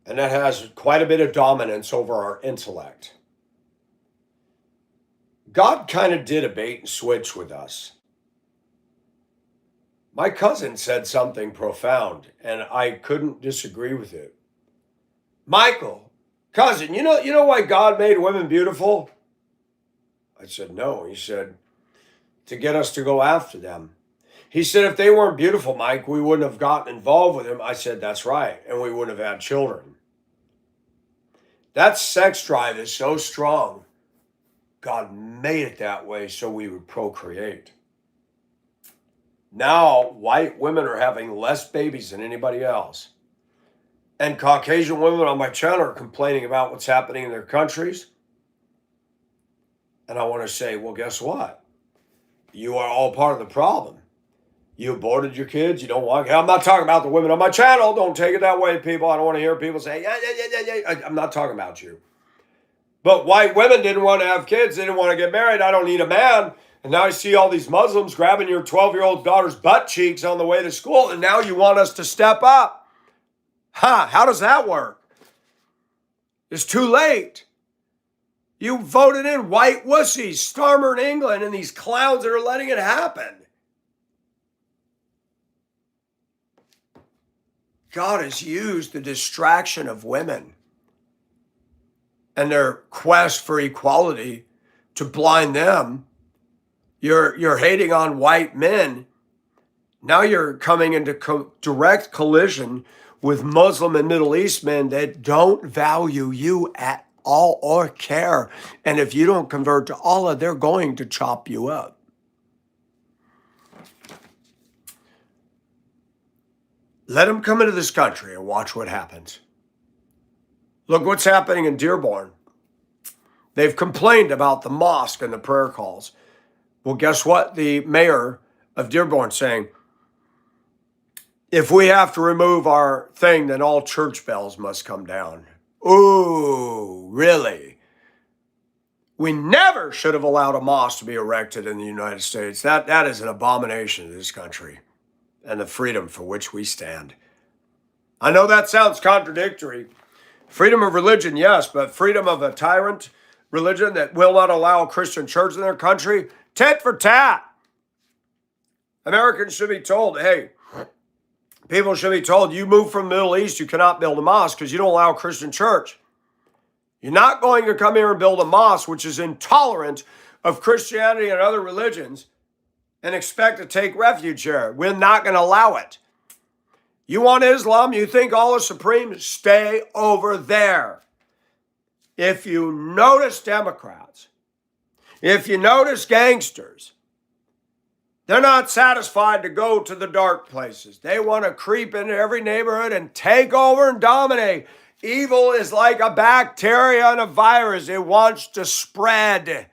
And that has quite a bit of dominance over our intellect. God kind of did a bait and switch with us. My cousin said something profound, and I couldn't disagree with it. Michael, cousin, you know why God made women beautiful? I said, no. He said, to get us to go after them. He said, if they weren't beautiful, Mike, we wouldn't have gotten involved with them. I said, that's right. And we wouldn't have had children. That sex drive is so strong. God made it that way so we would procreate. Now, white women are having less babies than anybody else. And Caucasian women on my channel are complaining about what's happening in their countries. And I want to say, well, guess what? You are all part of the problem. You aborted your kids. You don't want. I'm not talking about the women on my channel. Don't take it that way, people. I don't want to hear people say, yeah. I'm not talking about you. But white women didn't want to have kids. They didn't want to get married. I don't need a man. And now I see all these Muslims grabbing your 12-year-old daughter's butt cheeks on the way to school. And now you want us to step up. How does that work? It's too late. You voted in white wussies, Starmer in England, and these clowns that are letting it happen. God has used the distraction of women and their quest for equality to blind them. You're hating on white men. Now you're coming into direct collision with Muslim and Middle East men that don't value you at all or care. And if you don't convert to Allah, they're going to chop you up. Let them come into this country and watch what happens. Look what's happening in Dearborn. They've complained about the mosque and the prayer calls. Well, guess what? The mayor of Dearborn saying, if we have to remove our thing, then all church bells must come down. Ooh, really? We never should have allowed a mosque to be erected in the United States. That is an abomination to this country and the freedom for which we stand. I know that sounds contradictory. Freedom of religion, yes, but freedom of a tyrant religion that will not allow a Christian church in their country, tit for tat. Americans should be told, hey, people should be told, you move from the Middle East, you cannot build a mosque because you don't allow a Christian church. You're not going to come here and build a mosque which is intolerant of Christianity and other religions and expect to take refuge here. We're not going to allow it. You want Islam, you think Allah is supreme, stay over there. If you notice Democrats, if you notice gangsters, they're not satisfied to go to the dark places. They want to creep into every neighborhood and take over and dominate. Evil is like a bacteria and a virus. It wants to spread.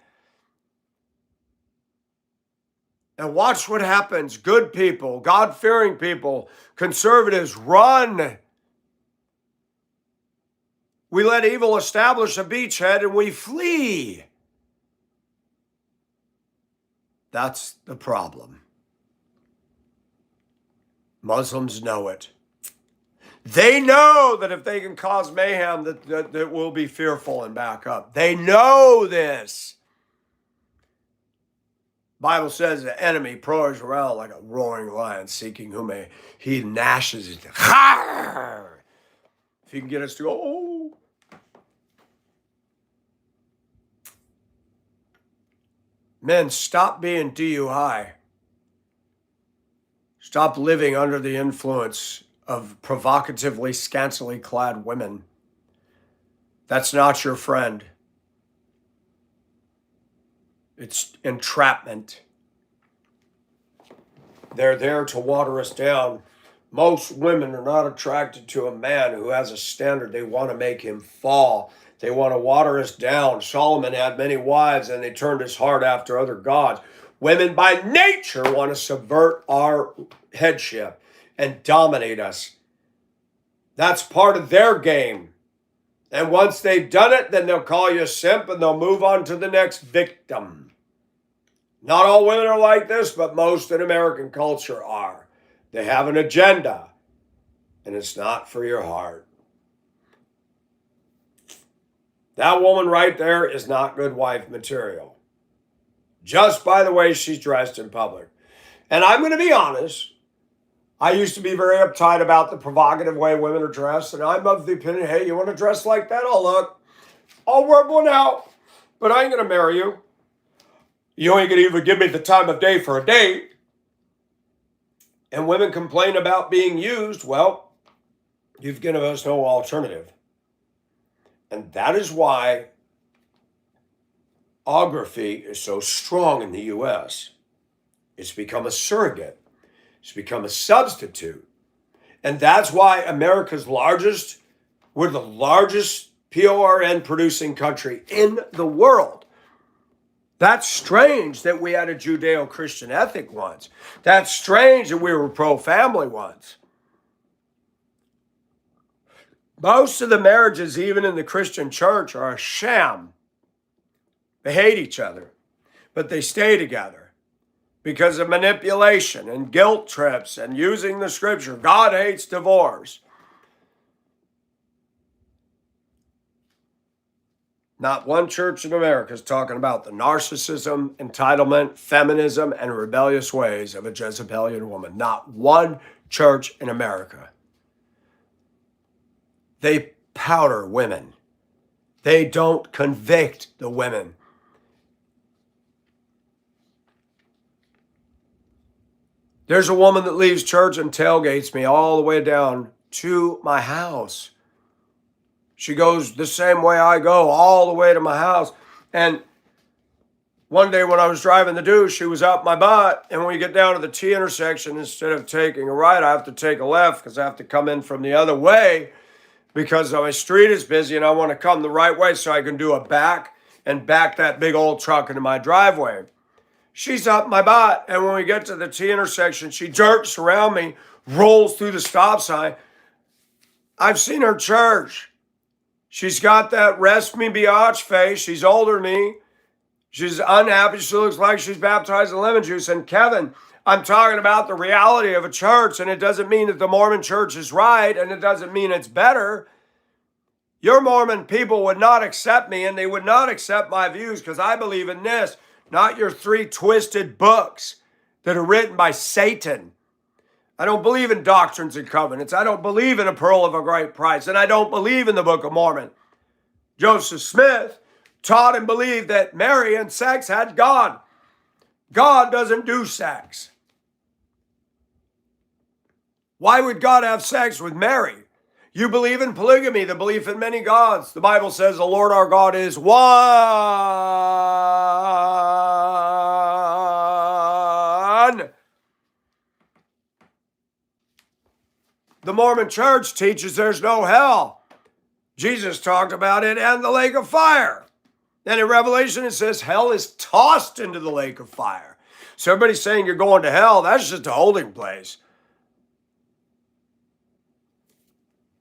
And watch what happens. Good people, God-fearing people, conservatives run. We let evil establish a beachhead and we flee. That's the problem. Muslims know it. They know that if they can cause mayhem, that we'll be fearful and back up. They know this. Bible says the enemy prowls around like a roaring lion, seeking whom he gnashes it. If he can get us to go, oh. Men, stop being DUI. Stop living under the influence of provocatively, scantily clad women. That's not your friend. It's entrapment. They're there to water us down. Most women are not attracted to a man who has a standard. They want to make him fall. They want to water us down. Solomon had many wives and they turned his heart after other gods. Women by nature want to subvert our headship and dominate us. That's part of their game. And once they've done it, then they'll call you a simp and they'll move on to the next victim. Not all women are like this, but most in American culture are. They have an agenda, and it's not for your heart. That woman right there is not good wife material. Just by the way she's dressed in public. And I'm going to be honest. I used to be very uptight about the provocative way women are dressed. And I'm of the opinion, hey, you want to dress like that? I'll rub one out. But I ain't going to marry you. You ain't going to even give me the time of day for a date. And women complain about being used. Well, you've given us no alternative. And that is why pornography is so strong in the U.S. It's become a surrogate. It's become a substitute. And that's why we're the largest PORN producing country in the world. That's strange that we had a Judeo-Christian ethic once. That's strange that we were pro-family once. Most of the marriages, even in the Christian church, are a sham. They hate each other, but they stay together because of manipulation and guilt trips and using the scripture. God hates divorce. Not one church in America is talking about the narcissism, entitlement, feminism, and rebellious ways of a Jezebelian woman. Not one church in America. They powder women. They don't convict the women. There's a woman that leaves church and tailgates me all the way down to my house. She goes the same way I go, all the way to my house. And one day when I was driving the deuce, she was up my butt. And when we get down to the T intersection, instead of taking a right, I have to take a left because I have to come in from the other way because my street is busy and I want to come the right way so I can do a back and back that big old truck into my driveway. She's up my butt. And when we get to the T intersection, she jerks around me, rolls through the stop sign. I've seen her church. She's got that rest me biatch face. She's older than me. She's unhappy. She looks like she's baptized in lemon juice. And Kevin, I'm talking about the reality of a church, and it doesn't mean that the Mormon church is right, and it doesn't mean it's better. Your Mormon people would not accept me, and they would not accept my views because I believe in this, not your 3 twisted books that are written by Satan. I don't believe in doctrines and covenants. I don't believe in a pearl of a great price, and I don't believe in the Book of Mormon. Joseph Smith taught and believed that Mary and sex had God. God doesn't do sex. Why would God have sex with Mary? You believe in polygamy, the belief in many gods. The Bible says the Lord our God is one. The Mormon church teaches there's no hell. Jesus talked about it and the lake of fire. And in Revelation, it says hell is tossed into the lake of fire. So everybody's saying you're going to hell. That's just a holding place.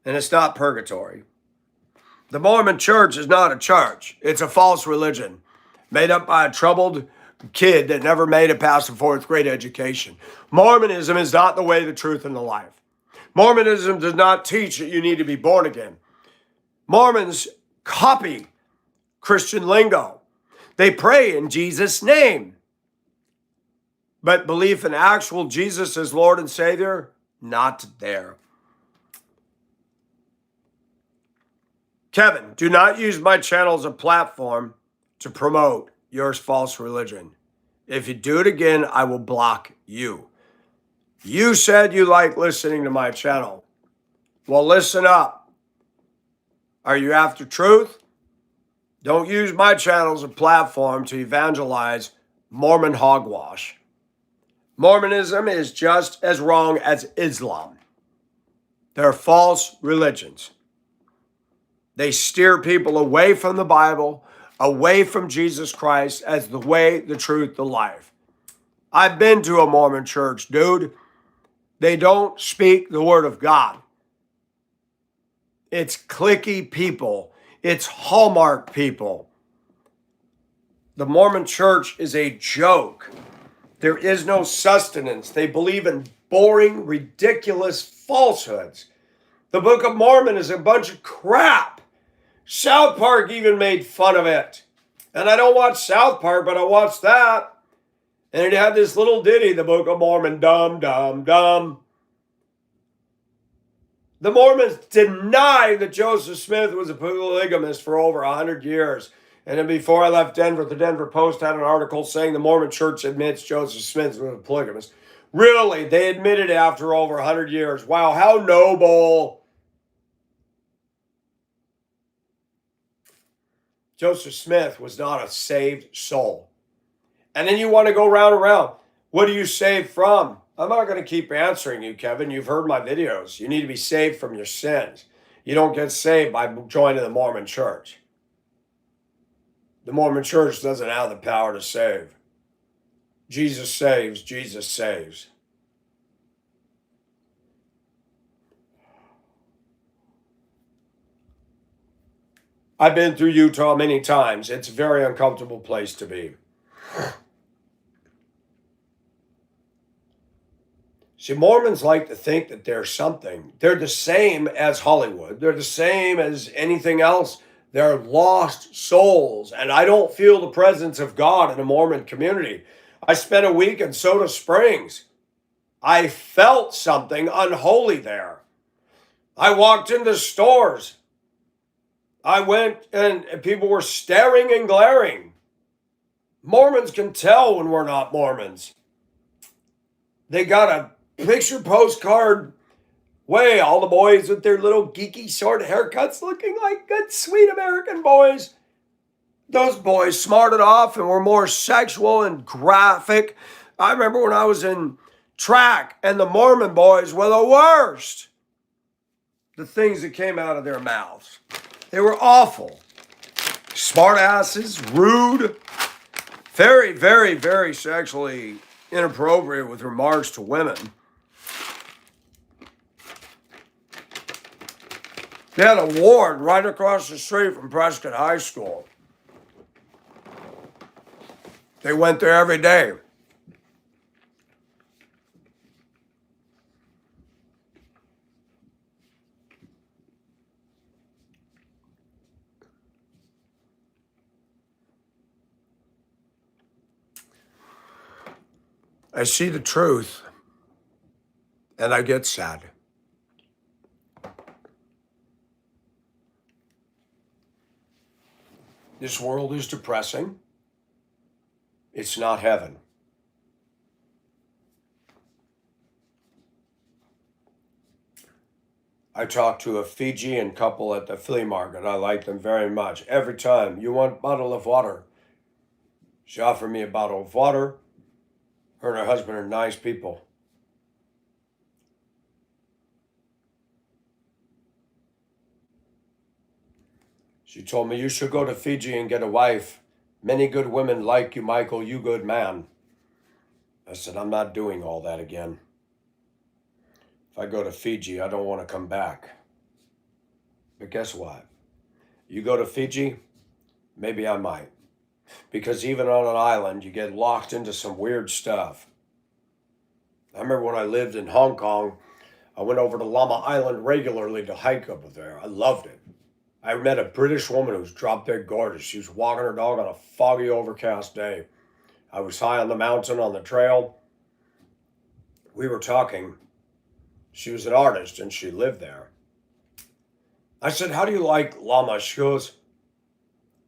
And it's not purgatory. The Mormon church is not a church. It's a false religion made up by a troubled kid that never made it past a 4th grade education. Mormonism is not the way, the truth, and the life. Mormonism does not teach that you need to be born again. Mormons copy Christian lingo. They pray in Jesus' name. But belief in actual Jesus as Lord and Savior, not there. Kevin, do not use my channel as a platform to promote your false religion. If you do it again, I will block you. You said you like listening to my channel. Well, listen up. Are you after truth? Don't use my channel as a platform to evangelize Mormon hogwash. Mormonism is just as wrong as Islam. They're false religions. They steer people away from the Bible, away from Jesus Christ as the way, the truth, the life. I've been to a Mormon church, dude. They don't speak the word of God. It's cliquey people. It's Hallmark people. The Mormon church is a joke. There is no sustenance. They believe in boring, ridiculous falsehoods. The Book of Mormon is a bunch of crap. South Park even made fun of it. And I don't watch South Park, but I watched that. And it had this little ditty, the Book of Mormon, dum, dum, dum. The Mormons denied that Joseph Smith was a polygamist for over 100 years. And then before I left Denver, the Denver Post had an article saying the Mormon church admits Joseph Smith was a polygamist. Really, they admitted it after over 100 years. Wow, how noble. Joseph Smith was not a saved soul. And then you want to go round and round. What are you saved from? I'm not going to keep answering you, Kevin. You've heard my videos. You need to be saved from your sins. You don't get saved by joining the Mormon church. The Mormon church doesn't have the power to save. Jesus saves. Jesus saves. I've been through Utah many times. It's a very uncomfortable place to be. See, Mormons like to think that they're something. They're the same as Hollywood. They're the same as anything else. They're lost souls. And I don't feel the presence of God in a Mormon community. I spent a week in Soda Springs. I felt something unholy there. I walked into stores. I went and people were staring and glaring. Mormons can tell when we're not Mormons. They got a picture postcard way, all the boys with their little geeky short haircuts looking like good, sweet American boys. Those boys smarted off and were more sexual and graphic. I remember when I was in track and the Mormon boys were the worst. The things that came out of their mouths. They were awful. Smart asses, rude. Very, very, very sexually inappropriate with remarks to women. They had a ward right across the street from Prescott High School. They went there every day. I see the truth and I get sad. This world is depressing. It's not heaven. I talked to a Fijian couple at the flea market. I like them very much. Every time, you want a bottle of water? She offered me a bottle of water. Her and her husband are nice people. She told me, you should go to Fiji and get a wife. Many good women like you, Michael, you good man. I said, I'm not doing all that again. If I go to Fiji, I don't want to come back. But guess what? You go to Fiji, maybe I might. Because even on an island, you get locked into some weird stuff. I remember when I lived in Hong Kong, I went over to Llama Island regularly to hike over there. I loved it. I met a British woman who was drop dead gorgeous. She was walking her dog on a foggy, overcast day. I was high on the mountain on the trail. We were talking. She was an artist and she lived there. I said, how do you like Llama? She goes,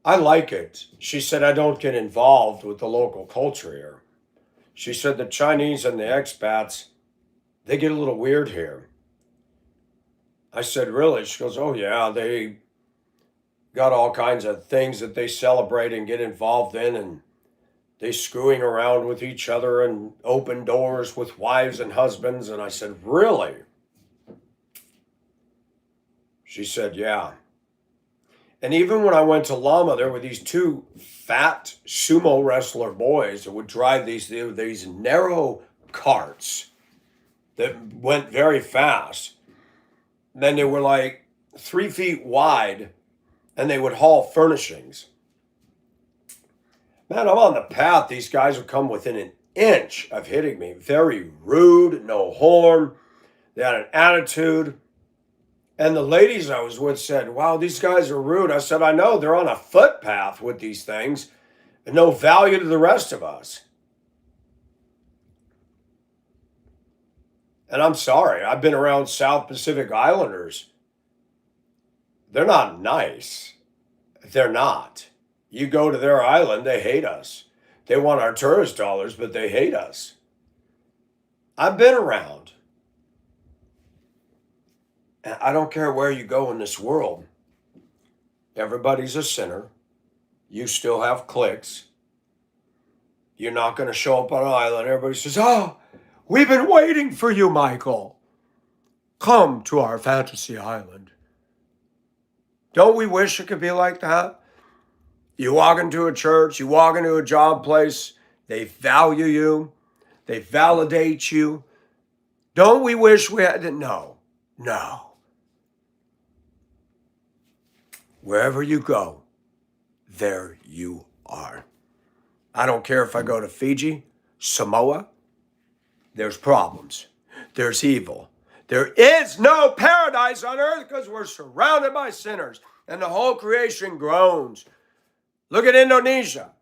I like it. She said, I don't get involved with the local culture here. She said the Chinese and the expats, they get a little weird here. I said, really? She goes, oh yeah, they got all kinds of things that they celebrate and get involved in, and they screwing around with each other and open doors with wives and husbands. And I said, really? She said, yeah. And even when I went to Llama, there were these two fat sumo wrestler boys that would drive these narrow carts that went very fast. And then they were like 3 feet wide, and they would haul furnishings. Man, I'm on the path. These guys would come within an inch of hitting me. Very rude, no horn. They had an attitude. And the ladies I was with said, wow, these guys are rude. I said, I know, they're on a footpath with these things and no value to the rest of us. And I'm sorry, I've been around South Pacific Islanders. They're not nice. They're not. You go to their island, they hate us. They want our tourist dollars, but they hate us. I've been around. And I don't care where you go in this world. Everybody's a sinner. You still have cliques. You're not going to show up on an island. Everybody says, oh, we've been waiting for you, Michael. Come to our fantasy island. Don't we wish it could be like that? You walk into a church, you walk into a job place, they value you, they validate you. Don't we wish we had to? No. Wherever you go, there you are. I don't care if I go to Fiji, Samoa, there's problems. There's evil. There is no paradise on earth because we're surrounded by sinners and the whole creation groans. Look at Indonesia.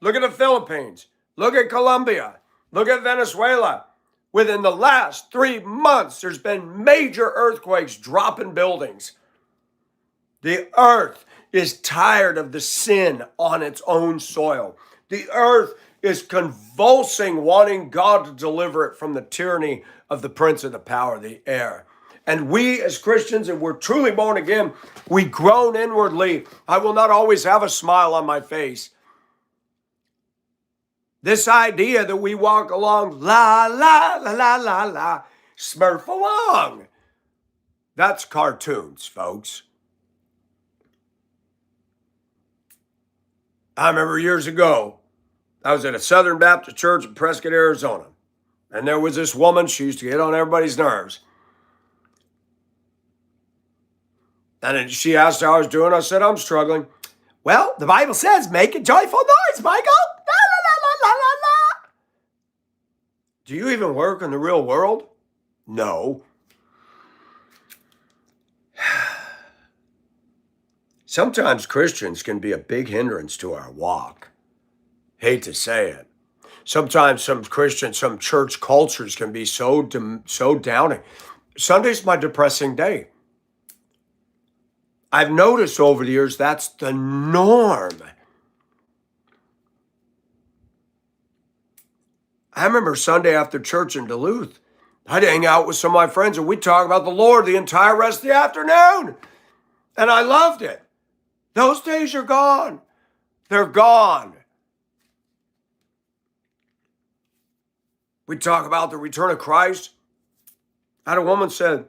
Look at the Philippines. Look at Colombia. Look at Venezuela. Within the last 3 months, there's been major earthquakes dropping buildings. The earth is tired of the sin on its own soil. The earth is convulsing, wanting God to deliver it from the tyranny of the prince of the power of the air. And we as Christians, if we're truly born again, we groan inwardly. I will not always have a smile on my face. This idea that we walk along, la, la, la, la, la, la, smurf along. That's cartoons, folks. I remember years ago, I was at a Southern Baptist church in Prescott, Arizona. And there was this woman, she used to get on everybody's nerves. And then she asked how I was doing. I said, I'm struggling. Well, the Bible says, make a joyful noise, Michael. La, la, la, la, la, la. Do you even work in the real world? No. Sometimes Christians can be a big hindrance to our walk. Hate to say it. Sometimes some Christians, some church cultures can be so downing. Sunday's my depressing day. I've noticed over the years that's the norm. I remember Sunday after church in Duluth, I'd hang out with some of my friends and we'd talk about the Lord the entire rest of the afternoon. And I loved it. Those days are gone. They're gone. We talk about the return of Christ. I had a woman said,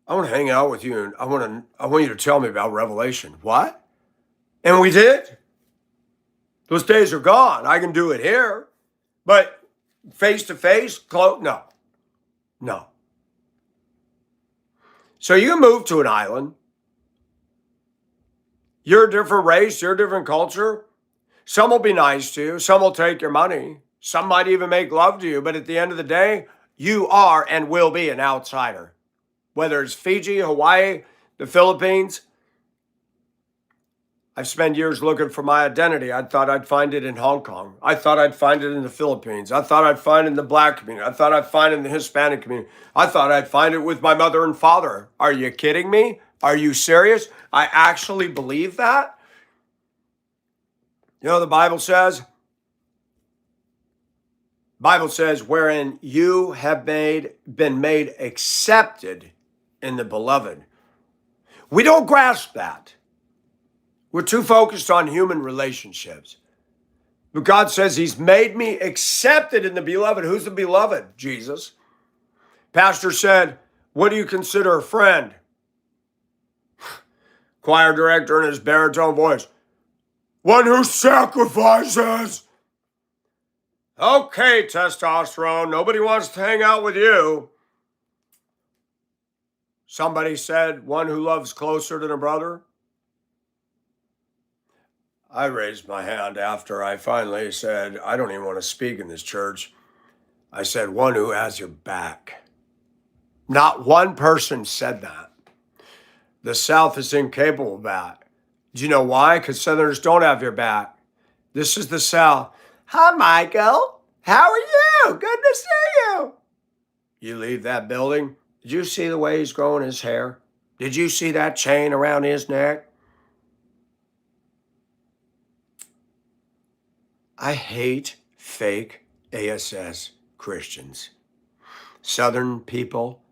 I want to hang out with you and I want you to tell me about Revelation. What? And we did. Those days are gone. I can do it here. But face to face, no. No. So you move to an island. You're a different race, you're a different culture. Some will be nice to you. Some will take your money. Some might even make love to you. But at the end of the day, you are and will be an outsider. Whether it's Fiji, Hawaii, the Philippines. I've spent years looking for my identity. I thought I'd find it in Hong Kong. I thought I'd find it in the Philippines. I thought I'd find it in the Black community. I thought I'd find it in the Hispanic community. I thought I'd find it with my mother and father. Are you kidding me? Are you serious? I actually believe that. You know, the Bible says, wherein you have been made accepted in the beloved. We don't grasp that. We're too focused on human relationships. But God says he's made me accepted in the beloved. Who's the beloved? Jesus. Pastor said, what do you consider a friend? Choir director in his baritone voice, one who sacrifices. Okay, testosterone, nobody wants to hang out with you. Somebody said, one who loves closer than a brother. I raised my hand after I finally said, I don't even want to speak in this church. I said, one who has your back. Not one person said that. The South is incapable of that. Do you know why? Because Southerners don't have your back. This is the South. Hi, Michael. How are you? Good to see you. You leave that building. Did you see the way he's growing his hair? Did you see that chain around his neck? I hate fake ASS Christians. Southern people.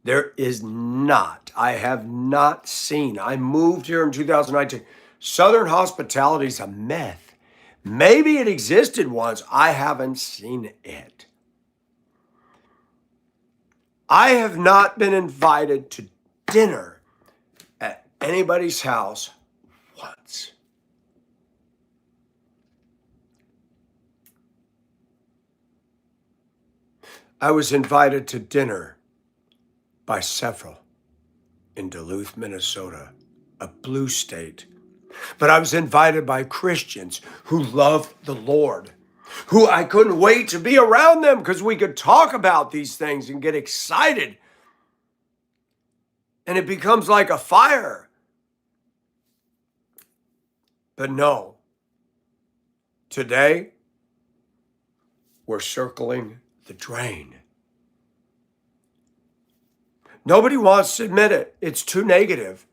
There is not, I have not seen, I moved here in 2019. Southern hospitality is a myth. Maybe it existed once. I haven't seen it. I have not been invited to dinner at anybody's house once. I was invited to dinner by several in Duluth, Minnesota, a blue state. But I was invited by Christians who loved the Lord, who I couldn't wait to be around them because we could talk about these things and get excited. And it becomes like a fire. But no, today we're circling the drain. Nobody wants to admit it. It's too negative.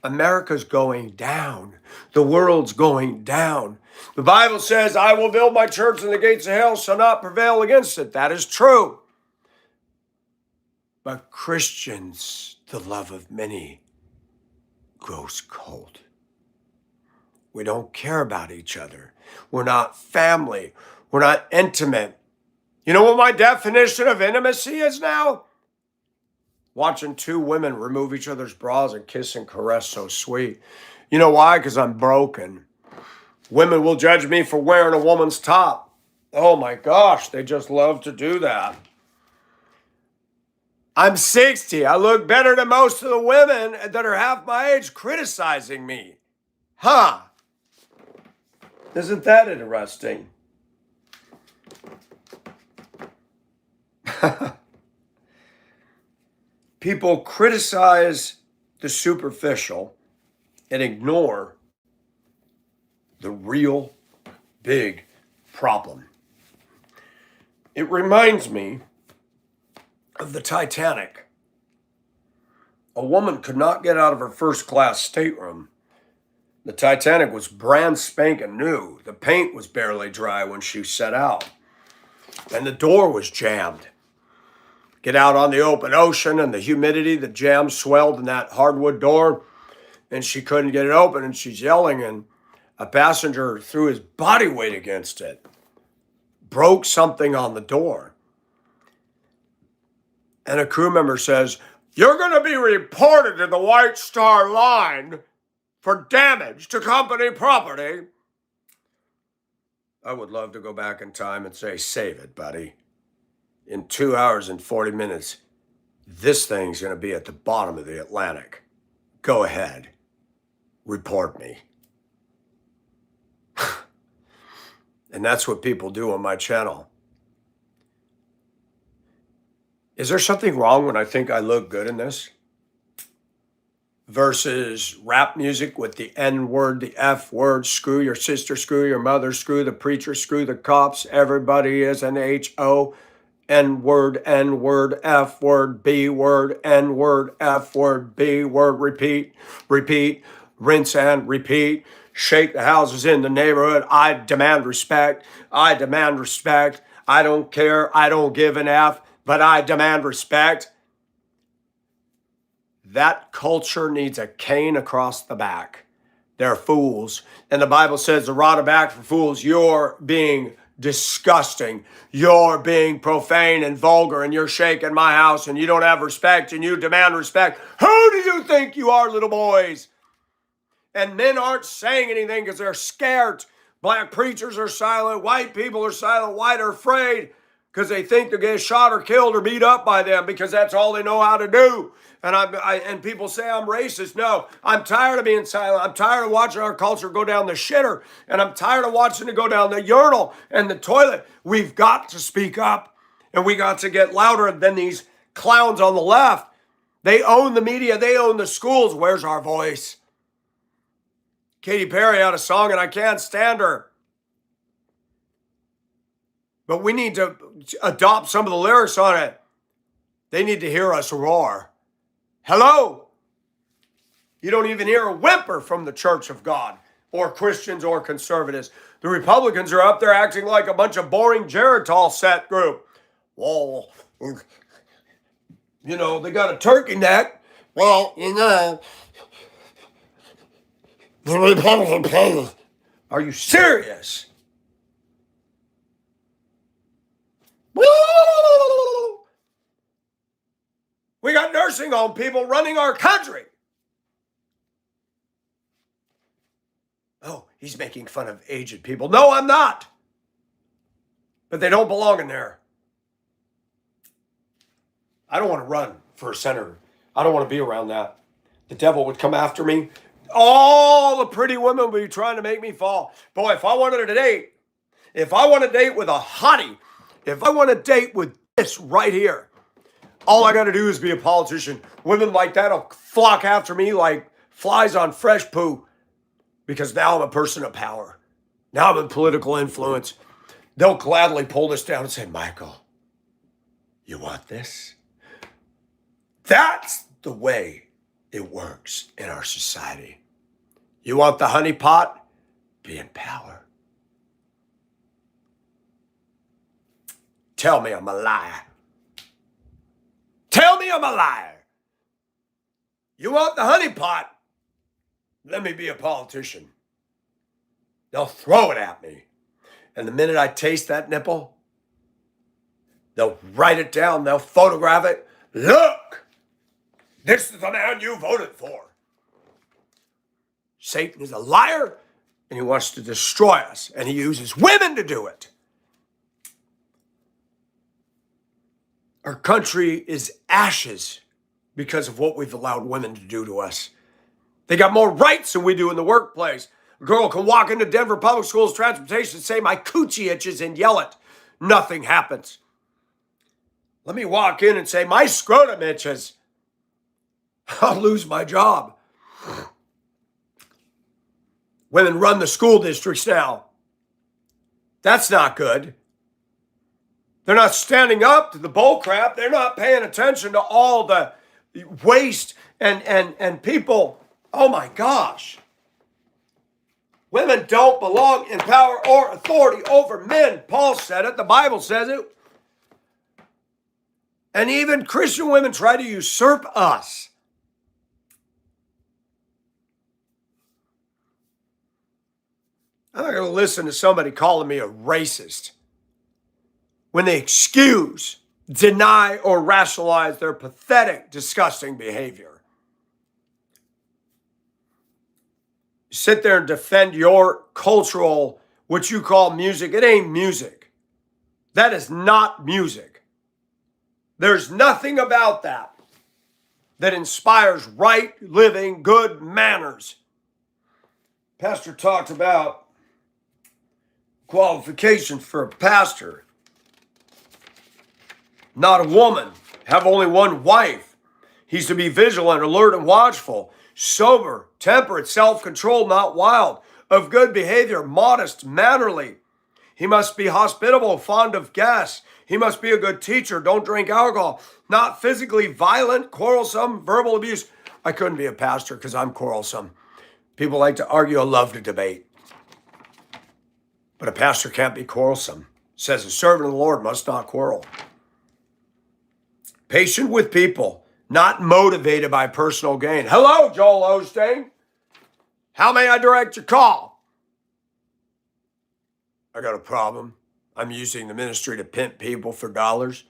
America's going down. The world's going down. The Bible says, I will build my church and the gates of hell shall not prevail against it. That is true. But Christians, the love of many grows cold. We don't care about each other. We're not family. We're not intimate. You know what my definition of intimacy is now? Watching two women remove each other's bras and kiss and caress so sweet. You know why? Because I'm broken. Women will judge me for wearing a woman's top. Oh my gosh, they just love to do that. I'm 60. I look better than most of the women that are half my age criticizing me. Huh? Isn't that interesting? People criticize the superficial and ignore the real big problem. It reminds me of the Titanic. A woman could not get out of her first class stateroom. The Titanic was brand spanking new. The paint was barely dry when she set out. And the door was jammed. Get out on the open ocean and the humidity, the jam swelled in that hardwood door, and she couldn't get it open, and she's yelling, and a passenger threw his body weight against it, broke something on the door. And a crew member says, "You're going to be reported to the White Star Line for damage to company property." I would love to go back in time and say, "Save it, buddy. In 2 hours and 40 minutes, this thing's going to be at the bottom of the Atlantic. Go ahead. Report me." And that's what people do on my channel. Is there something wrong when I think I look good in this? Versus rap music with the N word, the F word, screw your sister, screw your mother, screw the preacher, screw the cops. Everybody is an HO. N word, F word, B word, N word, F word, B word, repeat, rinse and repeat. Shake the houses in the neighborhood. I demand respect. I demand respect. I don't care. I don't give an F, but I demand respect. That culture needs a cane across the back. They're fools. And the Bible says the rod of back for fools. You're being disgusting. You're being profane and vulgar, and you're shaking my house, and you don't have respect, and you demand respect. Who do you think you are, little boys? And men aren't saying anything because they're scared. Black preachers are silent. White people are silent. White are afraid because they think they'll get shot or killed or beat up by them because that's all they know how to do. And people say I'm racist. No, I'm tired of being silent. I'm tired of watching our culture go down the shitter. And I'm tired of watching it go down the urinal and the toilet. We've got to speak up. And we got to get louder than these clowns on the left. They own the media. They own the schools. Where's our voice? Katy Perry had a song and I can't stand her. But we need to adopt some of the lyrics on it. They need to hear us roar. Hello? You don't even hear a whimper from the Church of God or Christians or conservatives. The Republicans are up there acting like a bunch of boring Geritol set group. Well, you know, they got a turkey neck. Well, you know, the Republican Party. Are you serious? We got nursing home people running our country. Oh, he's making fun of aged people. No, I'm not. But they don't belong in there. I don't want to run for a senator. I don't want to be around that. The devil would come after me. All the pretty women would be trying to make me fall. Boy, if I wanted to date, if I want to date with a hottie, if I want to date with this right here, all I got to do is be a politician. Women like that will flock after me like flies on fresh poo because now I'm a person of power. Now I'm in political influence. They'll gladly pull this down and say, "Michael, you want this?" That's the way it works in our society. You want the honey pot? Be in power. Tell me I'm a liar. Tell me I'm a liar. You want the honey pot? Let me be a politician. They'll throw it at me. And the minute I taste that nipple, they'll write it down. They'll photograph it. Look, this is the man you voted for. Satan is a liar and he wants to destroy us, and he uses women to do it. Our country is ashes because of what we've allowed women to do to us. They got more rights than we do in the workplace. A girl can walk into Denver Public Schools transportation and say, my coochie itches, and yell it. Nothing happens. Let me walk in and say, my scrotum itches. I'll lose my job. Women run the school districts now. That's not good. They're not standing up to the bull crap. They're not paying attention to all the waste and people. Oh my gosh. Women don't belong in power or authority over men. Paul said it. The Bible says it. And even Christian women try to usurp us. I'm not going to listen to somebody calling me a racist when they excuse, deny, or rationalize their pathetic, disgusting behavior. You sit there and defend your cultural, what you call music. It ain't music. That is not music. There's nothing about that that inspires right living, good manners. Pastor talked about qualifications for a pastor. Not a woman. Have only one wife. He's to be vigilant, alert, and watchful, sober, temperate, self-controlled, not wild, of good behavior, modest, mannerly. He must be hospitable, fond of guests. He must be a good teacher. Don't drink alcohol. Not physically violent, quarrelsome, verbal abuse. I couldn't be a pastor because I'm quarrelsome. People like to argue. I love to debate. But a pastor can't be quarrelsome. It says a servant of the Lord must not quarrel. Patient with people, not motivated by personal gain. Hello, Joel Osteen. How may I direct your call? I got a problem. I'm using the ministry to pimp people for dollars.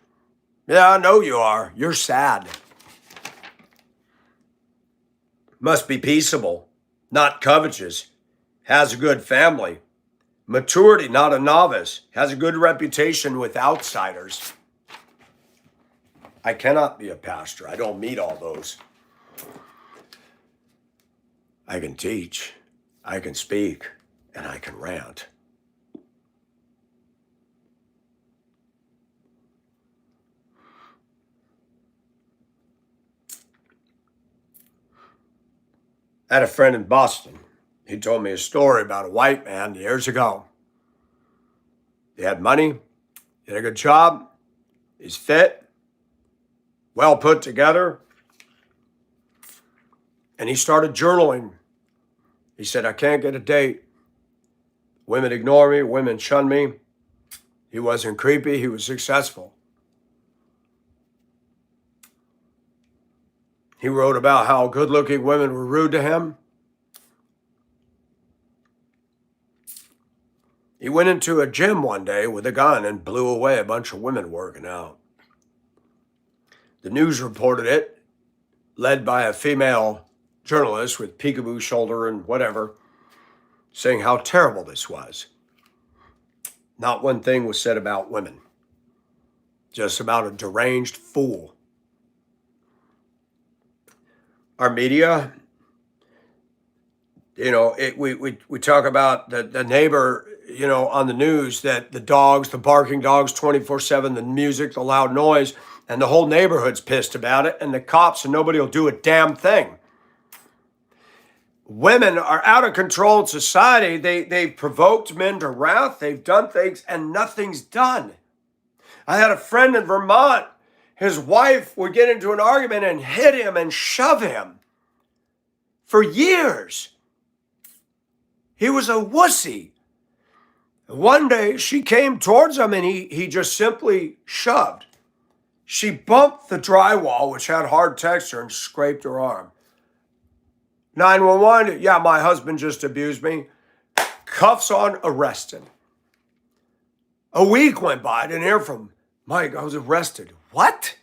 Yeah, I know you are. You're sad. Must be peaceable, not covetous. Has a good family. Maturity, not a novice. Has a good reputation with outsiders. I cannot be a pastor. I don't meet all those. I can teach, I can speak, and I can rant. I had a friend in Boston. He told me a story about a white man years ago. He had money, he had a good job, he's fit, well put together, and he started journaling. He said, I can't get a date. Women ignore me, women shun me. He wasn't creepy, he was successful. He wrote about how good-looking women were rude to him. He went into a gym one day with a gun and blew away a bunch of women working out. The news reported it, led by a female journalist with peekaboo shoulder and whatever, saying how terrible this was. Not one thing was said about women, just about a deranged fool. Our media, we talk about the neighbor, on the news, that the dogs, the barking dogs 24/7, the music, the loud noise, and the whole neighborhood's pissed about it, and the cops and nobody will do a damn thing. Women are out of control in society. They've provoked men to wrath. They've done things and nothing's done. I had a friend in Vermont. His wife would get into an argument and hit him and shove him for years. He was a wussy. One day she came towards him and he just simply shoved. She bumped the drywall, which had hard texture, and scraped her arm. 911, yeah, my husband just abused me. Cuffs on, arrested. A week went by, I didn't hear from Mike. I was arrested. What?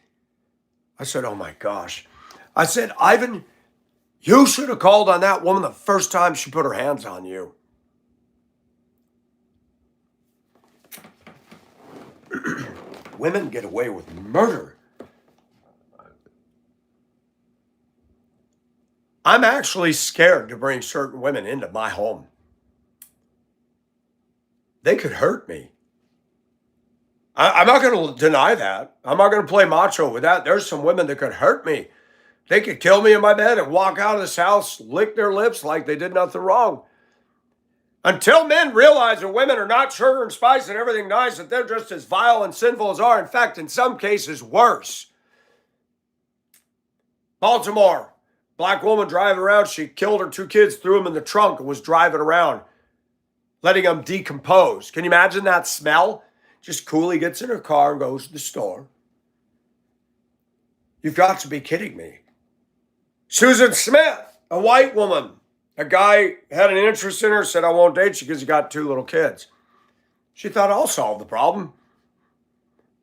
I said, oh my gosh. I said, Ivan, you should have called on that woman the first time she put her hands on you. Women get away with murder. I'm actually scared to bring certain women into my home. They could hurt me. I'm not going to deny that. I'm not going to play macho with that. There's some women that could hurt me. They could kill me in my bed and walk out of this house, lick their lips like they did nothing wrong. Until men realize that women are not sugar and spice and everything nice, that they're just as vile and sinful as are. In fact, in some cases, worse. Baltimore, black woman driving around. She killed her 2 kids, threw them in the trunk, and was driving around, letting them decompose. Can you imagine that smell? Just coolly gets in her car and goes to the store. You've got to be kidding me. Susan Smith, a white woman. A guy had an interest in her, said, I won't date you because you got 2 little kids. She thought, I'll solve the problem.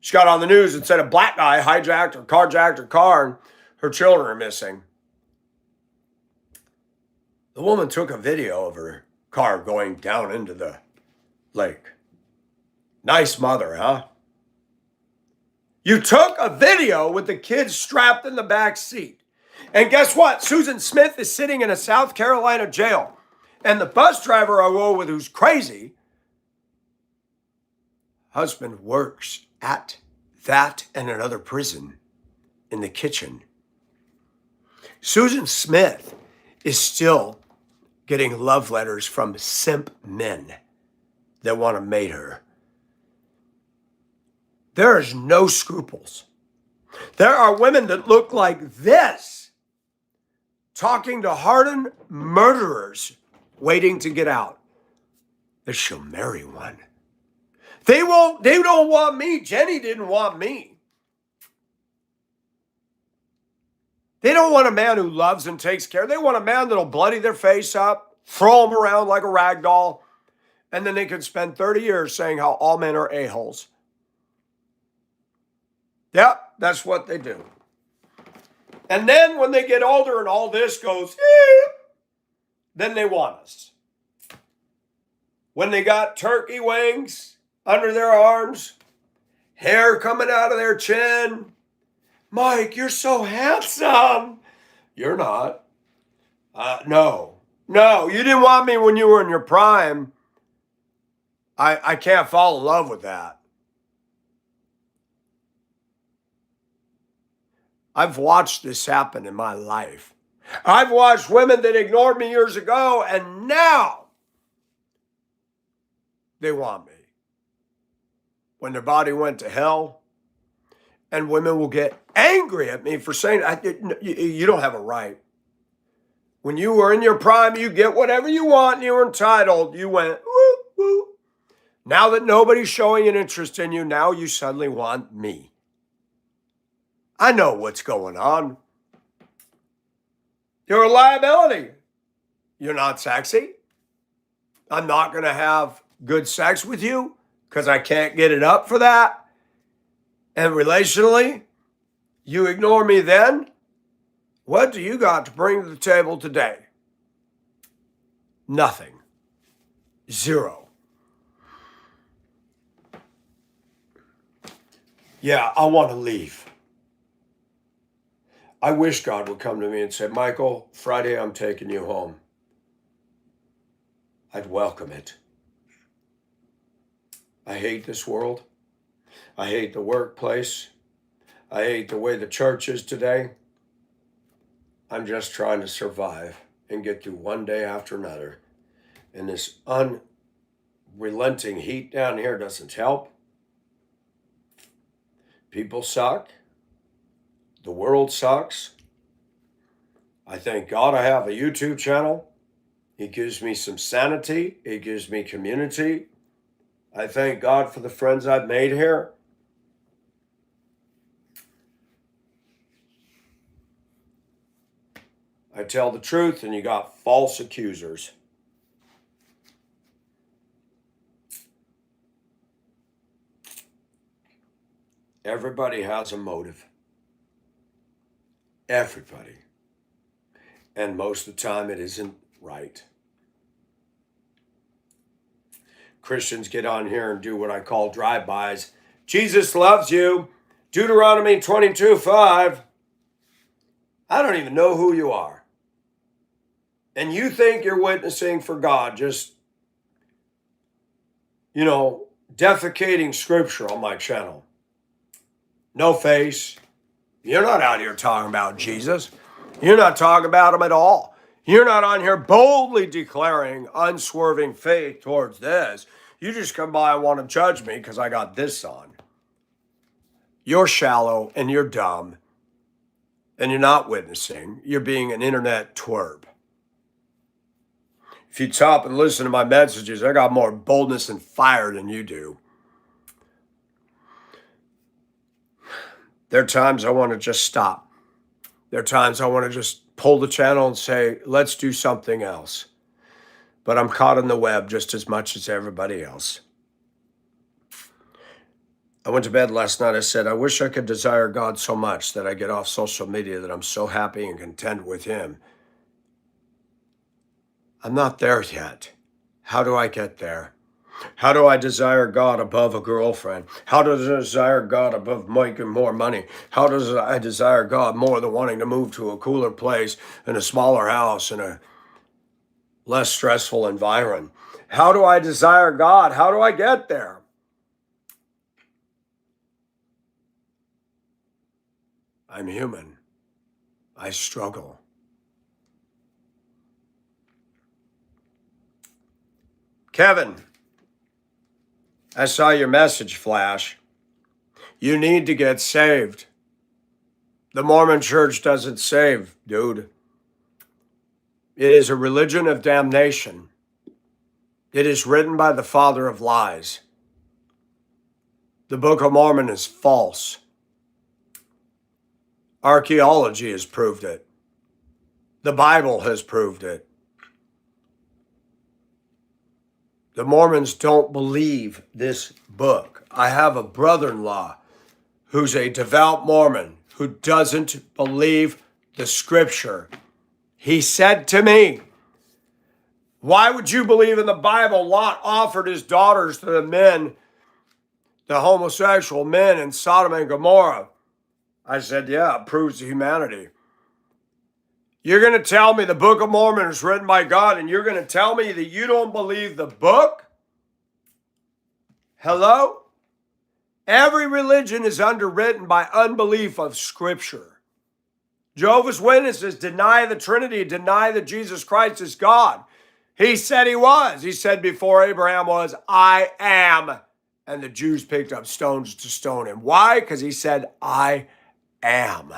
She got on the news and said a black guy hijacked or carjacked her car and her children are missing. The woman took a video of her car going down into the lake. Nice mother, huh? You took a video with the kids strapped in the back seat. And guess what? Susan Smith is sitting in a South Carolina jail. And the bus driver I go with, who's crazy, husband works at that and another prison in the kitchen. Susan Smith is still getting love letters from simp men that want to mate her. There is no scruples. There are women that look like this, talking to hardened murderers waiting to get out, that she'll marry one. They don't want me. Jenny didn't want me. They don't want a man who loves and takes care. They want a man that'll bloody their face up, throw them around like a rag doll, and then they can spend 30 years saying how all men are a-holes. Yep, that's what they do. And then when they get older and all this goes, then they want us. When they got turkey wings under their arms, hair coming out of their chin, Mike, you're so handsome. You're not. No, you didn't want me when you were in your prime. I can't fall in love with that. I've watched this happen in my life. I've watched women that ignored me years ago, and now they want me. When their body went to hell, and women will get angry at me for saying, you don't have a right. When you were in your prime, you get whatever you want, and you were entitled. You went, woo, woo. Now that nobody's showing an interest in you, now you suddenly want me. I know what's going on. You're a liability. You're not sexy. I'm not going to have good sex with you because I can't get it up for that. And relationally, you ignore me then. What do you got to bring to the table today? Nothing. Zero. Yeah, I want to leave. I wish God would come to me and say, Michael, Friday I'm taking you home. I'd welcome it. I hate this world. I hate the workplace. I hate the way the church is today. I'm just trying to survive and get through one day after another. And this unrelenting heat down here doesn't help. People suck. The world sucks. I thank God I have a YouTube channel. He gives me some sanity. He gives me community. I thank God for the friends I've made here. I tell the truth and you got false accusers. Everybody has a motive. Everybody. And most of the time it isn't right. Christians get on here and do what I call drive-bys Jesus loves you. Deuteronomy 22:5. I don't even know who you are. And you think you're witnessing for God, just, defecating scripture on my channel. No face. You're not out here talking about Jesus. You're not talking about him at all. You're not on here boldly declaring unswerving faith towards this. You just come by and want to judge me because I got this on. You're shallow and you're dumb and you're not witnessing. You're being an internet twerp. If you stop and listen to my messages, I got more boldness and fire than you do. There are times I want to just stop. There are times I want to just pull the channel and say, let's do something else. But I'm caught in the web just as much as everybody else. I went to bed last night. I said, I wish I could desire God so much that I get off social media, that I'm so happy and content with him. I'm not there yet. How do I get there? How do I desire God above a girlfriend? How do I desire God above making more money? How does I desire God more than wanting to move to a cooler place in a smaller house in a less stressful environment? How do I desire God? How do I get there? I'm human. I struggle. Kevin, I saw your message flash. You need to get saved. The Mormon Church doesn't save, dude. It is a religion of damnation. It is written by the father of lies. The Book of Mormon is false. Archaeology has proved it. The Bible has proved it. The Mormons don't believe this book. I have a brother-in-law who's a devout Mormon who doesn't believe the scripture. He said to me, why would you believe in the Bible? Lot offered his daughters to the men, the homosexual men in Sodom and Gomorrah. I said, yeah, it proves humanity. You're going to tell me the Book of Mormon is written by God and you're going to tell me that you don't believe the book? Hello? Every religion is underwritten by unbelief of Scripture. Jehovah's Witnesses deny the Trinity, deny that Jesus Christ is God. He said he was. He said before Abraham was, I am. And the Jews picked up stones to stone him. Why? Because he said, I am.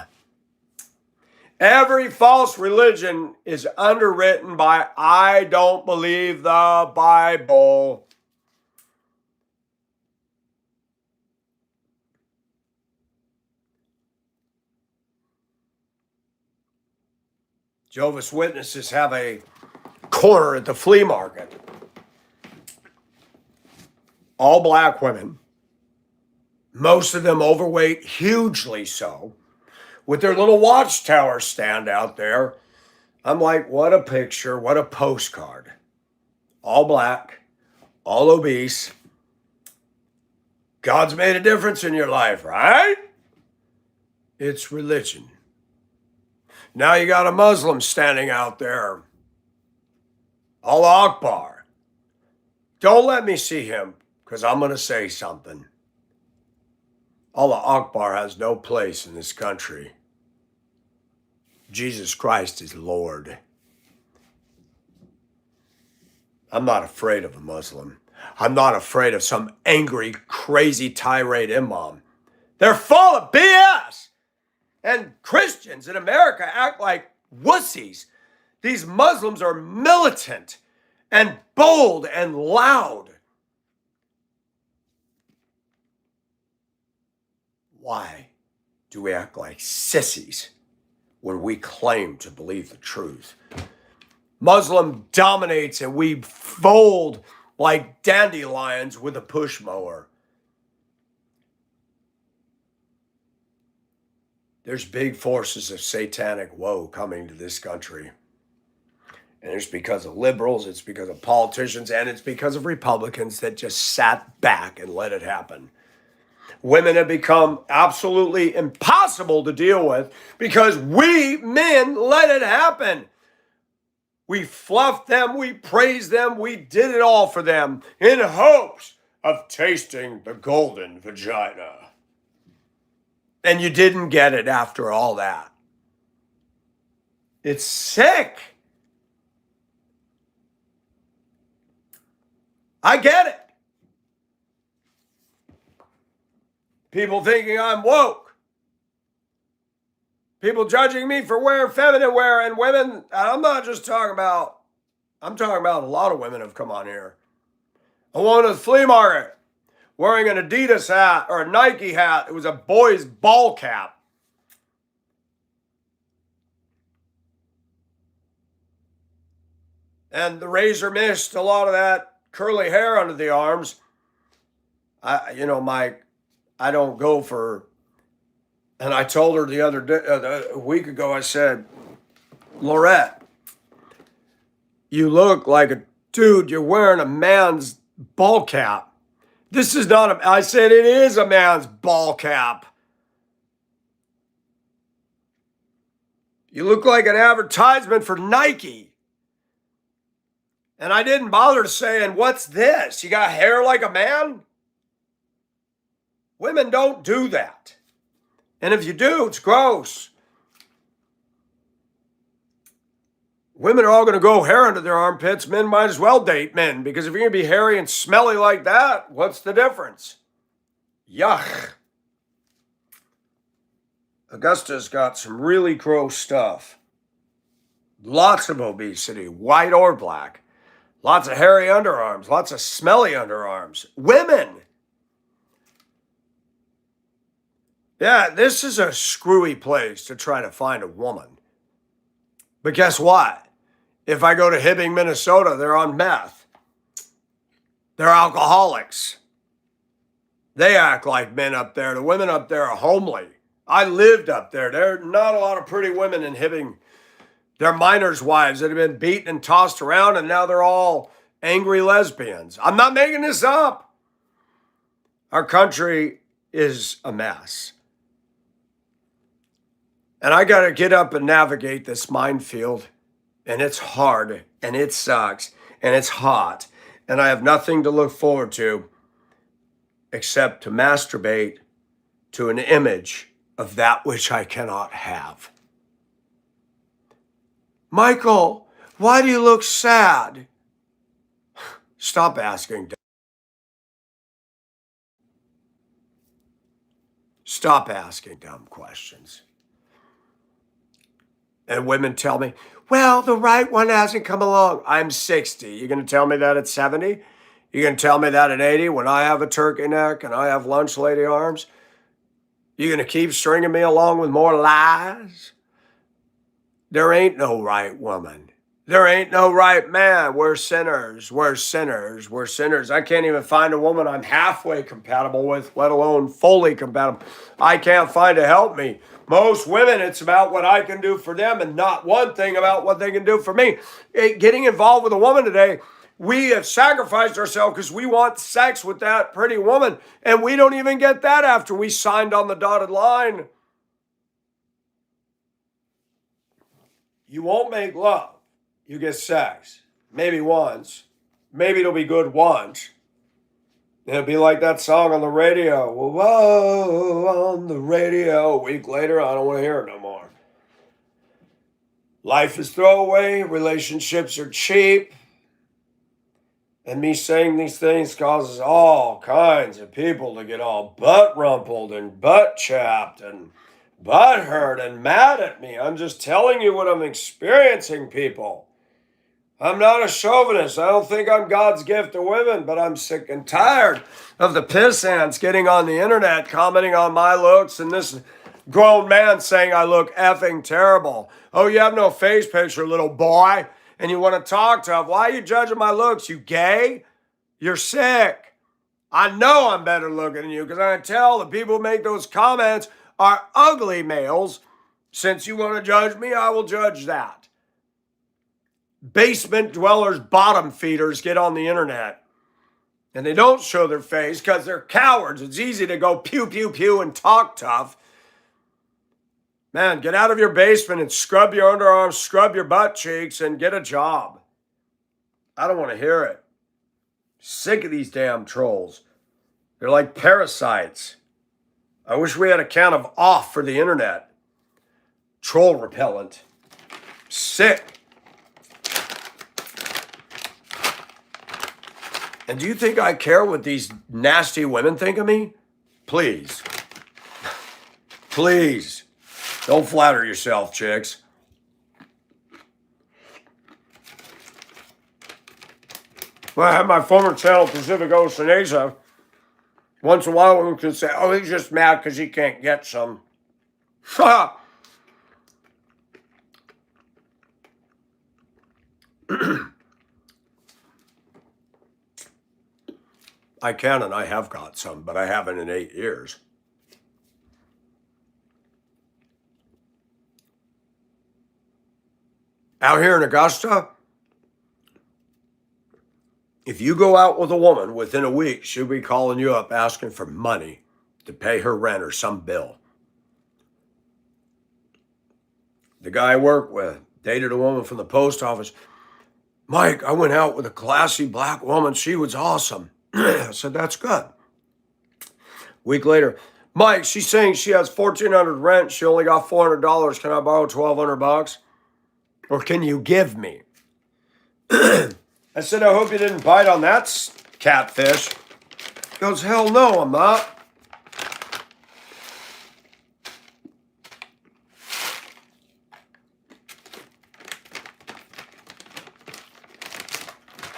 Every false religion is underwritten by, I don't believe the Bible. Jehovah's Witnesses have a corner at the flea market. All black women, most of them overweight, hugely so, with their little watchtower stand out there. I'm like, what a picture, what a postcard. All black, all obese. God's made a difference in your life, right? It's religion. Now you got a Muslim standing out there. Allah Akbar. Don't let me see him, because I'm going to say something. Allah Akbar has no place in this country. Jesus Christ is Lord. I'm not afraid of a Muslim. I'm not afraid of some angry, crazy tirade imam. They're full of BS. And Christians in America act like wussies. These Muslims are militant and bold and loud. Why do we act like sissies when we claim to believe the truth? Muslim dominates and we fold like dandelions with a push mower. There's big forces of satanic woe coming to this country. And it's because of liberals, it's because of politicians, and it's because of Republicans that just sat back and let it happen. Women have become absolutely impossible to deal with because we men let it happen. We fluffed them, we praised them, we did it all for them in hopes of tasting the golden vagina. And you didn't get it after all that. It's sick. I get it. People thinking I'm woke. People judging me for wearing feminine wear, and women, I'm not just talking about, I'm talking about a lot of women have come on here. A woman at the flea market wearing an Adidas hat or a Nike hat. It was a boy's ball cap. And the razor missed a lot of that curly hair under the arms. I don't go for, and I told her the other day, a week ago, I said, Lorette, you look like a dude, you're wearing a man's ball cap. This is not I said it is a man's ball cap. You look like an advertisement for Nike. And I didn't bother saying, what's this? You got hair like a man? Women don't do that. And if you do, it's gross. Women are all going to grow hair under their armpits. Men might as well date men, because if you're going to be hairy and smelly like that, what's the difference? Yuck. Augusta's got some really gross stuff. Lots of obesity, white or black. Lots of hairy underarms, lots of smelly underarms. Women. Yeah, this is a screwy place to try to find a woman. But guess what? If I go to Hibbing, Minnesota, they're on meth. They're alcoholics. They act like men up there. The women up there are homely. I lived up there. There are not a lot of pretty women in Hibbing. They're miners' wives that have been beaten and tossed around, and now they're all angry lesbians. I'm not making this up. Our country is a mess. And I got to get up and navigate this minefield. And it's hard, and it sucks, and it's hot. And I have nothing to look forward to except to masturbate to an image of that which I cannot have. Michael, why do you look sad? Stop asking. Stop asking dumb questions. And women tell me, well, the right one hasn't come along. I'm 60. You're going to tell me that at 70? You're going to tell me that at 80 when I have a turkey neck and I have lunch lady arms? You're going to keep stringing me along with more lies? There ain't no right woman. There ain't no right man. We're sinners. We're sinners. We're sinners. I can't even find a woman I'm halfway compatible with, let alone fully compatible. I can't find to help me. Most women, it's about what I can do for them and not one thing about what they can do for me. Getting involved with a woman today, we have sacrificed ourselves because we want sex with that pretty woman, and we don't even get that after we signed on the dotted line. You won't make love. You get sex. Maybe once. Maybe it'll be good once. It'll be like that song on the radio. Whoa, on the radio. A week later, I don't want to hear it no more. Life is throwaway. Relationships are cheap. And me saying these things causes all kinds of people to get all butt rumpled and butt chapped and butt hurt and mad at me. I'm just telling you what I'm experiencing, people. I'm not a chauvinist. I don't think I'm God's gift to women, but I'm sick and tired of the pissants getting on the internet, commenting on my looks, and this grown man saying I look effing terrible. Oh, you have no face picture, little boy, and you want to talk tough. Why are you judging my looks? You gay? You're sick. I know I'm better looking than you because I can tell the people who make those comments are ugly males. Since you want to judge me, I will judge that. Basement dwellers, bottom feeders get on the internet And they don't show their face because they're cowards. It's easy to go pew, pew, pew and talk tough. Man, get out of your basement and scrub your underarms, scrub your butt cheeks, and get a job. I don't want to hear it. Sick of these damn trolls. They're like parasites. I wish we had a count of off for the internet. Troll repellent. Sick. And do you think I care what these nasty women think of me? Please. Please. Don't flatter yourself, chicks. When I have my former channel, Pacific Ocean Asia, once in a while women can say, oh, he's just mad because he can't get some. I can and I have got some, but I haven't in 8 years. Out here in Augusta, if you go out with a woman within a week, she'll be calling you up asking for money to pay her rent or some bill. The guy I work with dated a woman from the post office. Mike, I went out with a classy black woman. She was awesome. I said, that's good. Week later, Mike, she's saying she has $1,400 rent. She only got $400. Can I borrow $1,200? Or can you give me? I said, I hope you didn't bite on that catfish. He goes, hell no, I'm not.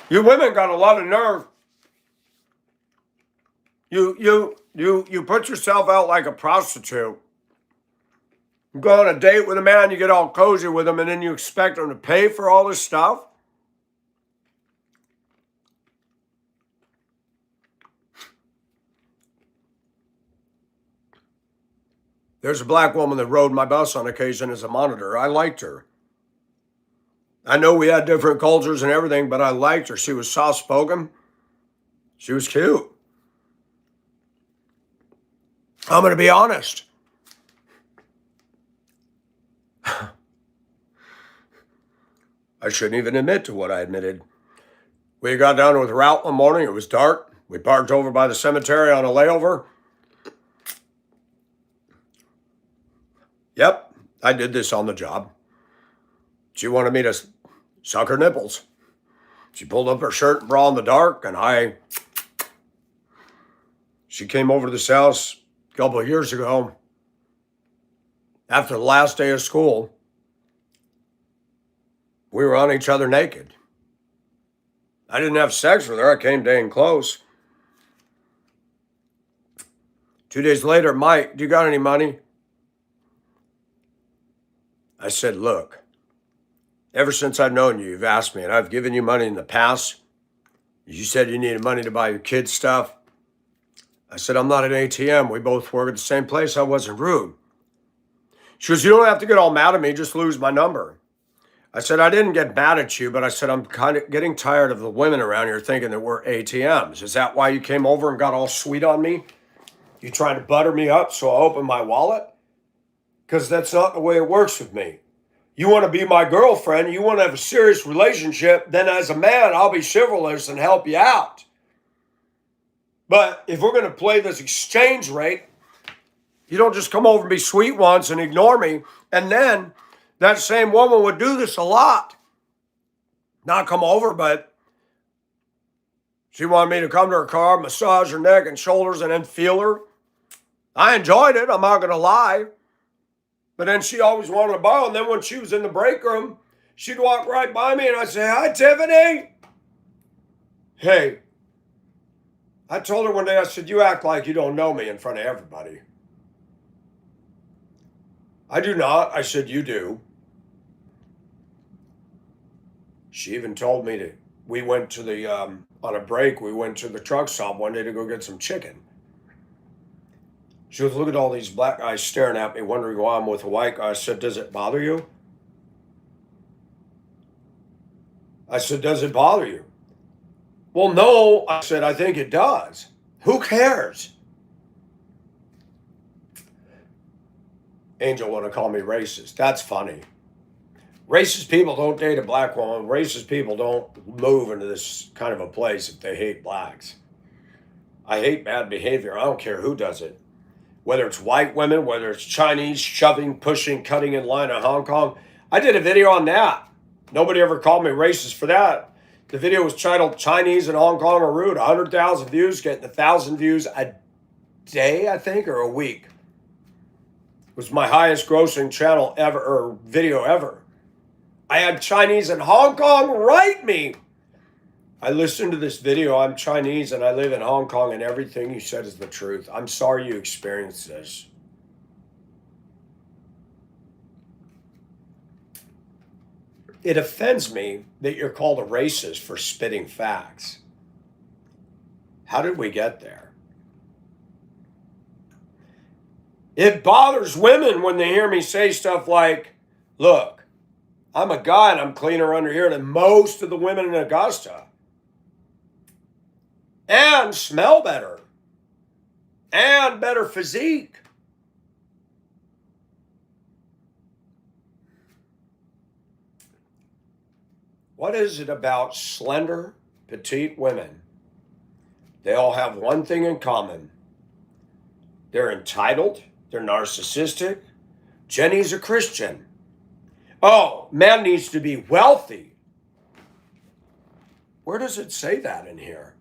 You women got a lot of nerve. You put yourself out like a prostitute. You go on a date with a man, you get all cozy with him, and then you expect him to pay for all this stuff? There's a black woman that rode my bus on occasion as a monitor. I liked her. I know we had different cultures and everything, but I liked her. She was soft-spoken. She was cute. I'm going to be honest. I shouldn't even admit to what I admitted. We got down with route one morning. It was dark. We parked over by the cemetery on a layover. Yep, I did this on the job. She wanted me to suck her nipples. She pulled up her shirt and bra in the dark, and she came over to this house a couple of years ago after the last day of school. We were on each other naked. I didn't have sex with her. I came dang close. 2 days later, Mike, do you got any money? I said, look, ever since I've known you, you've asked me, and I've given you money in the past. You said you needed money to buy your kids stuff. I said, I'm not an ATM. We both work at the same place. I wasn't rude. She goes, you don't have to get all mad at me. Just lose my number. I said, I didn't get mad at you, but I said, I'm kind of getting tired of the women around here thinking that we're ATMs. Is that why you came over and got all sweet on me? You trying to butter me up so I open my wallet? Because that's not the way it works with me. You want to be my girlfriend, you want to have a serious relationship, then as a man, I'll be chivalrous and help you out. But if we're going to play this exchange rate, you don't just come over and be sweet once and ignore me. And then that same woman would do this a lot. Not come over, but she wanted me to come to her car, massage her neck and shoulders, and then feel her. I enjoyed it, I'm not going to lie. But then she always wanted to borrow. And then when she was in the break room, she'd walk right by me and I'd say, hi, Tiffany. Hey, I told her one day, I said, you act like you don't know me in front of everybody. I do not. I said, you do. She even told me that we went to the, on a break, we went to the truck stop one day to go get some chicken. She goes, look at all these black guys staring at me, wondering why I'm with a white guy. I said, does it bother you? I said, does it bother you? Well, no, I said, I think it does. Who cares? Angel want to call me racist. That's funny. Racist people don't date a black woman. Racist people don't move into this kind of a place if they hate blacks. I hate bad behavior. I don't care who does it. Whether it's white women, whether it's Chinese shoving, pushing, cutting in line in Hong Kong. I did a video on that. Nobody ever called me racist for that. The video was titled Chinese in Hong Kong are rude. 100,000 views, getting 1,000 views a day, I think, or a week. It was my highest grossing channel ever, or video ever. I had Chinese in Hong Kong write me. I listened to this video. I'm Chinese and I live in Hong Kong, and everything you said is the truth. I'm sorry you experienced this. It offends me that you're called a racist for spitting facts. How did we get there? It bothers women when they hear me say stuff like, look, I'm a guy and I'm cleaner under here than most of the women in Augusta. And smell better. And better physique. What is it about slender, petite women? They all have one thing in common. They're entitled. They're narcissistic. Jenny's a Christian. Oh, man needs to be wealthy. Where does it say that in here?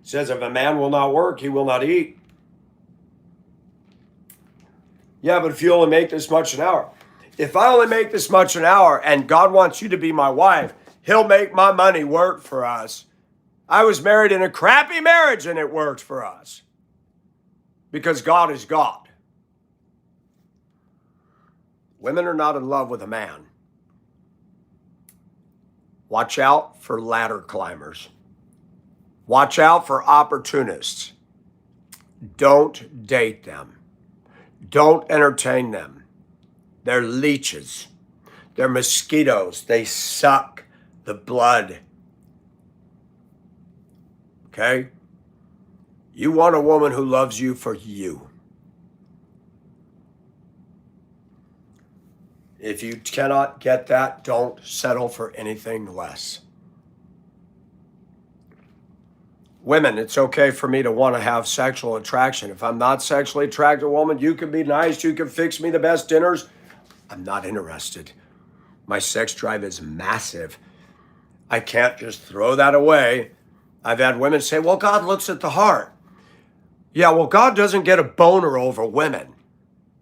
It says if a man will not work, he will not eat. Yeah, but if you only make this much an hour. If I only make this much an hour and God wants you to be my wife, he'll make my money work for us. I was married in a crappy marriage and it worked for us. Because God is God. Women are not in love with a man. Watch out for ladder climbers. Watch out for opportunists. Don't date them. Don't entertain them. They're leeches. They're mosquitoes. They suck the blood. Okay? You want a woman who loves you for you. If you cannot get that, don't settle for anything less. Women, it's okay for me to want to have sexual attraction. If I'm not sexually attracted to a woman, you can be nice, you can fix me the best dinners. I'm not interested. My sex drive is massive. I can't just throw that away. I've had women say, well, God looks at the heart. Yeah, well, God doesn't get a boner over women,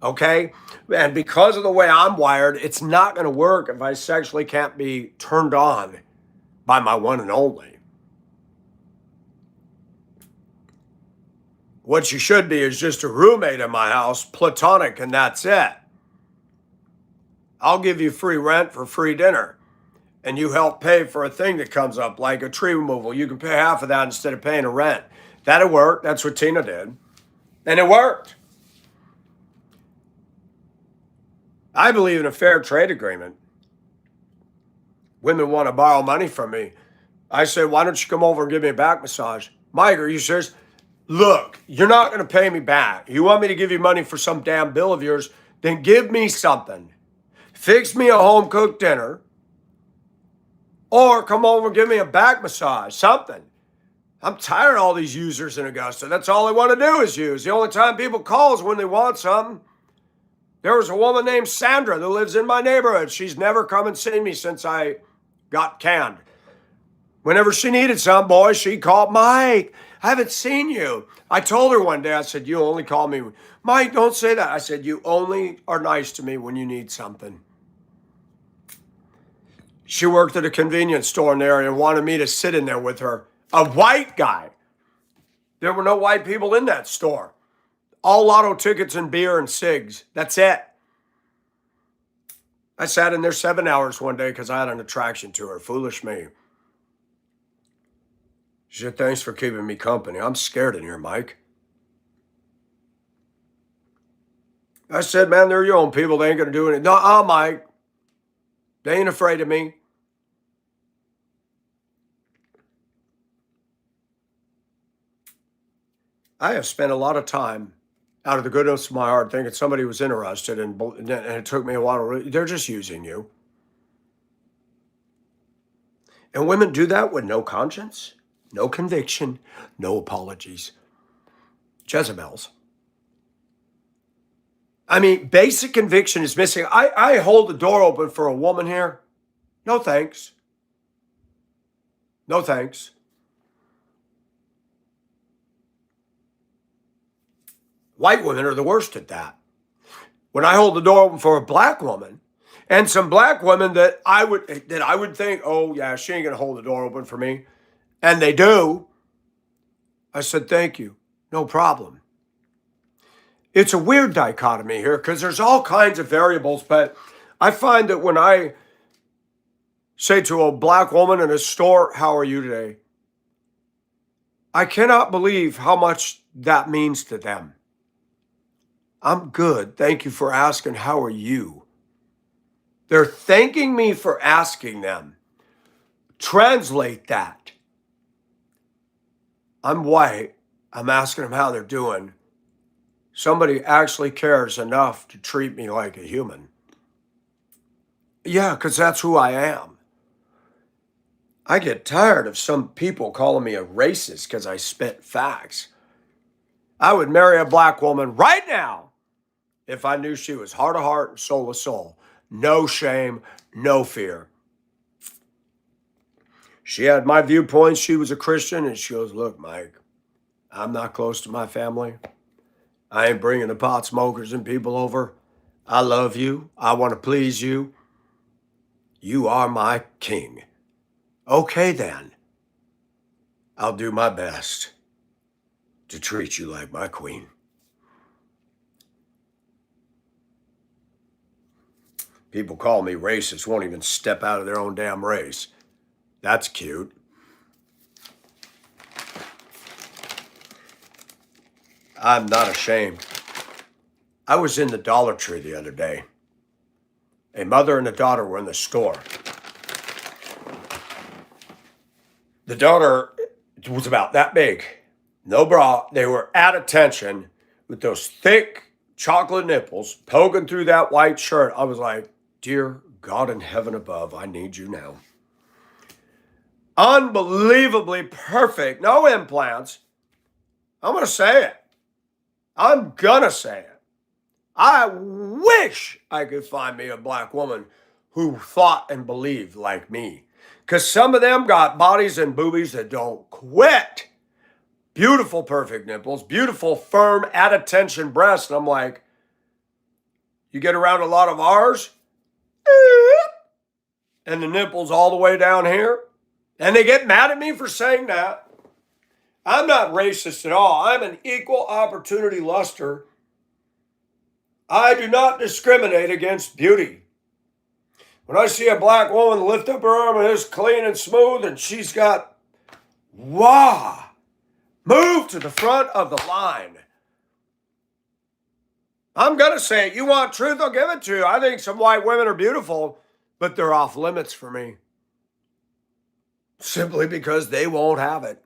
okay? And because of the way I'm wired, it's not going to work if I sexually can't be turned on by my one and only. What you should be is just a roommate in my house, platonic, and that's it. I'll give you free rent for free dinner. And you help pay for a thing that comes up, like a tree removal. You can pay half of that instead of paying a rent. That'll work. That's what Tina did. And it worked. I believe in a fair trade agreement. Women want to borrow money from me. I say, why don't you come over and give me a back massage? Mike, are you serious? Look, you're not going to pay me back. You want me to give you money for some damn bill of yours? Then give me something. Fix me a home-cooked dinner. Or come over and give me a back massage, something. I'm tired of all these users in Augusta. That's all they want to do is use. The only time people call is when they want something. There was a woman named Sandra that lives in my neighborhood. She's never come and seen me since I got canned. Whenever she needed some, boy, she called, Mike, I haven't seen you. I told her one day, I said, you only call me. Mike, don't say that. I said, you only are nice to me when you need something. She worked at a convenience store in there and wanted me to sit in there with her. A white guy. There were no white people in that store. All lotto tickets and beer and cigs. That's it. I sat in there 7 hours one day because I had an attraction to her. Foolish me. She said, thanks for keeping me company. I'm scared in here, Mike. I said, man, they're your own people. They ain't going to do anything. No, Mike. They ain't afraid of me. I have spent a lot of time out of the goodness of my heart thinking somebody was interested, and it took me a while to they're just using you. And women do that with no conscience, no conviction, no apologies. Jezebels. I mean, basic conviction is missing. I hold the door open for a woman here. No thanks. No thanks. White women are the worst at that. When I hold the door open for a black woman, and some black women that I would think, oh yeah, she ain't gonna hold the door open for me, and they do, I said, thank you, no problem. It's a weird dichotomy here because there's all kinds of variables, but I find that when I say to a black woman in a store, how are you today? I cannot believe how much that means to them. I'm good. Thank you for asking. How are you? They're thanking me for asking them. Translate that. I'm white. I'm asking them how they're doing. Somebody actually cares enough to treat me like a human. Yeah, because that's who I am. I get tired of some people calling me a racist because I spit facts. I would marry a black woman right now if I knew she was heart of heart and soul of soul. No shame, no fear. She had my viewpoints. She was a Christian, and she goes, look, Mike, I'm not close to my family. I ain't bringing the pot smokers and people over. I love you. I want to please you. You are my king. Okay, then. I'll do my best to treat you like my queen. People call me racist, won't even step out of their own damn race. That's cute. I'm not ashamed. I was in the Dollar Tree the other day. A mother and a daughter were in the store. The daughter was about that big, no bra. They were at attention with those thick chocolate nipples poking through that white shirt. I was like, dear God in heaven above, I need you now. Unbelievably perfect, no implants. I'm going to say it. I'm going to say it. I wish I could find me a black woman who thought and believed like me. Because some of them got bodies and boobies that don't quit. Beautiful, perfect nipples, beautiful, firm, at attention breasts. And I'm like, you get around a lot of ours, and the nipples all the way down here. And they get mad at me for saying that. I'm not racist at all. I'm an equal opportunity luster. I do not discriminate against beauty. When I see a black woman lift up her arm and it's clean and smooth and she's got, move to the front of the line. I'm going to say it. You want truth, I'll give it to you. I think some white women are beautiful, but they're off limits for me. Simply because they won't have it.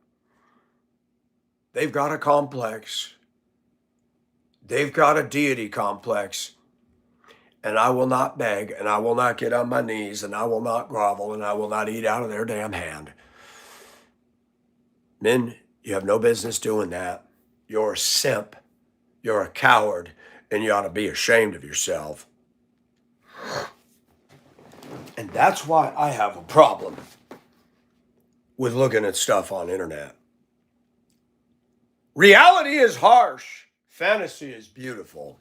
They've got a complex. They've got a deity complex. And I will not beg, and I will not get on my knees, and I will not grovel, and I will not eat out of their damn hand. Men, you have no business doing that. You're a simp. You're a coward, and you ought to be ashamed of yourself. And that's why I have a problem with looking at stuff on internet. Reality is harsh. Fantasy is beautiful.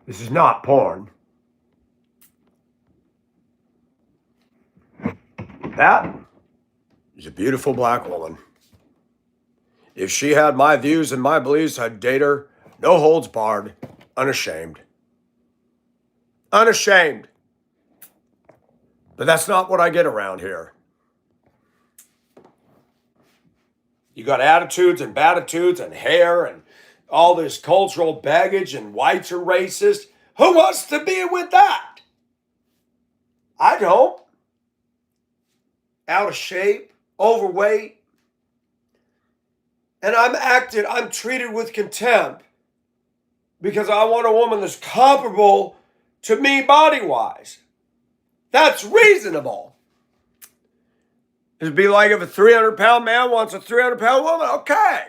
This is not porn. That is a beautiful black woman. If she had my views and my beliefs, I'd date her, no holds barred, unashamed. Unashamed. But that's not what I get around here. You got attitudes and batitudes and hair and all this cultural baggage and whites are racist. Who wants to be with that? I don't. out of shape, overweight, and I'm treated with contempt because I want a woman that's comparable to me body-wise. That's reasonable. It'd be like if a 300-pound man wants a 300-pound woman. Okay.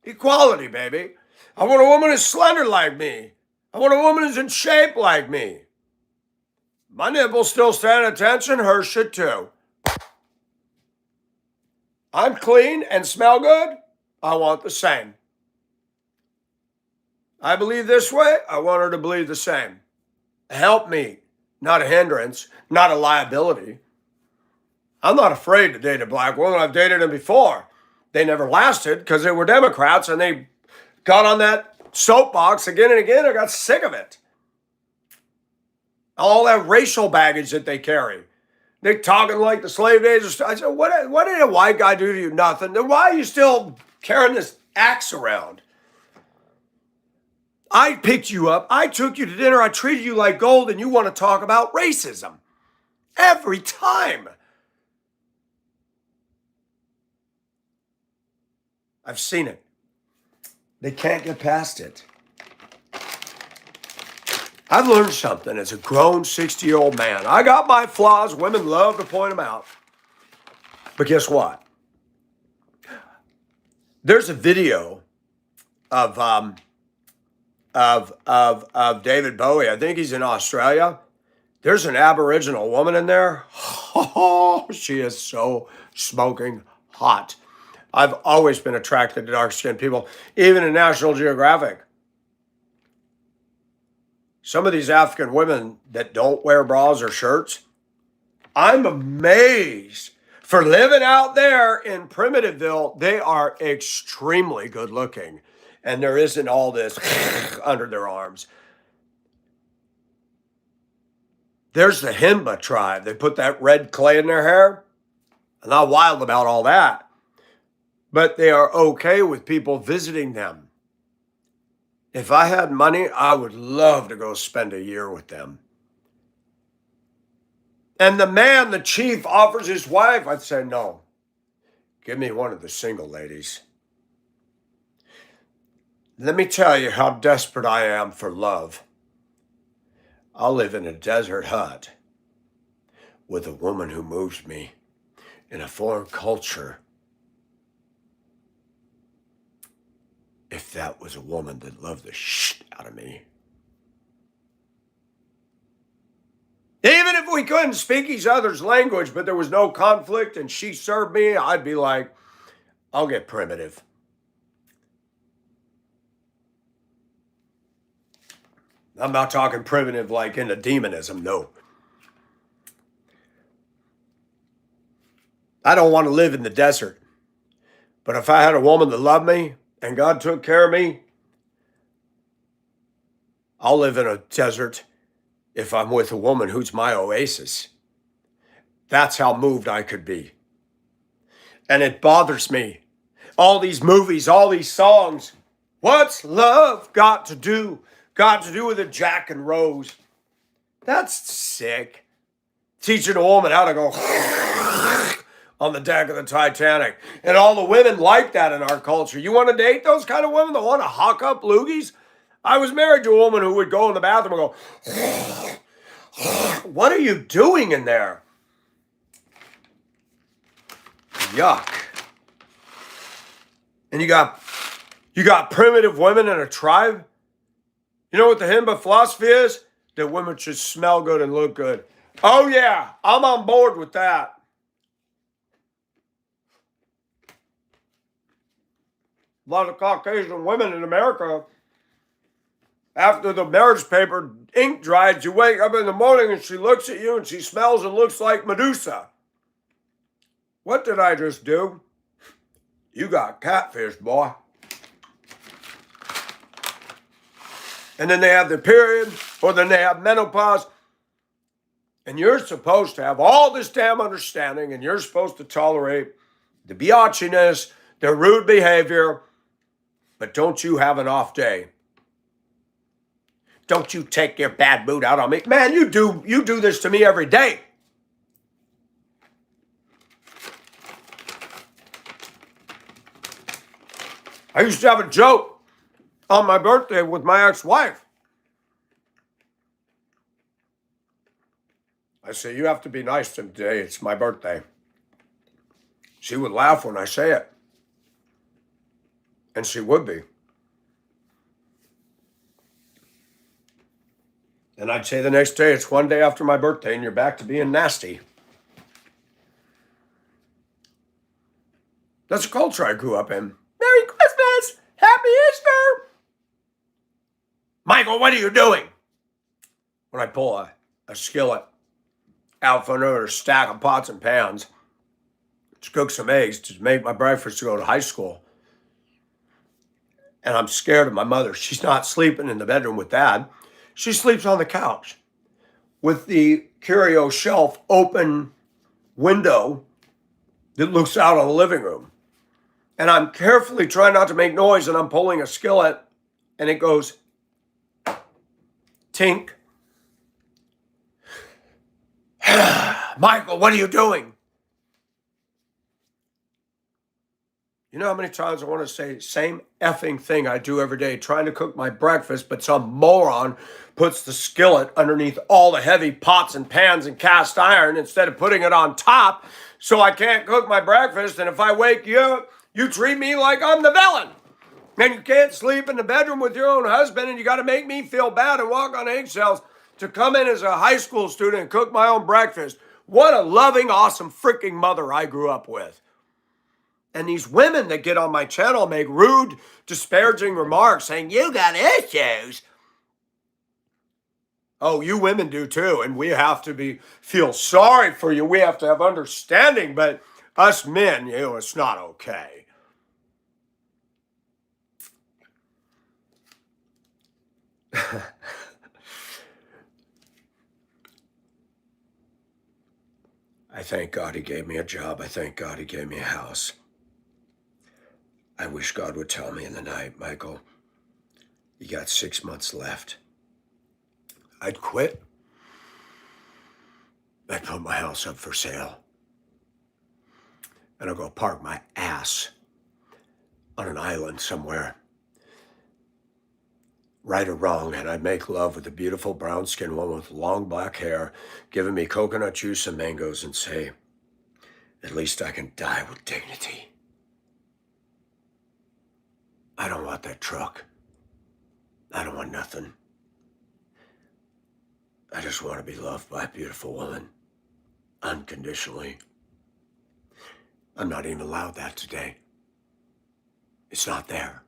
Equality, baby. I want a woman who's slender like me. I want a woman who's in shape like me. My nipples still stand at attention. Hers should too. I'm clean and smell good. I want the same. I believe this way. I want her to believe the same. Help me, not a hindrance, not a liability. I'm not afraid to date a black woman. I've dated them before. They never lasted because they were Democrats and they got on that soapbox again and again. I got sick of it. All that racial baggage that they carry. They're talking like the slave days. I said, what did a white guy do to you? Nothing. Then why are you still carrying this axe around? I picked you up. I took you to dinner. I treated you like gold, and you want to talk about racism. Every time. I've seen it. They can't get past it. I've learned something as a grown 60-year-old man. I got my flaws. Women love to point them out. But guess what? There's a video of David Bowie. I think he's in Australia. There's an Aboriginal woman in there. Oh, she is so smoking hot. I've always been attracted to dark-skinned people, even in National Geographic. Some of these African women that don't wear bras or shirts, I'm amazed. For living out there in Primitiveville, they are extremely good looking. And there isn't all this under their arms. There's the Himba tribe. They put that red clay in their hair. I'm not wild about all that. But they are okay with people visiting them. If I had money, I would love to go spend a year with them. And the man, the chief, offers his wife. I'd say, no, give me one of the single ladies. Let me tell you how desperate I am for love. I'll live in a desert hut with a woman who moves me in a foreign culture. If that was a woman that loved the shit out of me. Even if we couldn't speak each other's language, but there was no conflict and she served me, I'd be like, I'll get primitive. I'm not talking primitive like into demonism, no. I don't want to live in the desert. But if I had a woman that loved me and God took care of me, I'll live in a desert if I'm with a woman who's my oasis. That's how moved I could be. And it bothers me. All these movies, all these songs. What's love got to do? Got to do with a Jack and Rose. That's sick. Teaching a woman how to go on the deck of the Titanic. And all the women like that in our culture. You want to date those kind of women that want to hawk up loogies? I was married to a woman who would go in the bathroom and go, what are you doing in there? Yuck. And you got primitive women in a tribe. You know what the Himba philosophy is? That women should smell good and look good. Oh yeah, I'm on board with that. A lot of Caucasian women in America, after the marriage paper ink dried, you wake up in the morning and she looks at you and she smells and looks like Medusa. What did I just do? You got catfish, boy. And then they have their period, or then they have menopause. And you're supposed to have all this damn understanding, and you're supposed to tolerate the biatchiness, their rude behavior, but don't you have an off day. Don't you take your bad mood out on me. Man, you do this to me every day. I used to have a joke on my birthday with my ex-wife. I say, you have to be nice to me today. It's my birthday. She would laugh when I say it. And she would be. And I'd say the next day, it's one day after my birthday, and you're back to being nasty. That's a culture I grew up in. Merry Christmas! Happy Easter! Michael, what are you doing? When I pull a skillet out from under a stack of pots and pans to cook some eggs to make my breakfast to go to high school. And I'm scared of my mother. She's not sleeping in the bedroom with Dad. She sleeps on the couch with the curio shelf open window that looks out on the living room. And I'm carefully trying not to make noise, and I'm pulling a skillet, and it goes tink. Michael, what are you doing? You know how many times I want to say same effing thing I do every day, trying to cook my breakfast, but some moron puts the skillet underneath all the heavy pots and pans and cast iron instead of putting it on top, so I can't cook my breakfast. And if I wake you up, you treat me like I'm the villain. And you can't sleep in the bedroom with your own husband, and you got to make me feel bad and walk on eggshells to come in as a high school student and cook my own breakfast. What a loving, awesome freaking mother I grew up with. And these women that get on my channel make rude, disparaging remarks saying, you got issues. Oh, you women do too. And we have to feel sorry for you. We have to have understanding. But us men, it's not okay. I thank God he gave me a job. I thank God he gave me a house. I wish God would tell me in the night, Michael, you got 6 months left. I'd quit. I'd put my house up for sale. And I'll go park my ass on an island somewhere. Right or wrong, and I'd make love with a beautiful brown-skinned woman with long black hair, giving me coconut juice and mangoes, and say, at least I can die with dignity. I don't want that truck. I don't want nothing. I just want to be loved by a beautiful woman, unconditionally. I'm not even allowed that today. It's not there.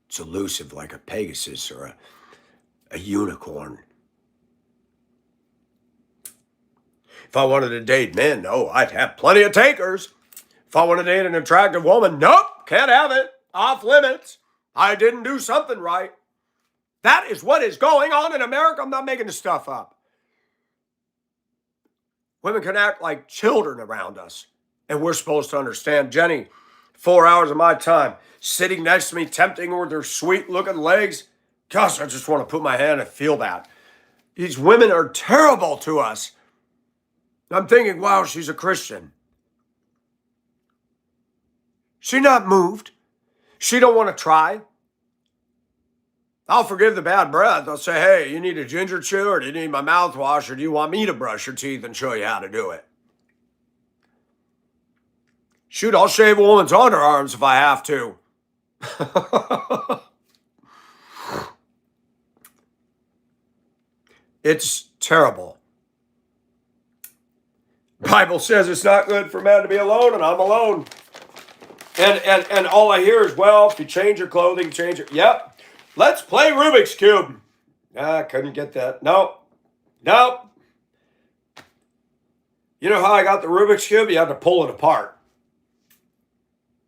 It's elusive like a Pegasus or a unicorn. If I wanted to date men, I'd have plenty of takers. If I want to date an attractive woman, nope, can't have it. Off limits. I didn't do something right. That is what is going on in America. I'm not making this stuff up. Women can act like children around us, and we're supposed to understand. Jenny, 4 hours of my time, sitting next to me, tempting her with her sweet-looking legs. Gosh, I just want to put my hand and feel that. These women are terrible to us. I'm thinking, wow, she's a Christian. She not moved. She don't want to try. I'll forgive the bad breath. I'll say, hey, you need a ginger chew, or do you need my mouthwash, or do you want me to brush your teeth and show you how to do it? Shoot, I'll shave a woman's underarms if I have to. It's terrible. The Bible says it's not good for man to be alone, and I'm alone. And all I hear is, well, if you change your clothing, change it. Yep. Let's play Rubik's Cube. I couldn't get that. Nope. You know how I got the Rubik's Cube? You had to pull it apart.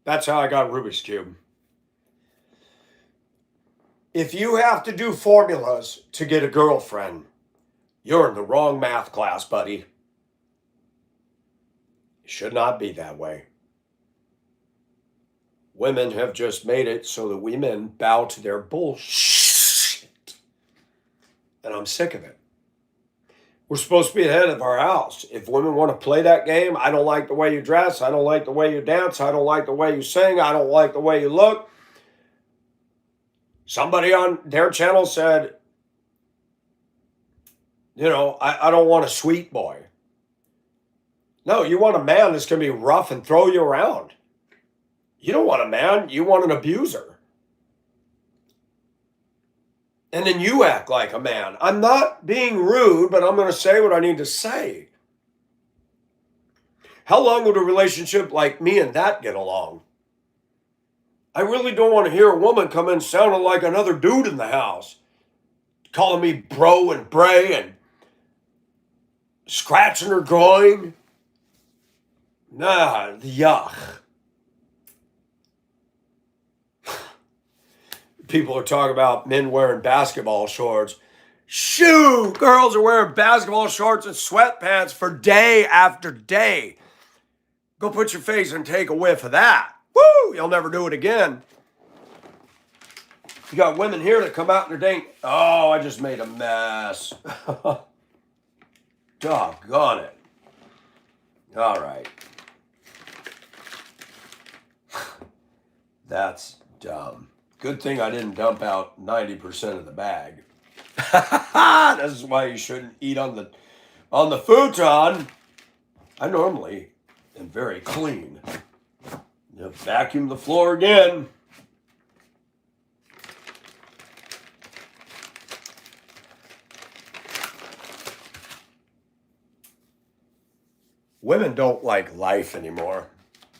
That's how I got Rubik's Cube. If you have to do formulas to get a girlfriend, you're in the wrong math class, buddy. It should not be that way. Women have just made it so that we men bow to their bullshit. And I'm sick of it. We're supposed to be the head of our house. If women want to play that game, I don't like the way you dress. I don't like the way you dance. I don't like the way you sing. I don't like the way you look. Somebody on their channel said, I don't want a sweet boy. No, you want a man that's going to be rough and throw you around. You don't want a man. You want an abuser. And then you act like a man. I'm not being rude, but I'm going to say what I need to say. How long would a relationship like me and that get along? I really don't want to hear a woman come in sounding like another dude in the house, calling me bro and bray and scratching her groin. Nah, yuck. People are talking about men wearing basketball shorts. Shoot, girls are wearing basketball shorts and sweatpants for day after day. Go put your face and take a whiff of that. Woo, you'll never do it again. You got women here that come out and they're saying, oh, I just made a mess. Doggone it. All right. That's dumb. Good thing I didn't dump out 90% of the bag. This is why you shouldn't eat on the futon. I normally am very clean. Vacuum the floor again. Women don't like life anymore.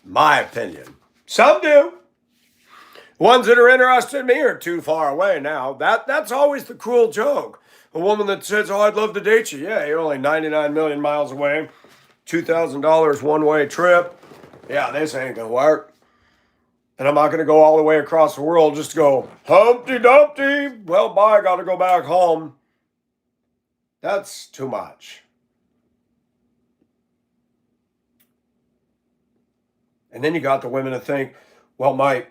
My opinion. Some do. Ones that are interested in me are too far away now. That's always the cruel joke. A woman that says, oh, I'd love to date you. Yeah, you're only 99 million miles away. $2,000 one-way trip. Yeah, this ain't going to work. And I'm not going to go all the way across the world just to go, Humpty Dumpty. Well, bye, I got to go back home. That's too much. And then you got the women that think, well, Mike,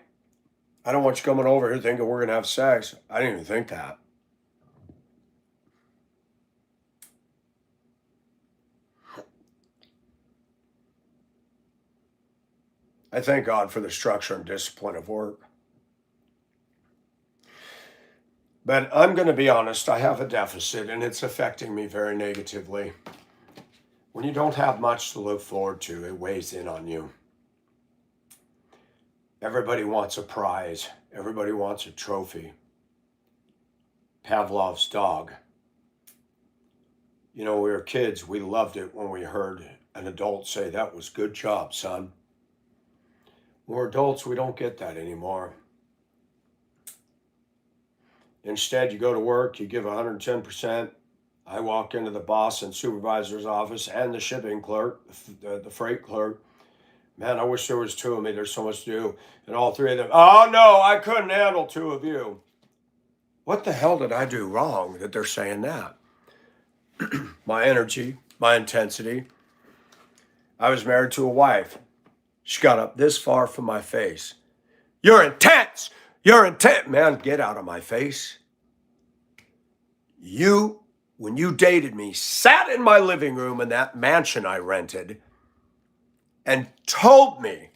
I don't want you coming over here thinking we're going to have sex. I didn't even think that. I thank God for the structure and discipline of work. But I'm going to be honest, I have a deficit and it's affecting me very negatively. When you don't have much to look forward to, it weighs in on you. Everybody wants a prize. Everybody wants a trophy. Pavlov's dog. We were kids. We loved it when we heard an adult say, that was good job, son. When we're adults, we don't get that anymore. Instead, you go to work, you give 110%. I walk into the boss and supervisor's office and the shipping clerk, the freight clerk. Man, I wish there was two of me. There's so much to do. And all three of them, oh, no, I couldn't handle two of you. What the hell did I do wrong that they're saying that? My energy, my intensity. I was married to a wife. She got up this far from my face. You're intense. You're intense. Man, get out of my face. You, when you dated me, sat in my living room in that mansion I rented and told me,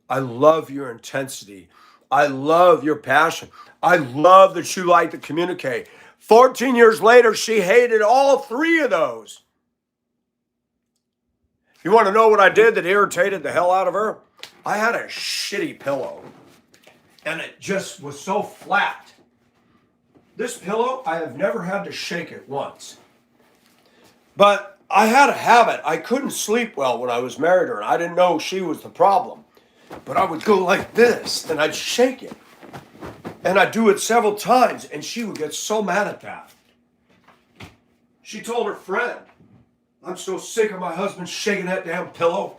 I love your intensity. I love your passion. I love that you like to communicate. 14 years later, she hated all three of those. You want to know what I did that irritated the hell out of her? I had a shitty pillow, and it just was so flat. This pillow, I have never had to shake it once. But I had a habit. I couldn't sleep well when I was married to her, and I didn't know she was the problem. But I would go like this, and I'd shake it. And I'd do it several times, and she would get so mad at that. She told her friend, I'm so sick of my husband shaking that damn pillow.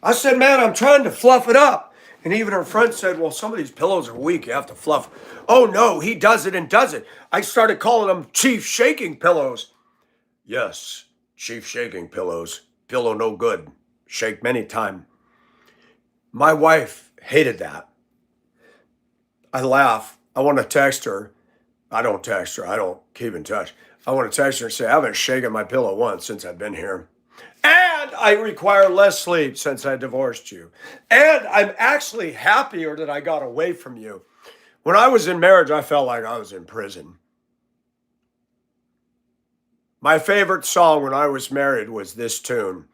I said, man, I'm trying to fluff it up. And even her friend said, well, some of these pillows are weak. You have to fluff. Oh, no, he does it and does it. I started calling them Chief Shaking Pillows. Yes, Chief Shaking Pillows. Pillow no good. Shake many time. My wife hated that. I laugh. I want to text her. I don't text her. I don't keep in touch. I want to text her and say, I haven't shaken my pillow once since I've been here. And I require less sleep since I divorced you. And I'm actually happier that I got away from you. When I was in marriage, I felt like I was in prison. My favorite song when I was married was this tune.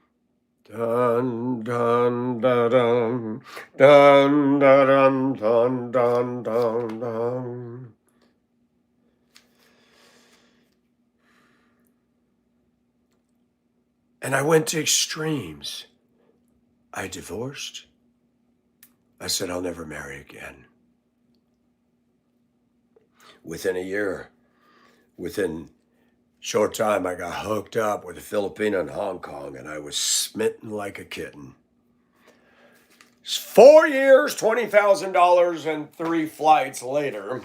Dun, dun, dun, dun, dun, dun, dun, dun, dun, dun. And I went to extremes. I divorced. I said, I'll never marry again. Within a year, within short time, I got hooked up with a Filipino in Hong Kong, and I was smitten like a kitten. 4 years, $20,000, and 3 flights later,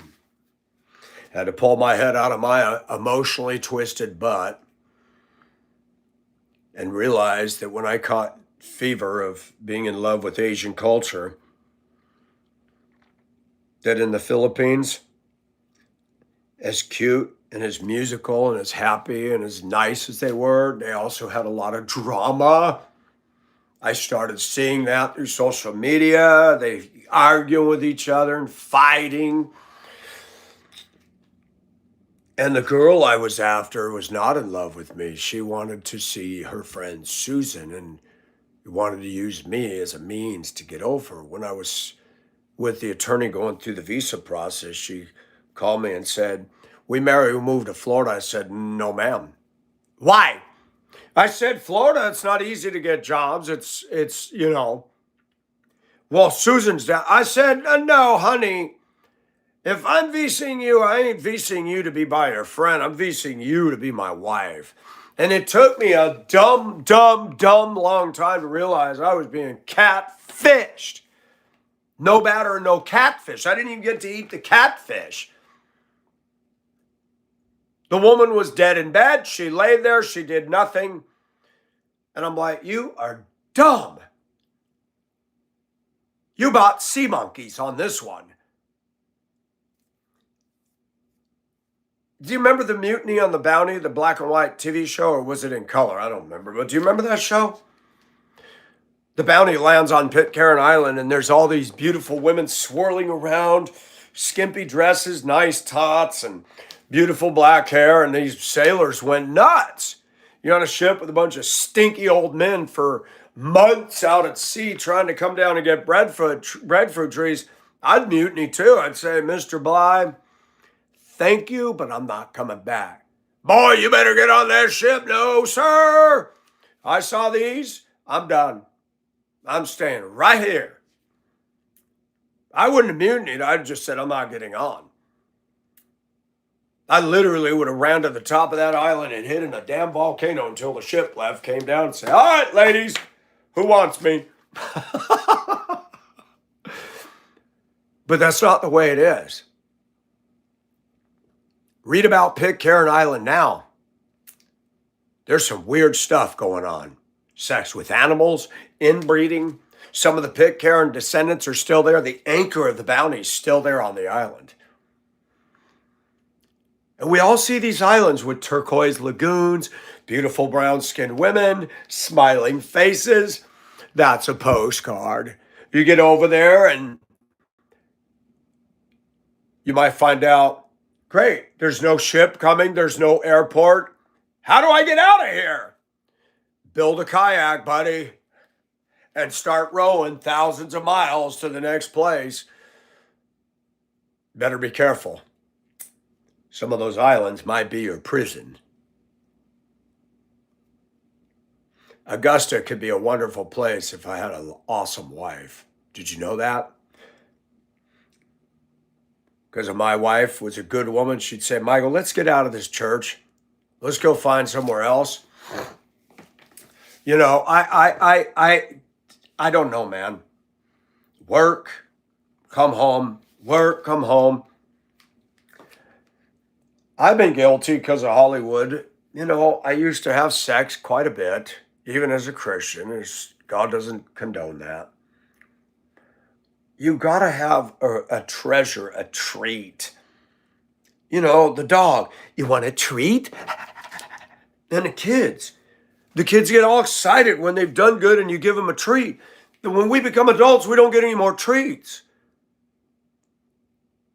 had to pull my head out of my emotionally twisted butt and realized that when I caught fever of being in love with Asian culture, that in the Philippines, as cute and as musical and as happy and as nice as they were, they also had a lot of drama. I started seeing that through social media. They arguing with each other and fighting. And the girl I was after was not in love with me. She wanted to see her friend Susan and wanted to use me as a means to get over. When I was with the attorney going through the visa process, she called me and said, we moved to Florida. I said, no, ma'am. Why? I said, Florida, it's not easy to get jobs. It's well, Susan's down. I said, no, honey, if I'm vising you, I ain't vising you to be by your friend. I'm vising you to be my wife. And it took me a dumb long time to realize I was being catfished. No batter, no catfish. I didn't even get to eat the catfish. The woman was dead in bed. She lay there. She did nothing. And I'm like, you are dumb. You bought sea monkeys on this one. Do you remember the Mutiny on the Bounty, the black and white TV show, or was it in color? I don't remember. But do you remember that show? The Bounty lands on Pitcairn Island, and there's all these beautiful women swirling around, skimpy dresses, nice tots, and beautiful black hair, and these sailors went nuts. You're on a ship with a bunch of stinky old men for months out at sea trying to come down and get breadfruit trees. I'd mutiny too. I'd say, Mr. Bly, thank you, but I'm not coming back. Boy, you better get on that ship. No, sir. I saw these. I'm done. I'm staying right here. I wouldn't have mutinied. I'd just said, I'm not getting on. I literally would have ran to the top of that island and hid in a damn volcano until the ship left, came down and said, all right, ladies, who wants me? But that's not the way it is. Read about Pitcairn Island now. There's some weird stuff going on. Sex with animals, inbreeding. Some of the Pitcairn descendants are still there. The anchor of the Bounty is still there on the island. And we all see these islands with turquoise lagoons, beautiful brown-skinned women, smiling faces. That's a postcard. You get over there and you might find out, great, there's no ship coming, there's no airport. How do I get out of here? Build a kayak, buddy, and start rowing thousands of miles to the next place. Better be careful. Some of those islands might be your prison. Augusta could be a wonderful place if I had an awesome wife. Did you know that? Because if my wife was a good woman, she'd say, Michael, let's get out of this church. Let's go find somewhere else. You know, I don't know, man. Work, come home, work, come home. I've been guilty because of Hollywood. You know, I used to have sex quite a bit, even as a Christian. God doesn't condone that. You got to have a treasure, a treat the dog, you want a treat? And the kids get all excited when they've done good and you give them a treat. And when we become adults, we don't get any more treats.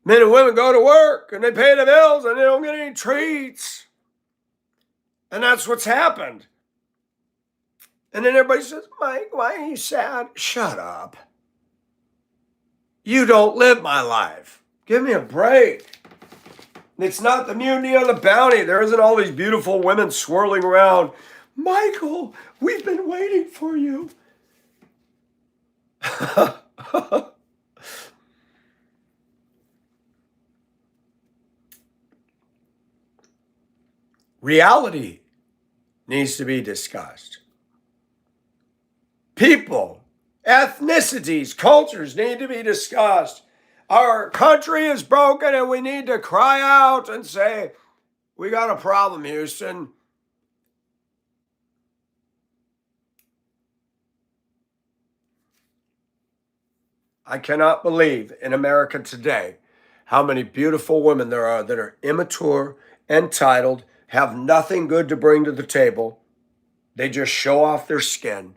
Men and women go to work and they pay the bills and they don't get any treats. And that's what's happened. And then everybody says, Mike, why are you sad? Shut up. You don't live my life. Give me a break. It's not the mutiny on the Bounty. There isn't all these beautiful women swirling around. Michael, we've been waiting for you. Reality needs to be discussed. People, ethnicities, cultures need to be discussed. Our country is broken and we need to cry out and say, we got a problem, Houston. I cannot believe in America today how many beautiful women there are that are immature, entitled, have nothing good to bring to the table. They just show off their skin.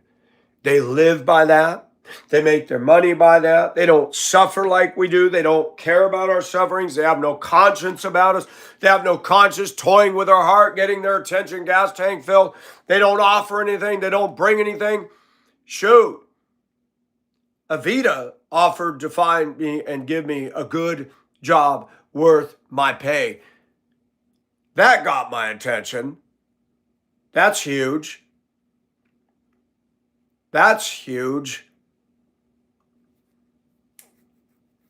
They live by that. They make their money by that. They don't suffer like we do. They don't care about our sufferings. They have no conscience about us. They have no conscience toying with our heart, getting their attention gas tank filled. They don't offer anything. They don't bring anything. Shoot. Avita offered to find me and give me a good job worth my pay. That got my attention. That's huge. That's huge.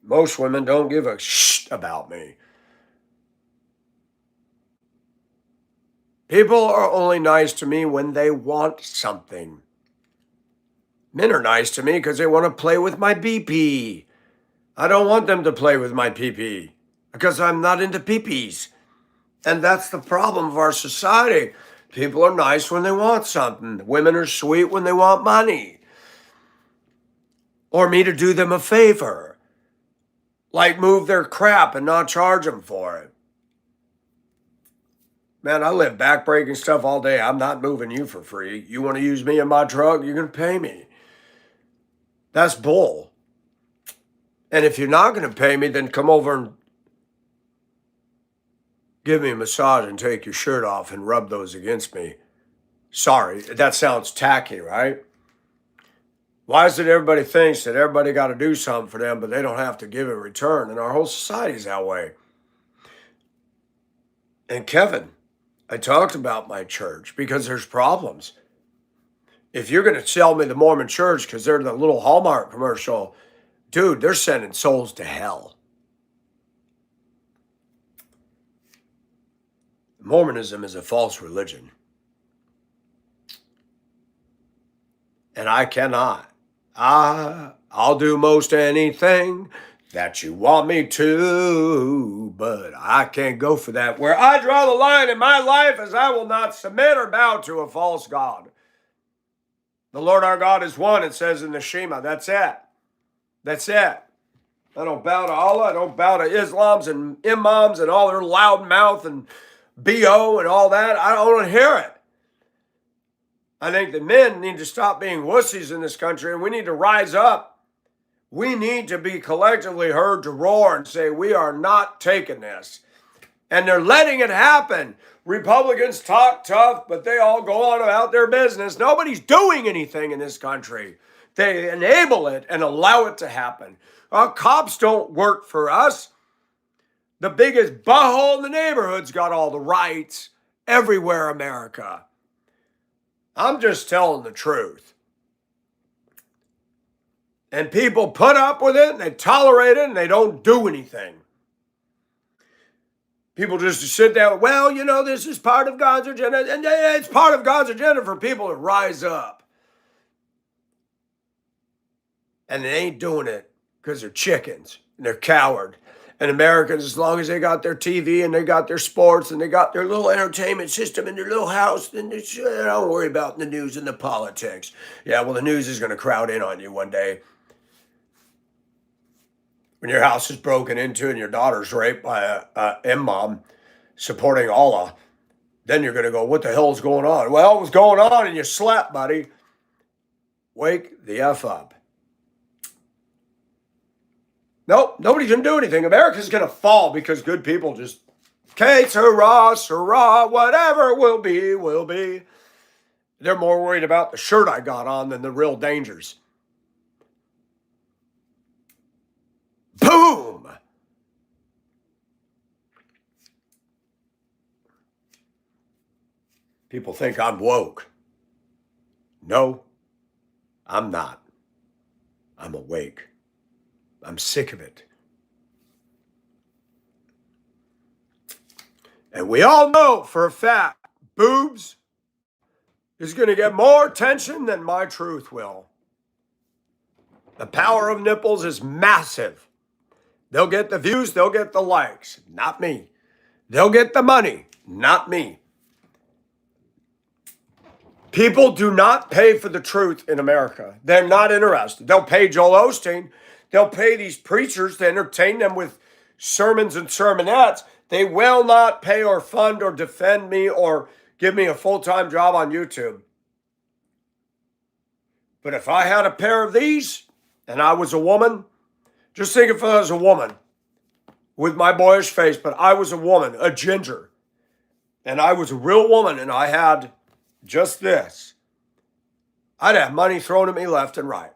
Most women don't give a shit about me. People are only nice to me when they want something. Men are nice to me because they want to play with my PP. I don't want them to play with my PP because I'm not into PPs. And that's the problem of our society. People are nice when they want something. Women are sweet when they want money. Or me to do them a favor. Like move their crap and not charge them for it. Man, I live backbreaking stuff all day. I'm not moving you for free. You want to use me in my truck, you're going to pay me. That's bull. And if you're not going to pay me, then come over and give me a massage and take your shirt off and rub those against me. Sorry, that sounds tacky, right? Why is it everybody thinks that everybody got to do something for them, but they don't have to give in return? And our whole society's that way. And Kevin, I talked about my church because there's problems. If you're going to sell me the Mormon church because they're the little Hallmark commercial, dude, they're sending souls to hell. Mormonism is a false religion. And I cannot. I'll do most anything that you want me to, but I can't go for that. Where I draw the line in my life is I will not submit or bow to a false god. The Lord our God is one, it says in the Shema. That's it. That's it. I don't bow to Allah. I don't bow to Islams and imams and all their loud mouth and BO and all that. I don't want to hear it. I think that men need to stop being wussies in this country and we need to rise up. We need to be collectively heard to roar and say, we are not taking this. And they're letting it happen. Republicans talk tough, but they all go on about their business. Nobody's doing anything in this country. They enable it and allow it to happen. Our cops don't work for us. The biggest butthole in the neighborhood's got all the rights everywhere, America. I'm just telling the truth. And people put up with it and they tolerate it and they don't do anything. People just sit down, well, this is part of God's agenda. And it's part of God's agenda for people to rise up. And they ain't doing it because they're chickens and they're coward. And Americans, as long as they got their TV and they got their sports and they got their little entertainment system in their little house, then they don't worry about the news and the politics. Yeah, well, the news is going to crowd in on you one day. when your house is broken into and your daughter's raped by a imam supporting Allah, then you're going to go, what the hell is going on? Well, it was going on and you slept, buddy. Wake the F up. Nope, nobody can do anything. America's going to fall because good people just, okay, hurrah, hurrah, whatever will be, will be. They're more worried about the shirt I got on than the real dangers. Boom! People think I'm woke. No, I'm not. I'm awake. I'm sick of it. And we all know for a fact, boobs is going to get more attention than my truth will. The power of nipples is massive. They'll get the views, they'll get the likes, not me. They'll get the money, not me. People do not pay for the truth in America. They're not interested. They'll pay Joel Osteen. They'll pay these preachers to entertain them with sermons and sermonettes. They will not pay or fund or defend me or give me a full-time job on YouTube. But if I had a pair of these and I was a woman, just think if I was a woman with my boyish face, but I was a woman, a ginger, and I was a real woman and I had just this, I'd have money thrown at me left and right.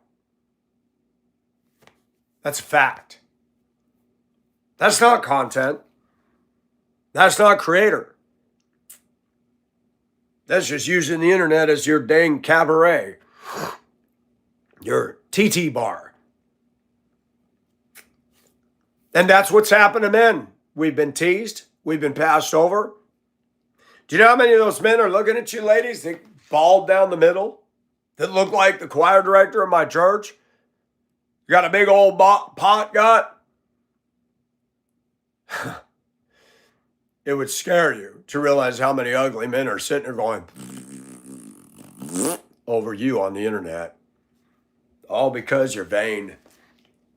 That's a fact. That's not content. That's not creator. That's just using the internet as your dang cabaret, your TT bar. And that's what's happened to men. We've been teased. We've been passed over. Do you know how many of those men are looking at you, ladies, that bald down the middle, that look like the choir director of my church? You got a big old pot gut? It would scare you to realize how many ugly men are sitting there going over you on the internet. All because you're vain,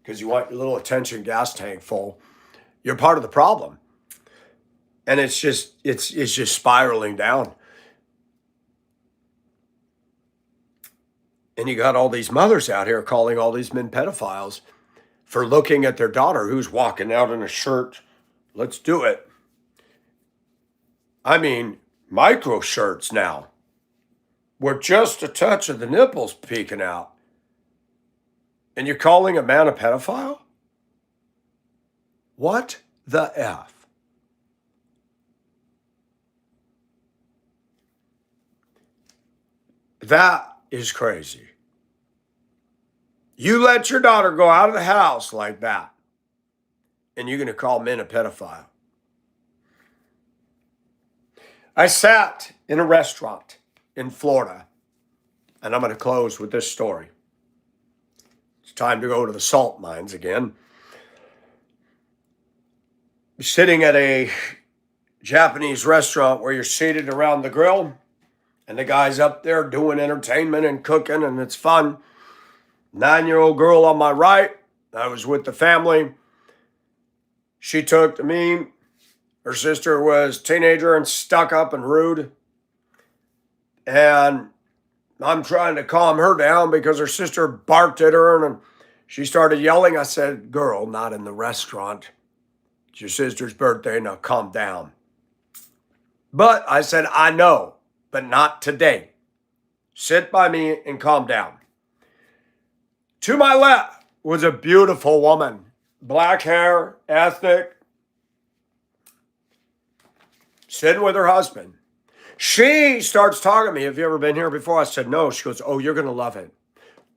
because you want your little attention gas tank full. You're part of the problem. And it's just spiraling down. And you got all these mothers out here calling all these men pedophiles for looking at their daughter who's walking out in a shirt. Let's do it. I mean, micro shirts now, where just a touch of the nipples peeking out. And you're calling a man a pedophile? What the F? That is crazy. You let your daughter go out of the house like that, and you're going to call men a pedophile. I sat in a restaurant in Florida, and I'm going to close with this story. It's time to go to the salt mines again. Sitting at a Japanese restaurant where you're seated around the grill, and the guy's up there doing entertainment and cooking, and it's fun. 9-year-old girl on my right, I was with the family. She took to me. Her sister was a teenager and stuck up and rude. And I'm trying to calm her down because her sister barked at her and she started yelling. I said, girl, not in the restaurant. It's your sister's birthday, now calm down. But I said, I know, but not today. Sit by me and calm down. To my left was a beautiful woman, black hair, ethnic, sitting with her husband. She starts talking to me. Have you ever been here before? I said, no. She goes, oh, you're going to love it.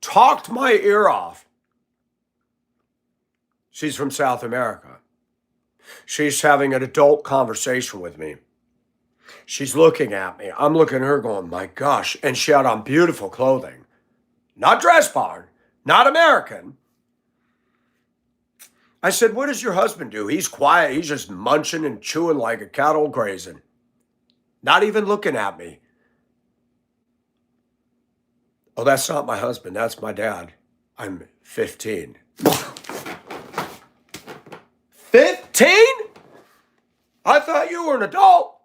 Talked my ear off. She's from South America. She's having an adult conversation with me. She's looking at me. I'm looking at her going, my gosh. And she had on beautiful clothing. Not dress barn. Not American. I said, what does your husband do? He's quiet. He's just munching and chewing like a cattle grazing. Not even looking at me. Oh, that's not my husband. That's my dad. I'm 15. 15? I thought you were an adult.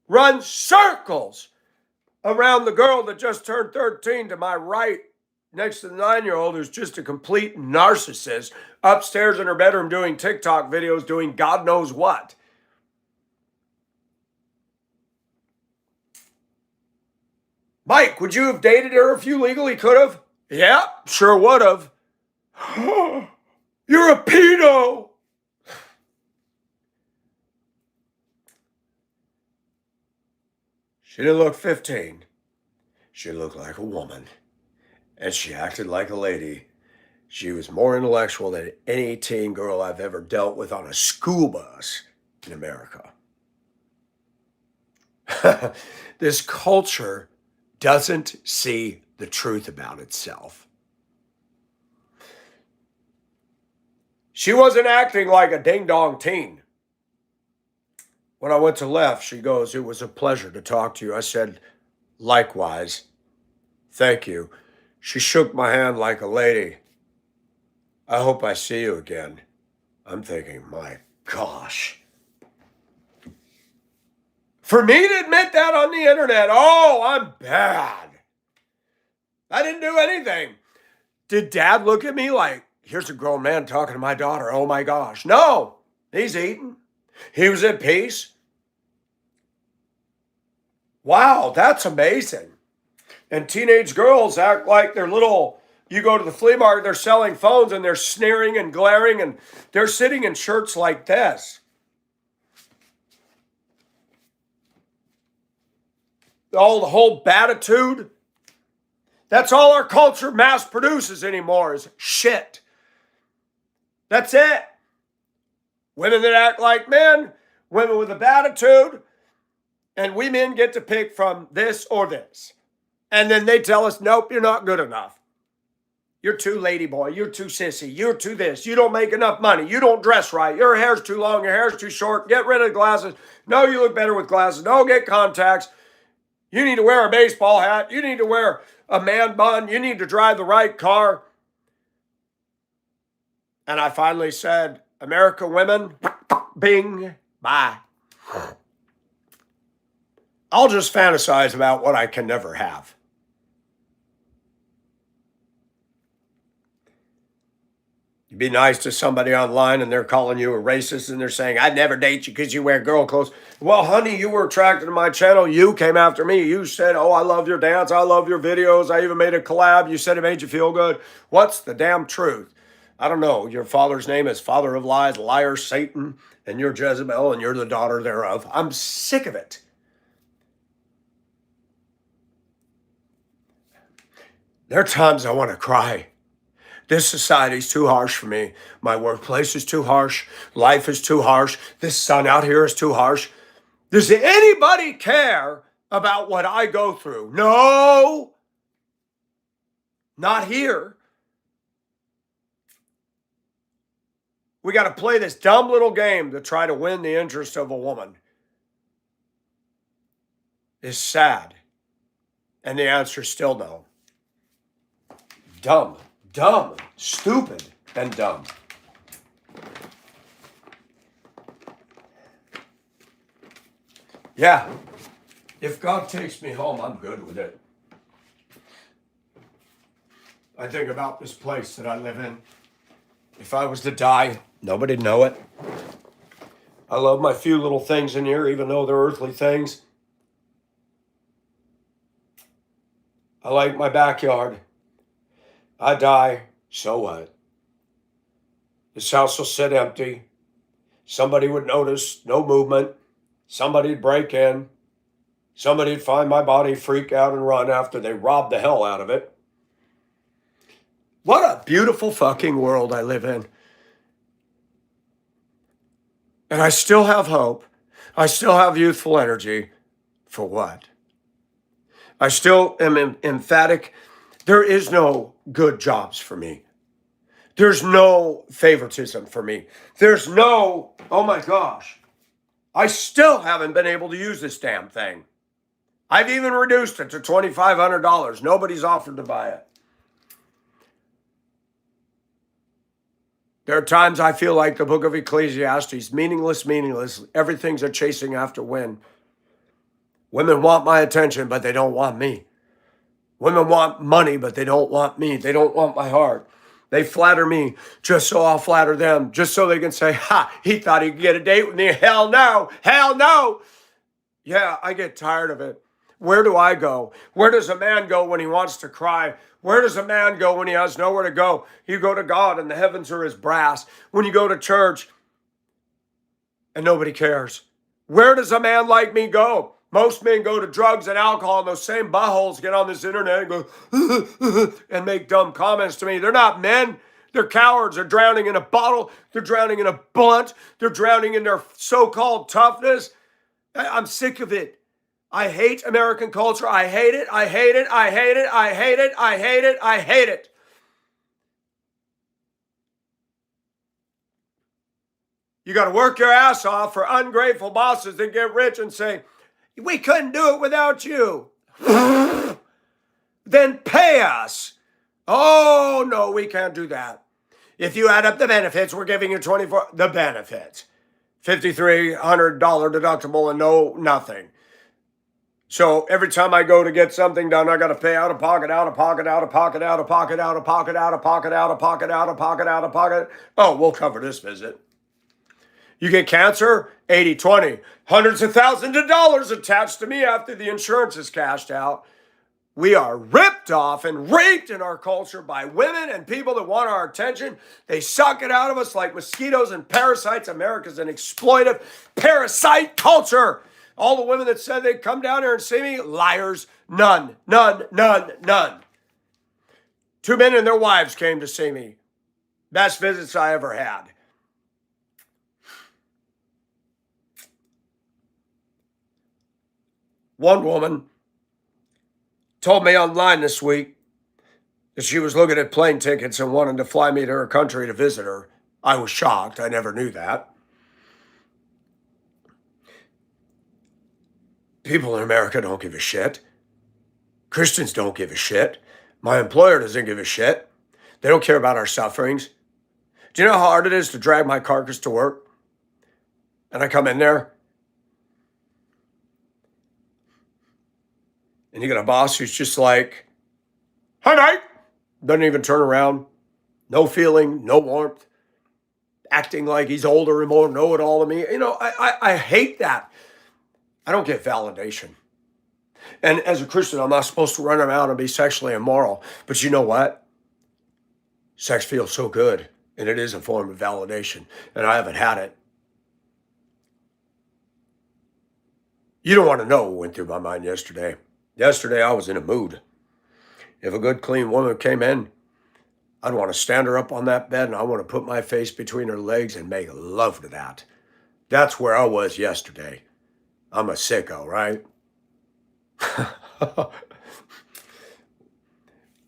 Run circles around the girl that just turned 13 to my right, next to the 9-year-old who's just a complete narcissist, upstairs in her bedroom doing TikTok videos, doing God knows what. Mike, would you have dated her if you legally could have? Yeah, sure would have. You're a pedo. She didn't look 15. She looked like a woman. And she acted like a lady. She was more intellectual than any teen girl I've ever dealt with on a school bus in America. This culture doesn't see the truth about itself. She wasn't acting like a ding-dong teen. When I went to left, she goes, "It was a pleasure to talk to you." I said, "Likewise. Thank you." She shook my hand like a lady. "I hope I see you again." I'm thinking, my gosh. For me to admit that on the internet, oh, I'm bad. I didn't do anything. Did Dad look at me like, here's a grown man talking to my daughter? Oh my gosh. No, he's eating. He was at peace. Wow, that's amazing. And teenage girls act like they're little. You go to the flea market, they're selling phones and they're sneering and glaring and they're sitting in shirts like this. The whole attitude. That's all our culture mass produces anymore is shit. That's it. Women that act like men, women with a bad attitude, and we men get to pick from this or this. And then they tell us, nope, you're not good enough. You're too lady boy. You're too sissy. You're too this. You don't make enough money. You don't dress right. Your hair's too long. Your hair's too short. Get rid of the glasses. No, you look better with glasses. No, get contacts. You need to wear a baseball hat. You need to wear a man bun. You need to drive the right car. And I finally said, America women, bing, bye. I'll just fantasize about what I can never have. You'd be nice to somebody online and they're calling you a racist and they're saying, I'd never date you because you wear girl clothes. Well, honey, you were attracted to my channel. You came after me. You said, oh, I love your dance. I love your videos. I even made a collab. You said it made you feel good. What's the damn truth? I don't know. Your father's name is Father of Lies, Liar, Satan, and you're Jezebel and you're the daughter thereof. I'm sick of it. There are times I want to cry. This society's too harsh for me. My workplace is too harsh. Life is too harsh. This sun out here is too harsh. Does anybody care about what I go through? No. Not here. We got to play this dumb little game to try to win the interest of a woman. It's sad. And the answer is still no. Dumb. Dumb, stupid, and dumb. Yeah, if God takes me home, I'm good with it. I think about this place that I live in. If I was to die, nobody'd know it. I love my few little things in here, even though they're earthly things. I like my backyard. I die, so what? This house will sit empty. Somebody would notice, no movement. Somebody'd break in. Somebody'd find my body, freak out, and run after they robbed the hell out of it. What a beautiful fucking world I live in. And I still have hope. I still have youthful energy. For what? I still am emphatic. There is no good jobs for me. There's no favoritism for me. There's no, oh my gosh, I still haven't been able to use this damn thing. I've even reduced it to $2,500. Nobody's offered to buy it. There are times I feel like the book of Ecclesiastes, meaningless, meaningless. Everything's a chasing after wind. Women want my attention, but they don't want me. Women want money, but they don't want me. They don't want my heart. They flatter me just so I'll flatter them, just so they can say, ha, he thought he could get a date with me. Hell no, hell no. Yeah, I get tired of it. Where do I go? Where does a man go when he wants to cry? Where does a man go when he has nowhere to go? You go to God and the heavens are his brass. When you go to church and nobody cares. Where does a man like me go? Most men go to drugs and alcohol, and those same buttholes get on this internet and go and make dumb comments to me. They're not men. They're cowards. They're drowning in a bottle. They're drowning in a blunt. They're drowning in their so-called toughness. I'm sick of it. I hate American culture. I hate it. I hate it. I hate it. I hate it. I hate it. I hate it. You got to work your ass off for ungrateful bosses that get rich and say, we couldn't do it without you. Then pay us. Oh, no, we can't do that. If you add up the benefits, we're giving you the benefits. $5,300 deductible and no nothing. So every time I go to get something done, I got to pay out of pocket, out of pocket, out of pocket, out of pocket, out of pocket, out of pocket, out of pocket, out of pocket, out of pocket. Oh, we'll cover this visit. You get cancer, 80-20. Hundreds of thousands of dollars attached to me after the insurance is cashed out. We are ripped off and raped in our culture by women and people that want our attention. They suck it out of us like mosquitoes and parasites. America's an exploitive parasite culture. All the women that said they'd come down here and see me, liars. None, none, none, none. 2 men and their wives came to see me. Best visits I ever had. One woman told me online this week that she was looking at plane tickets and wanted to fly me to her country to visit her. I was shocked. I never knew that. People in America don't give a shit. Christians don't give a shit. My employer doesn't give a shit. They don't care about our sufferings. Do you know how hard it is to drag my carcass to work? And I come in there, and you got a boss who's just like, hi, mate. Doesn't even turn around. No feeling, no warmth. Acting like he's older and more know-it-all than me. You know, I hate that. I don't get validation. And as a Christian, I'm not supposed to run around and be sexually immoral. But you know what? Sex feels so good. And it is a form of validation. And I haven't had it. You don't want to know what went through my mind yesterday. Yesterday, I was in a mood. If a good, clean woman came in, I'd want to stand her up on that bed and I want to put my face between her legs and make love to that. That's where I was yesterday. I'm a sicko, right?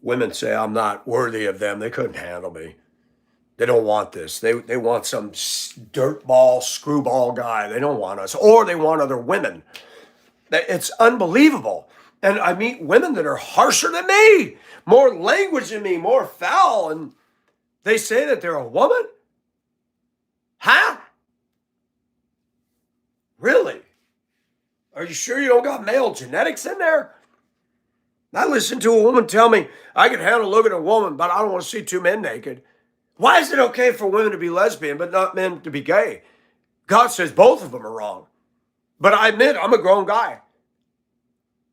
Women say I'm not worthy of them. They couldn't handle me. They don't want this. They want some dirtball, screwball guy. They don't want us. Or they want other women. It's unbelievable. And I meet women that are harsher than me, more language than me, more foul. And they say that they're a woman? Huh? Really? Are you sure you don't got male genetics in there? I listened to a woman tell me, I can handle looking at a woman, but I don't want to see 2 men naked. Why is it okay for women to be lesbian, but not men to be gay? God says both of them are wrong. But I admit, I'm a grown guy.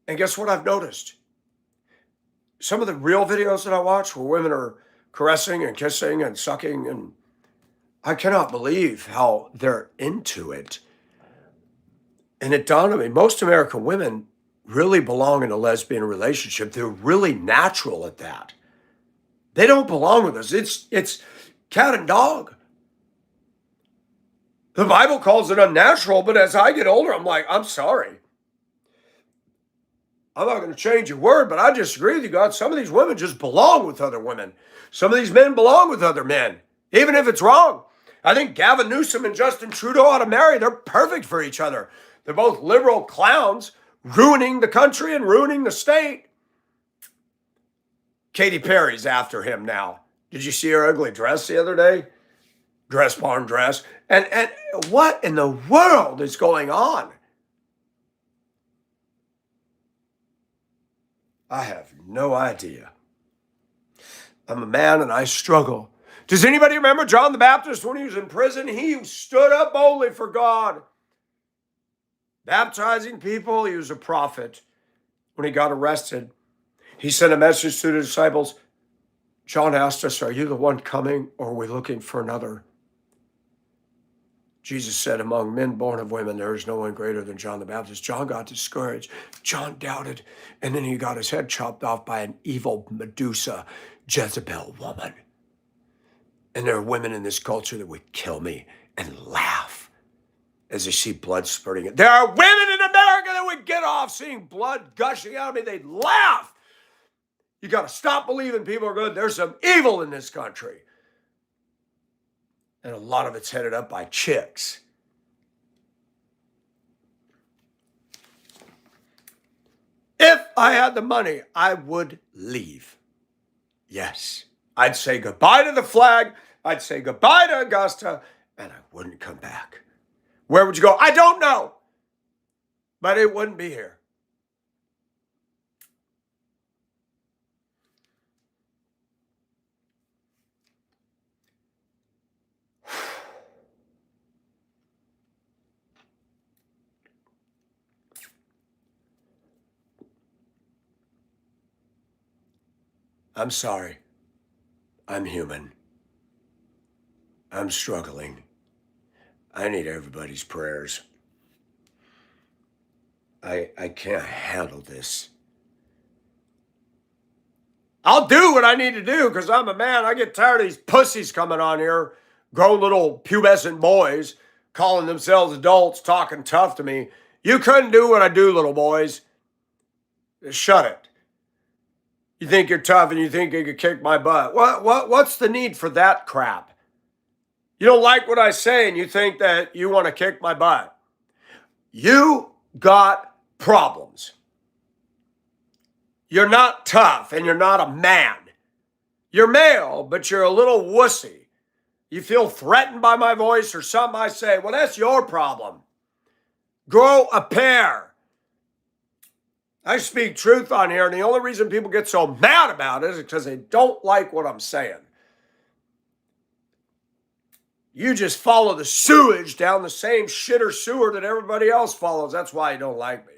And guess what I've noticed? Some of the real videos that I watch where women are caressing and kissing and sucking, and I cannot believe how they're into it. And it dawned on me, most American women really belong in a lesbian relationship. They're really natural at that. They don't belong with us. It's cat and dog. The Bible calls it unnatural, but as I get older, I'm like, I'm sorry. I'm not going to change your word, but I disagree with you, God. Some of these women just belong with other women. Some of these men belong with other men, even if it's wrong. I think Gavin Newsom and Justin Trudeau ought to marry. They're perfect for each other. They're both liberal clowns, ruining the country and ruining the state. Katy Perry's after him now. Did you see her ugly dress the other day? Dress barn dress. And what in the world is going on? I have no idea. I'm a man and I struggle. Does anybody remember John the Baptist when he was in prison? He stood up boldly for God, baptizing people. He was a prophet. When he got arrested, he sent a message to the disciples. John asked us, are you the one coming or are we looking for another? Jesus said, among men born of women, there is no one greater than John the Baptist. John got discouraged. John doubted. And then he got his head chopped off by an evil Medusa, Jezebel woman. And there are women in this culture that would kill me and laugh as they see blood spurting. There are women in America that would get off seeing blood gushing out of me. They'd laugh. You got to stop believing people are good. There's some evil in this country. And a lot of it's headed up by chicks. If I had the money, I would leave. Yes. I'd say goodbye to the flag. I'd say goodbye to Augusta, and I wouldn't come back. Where would you go? I don't know. But it wouldn't be here. I'm sorry. I'm human. I'm struggling. I need everybody's prayers. I can't handle this. I'll do what I need to do because I'm a man. I get tired of these pussies coming on here, grown little pubescent boys, calling themselves adults, talking tough to me. You couldn't do what I do, little boys. Shut it. You think you're tough and you think you could kick my butt. What's the need for that crap? You don't like what I say and you think that you want to kick my butt. You got problems. You're not tough and you're not a man. You're male, but you're a little wussy. You feel threatened by my voice or something I say. Well, that's your problem. Grow a pair. I speak truth on here, and the only reason people get so mad about it is because they don't like what I'm saying. You just follow the sewage down the same shitter sewer that everybody else follows. That's why you don't like me.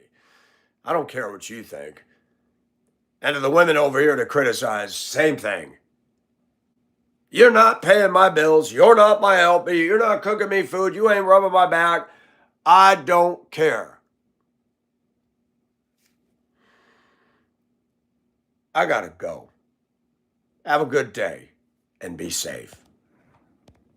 I don't care what you think. And to the women over here to criticize, same thing. You're not paying my bills. You're not my LP. You're not cooking me food. You ain't rubbing my back. I don't care. I gotta go. Have a good day and be safe.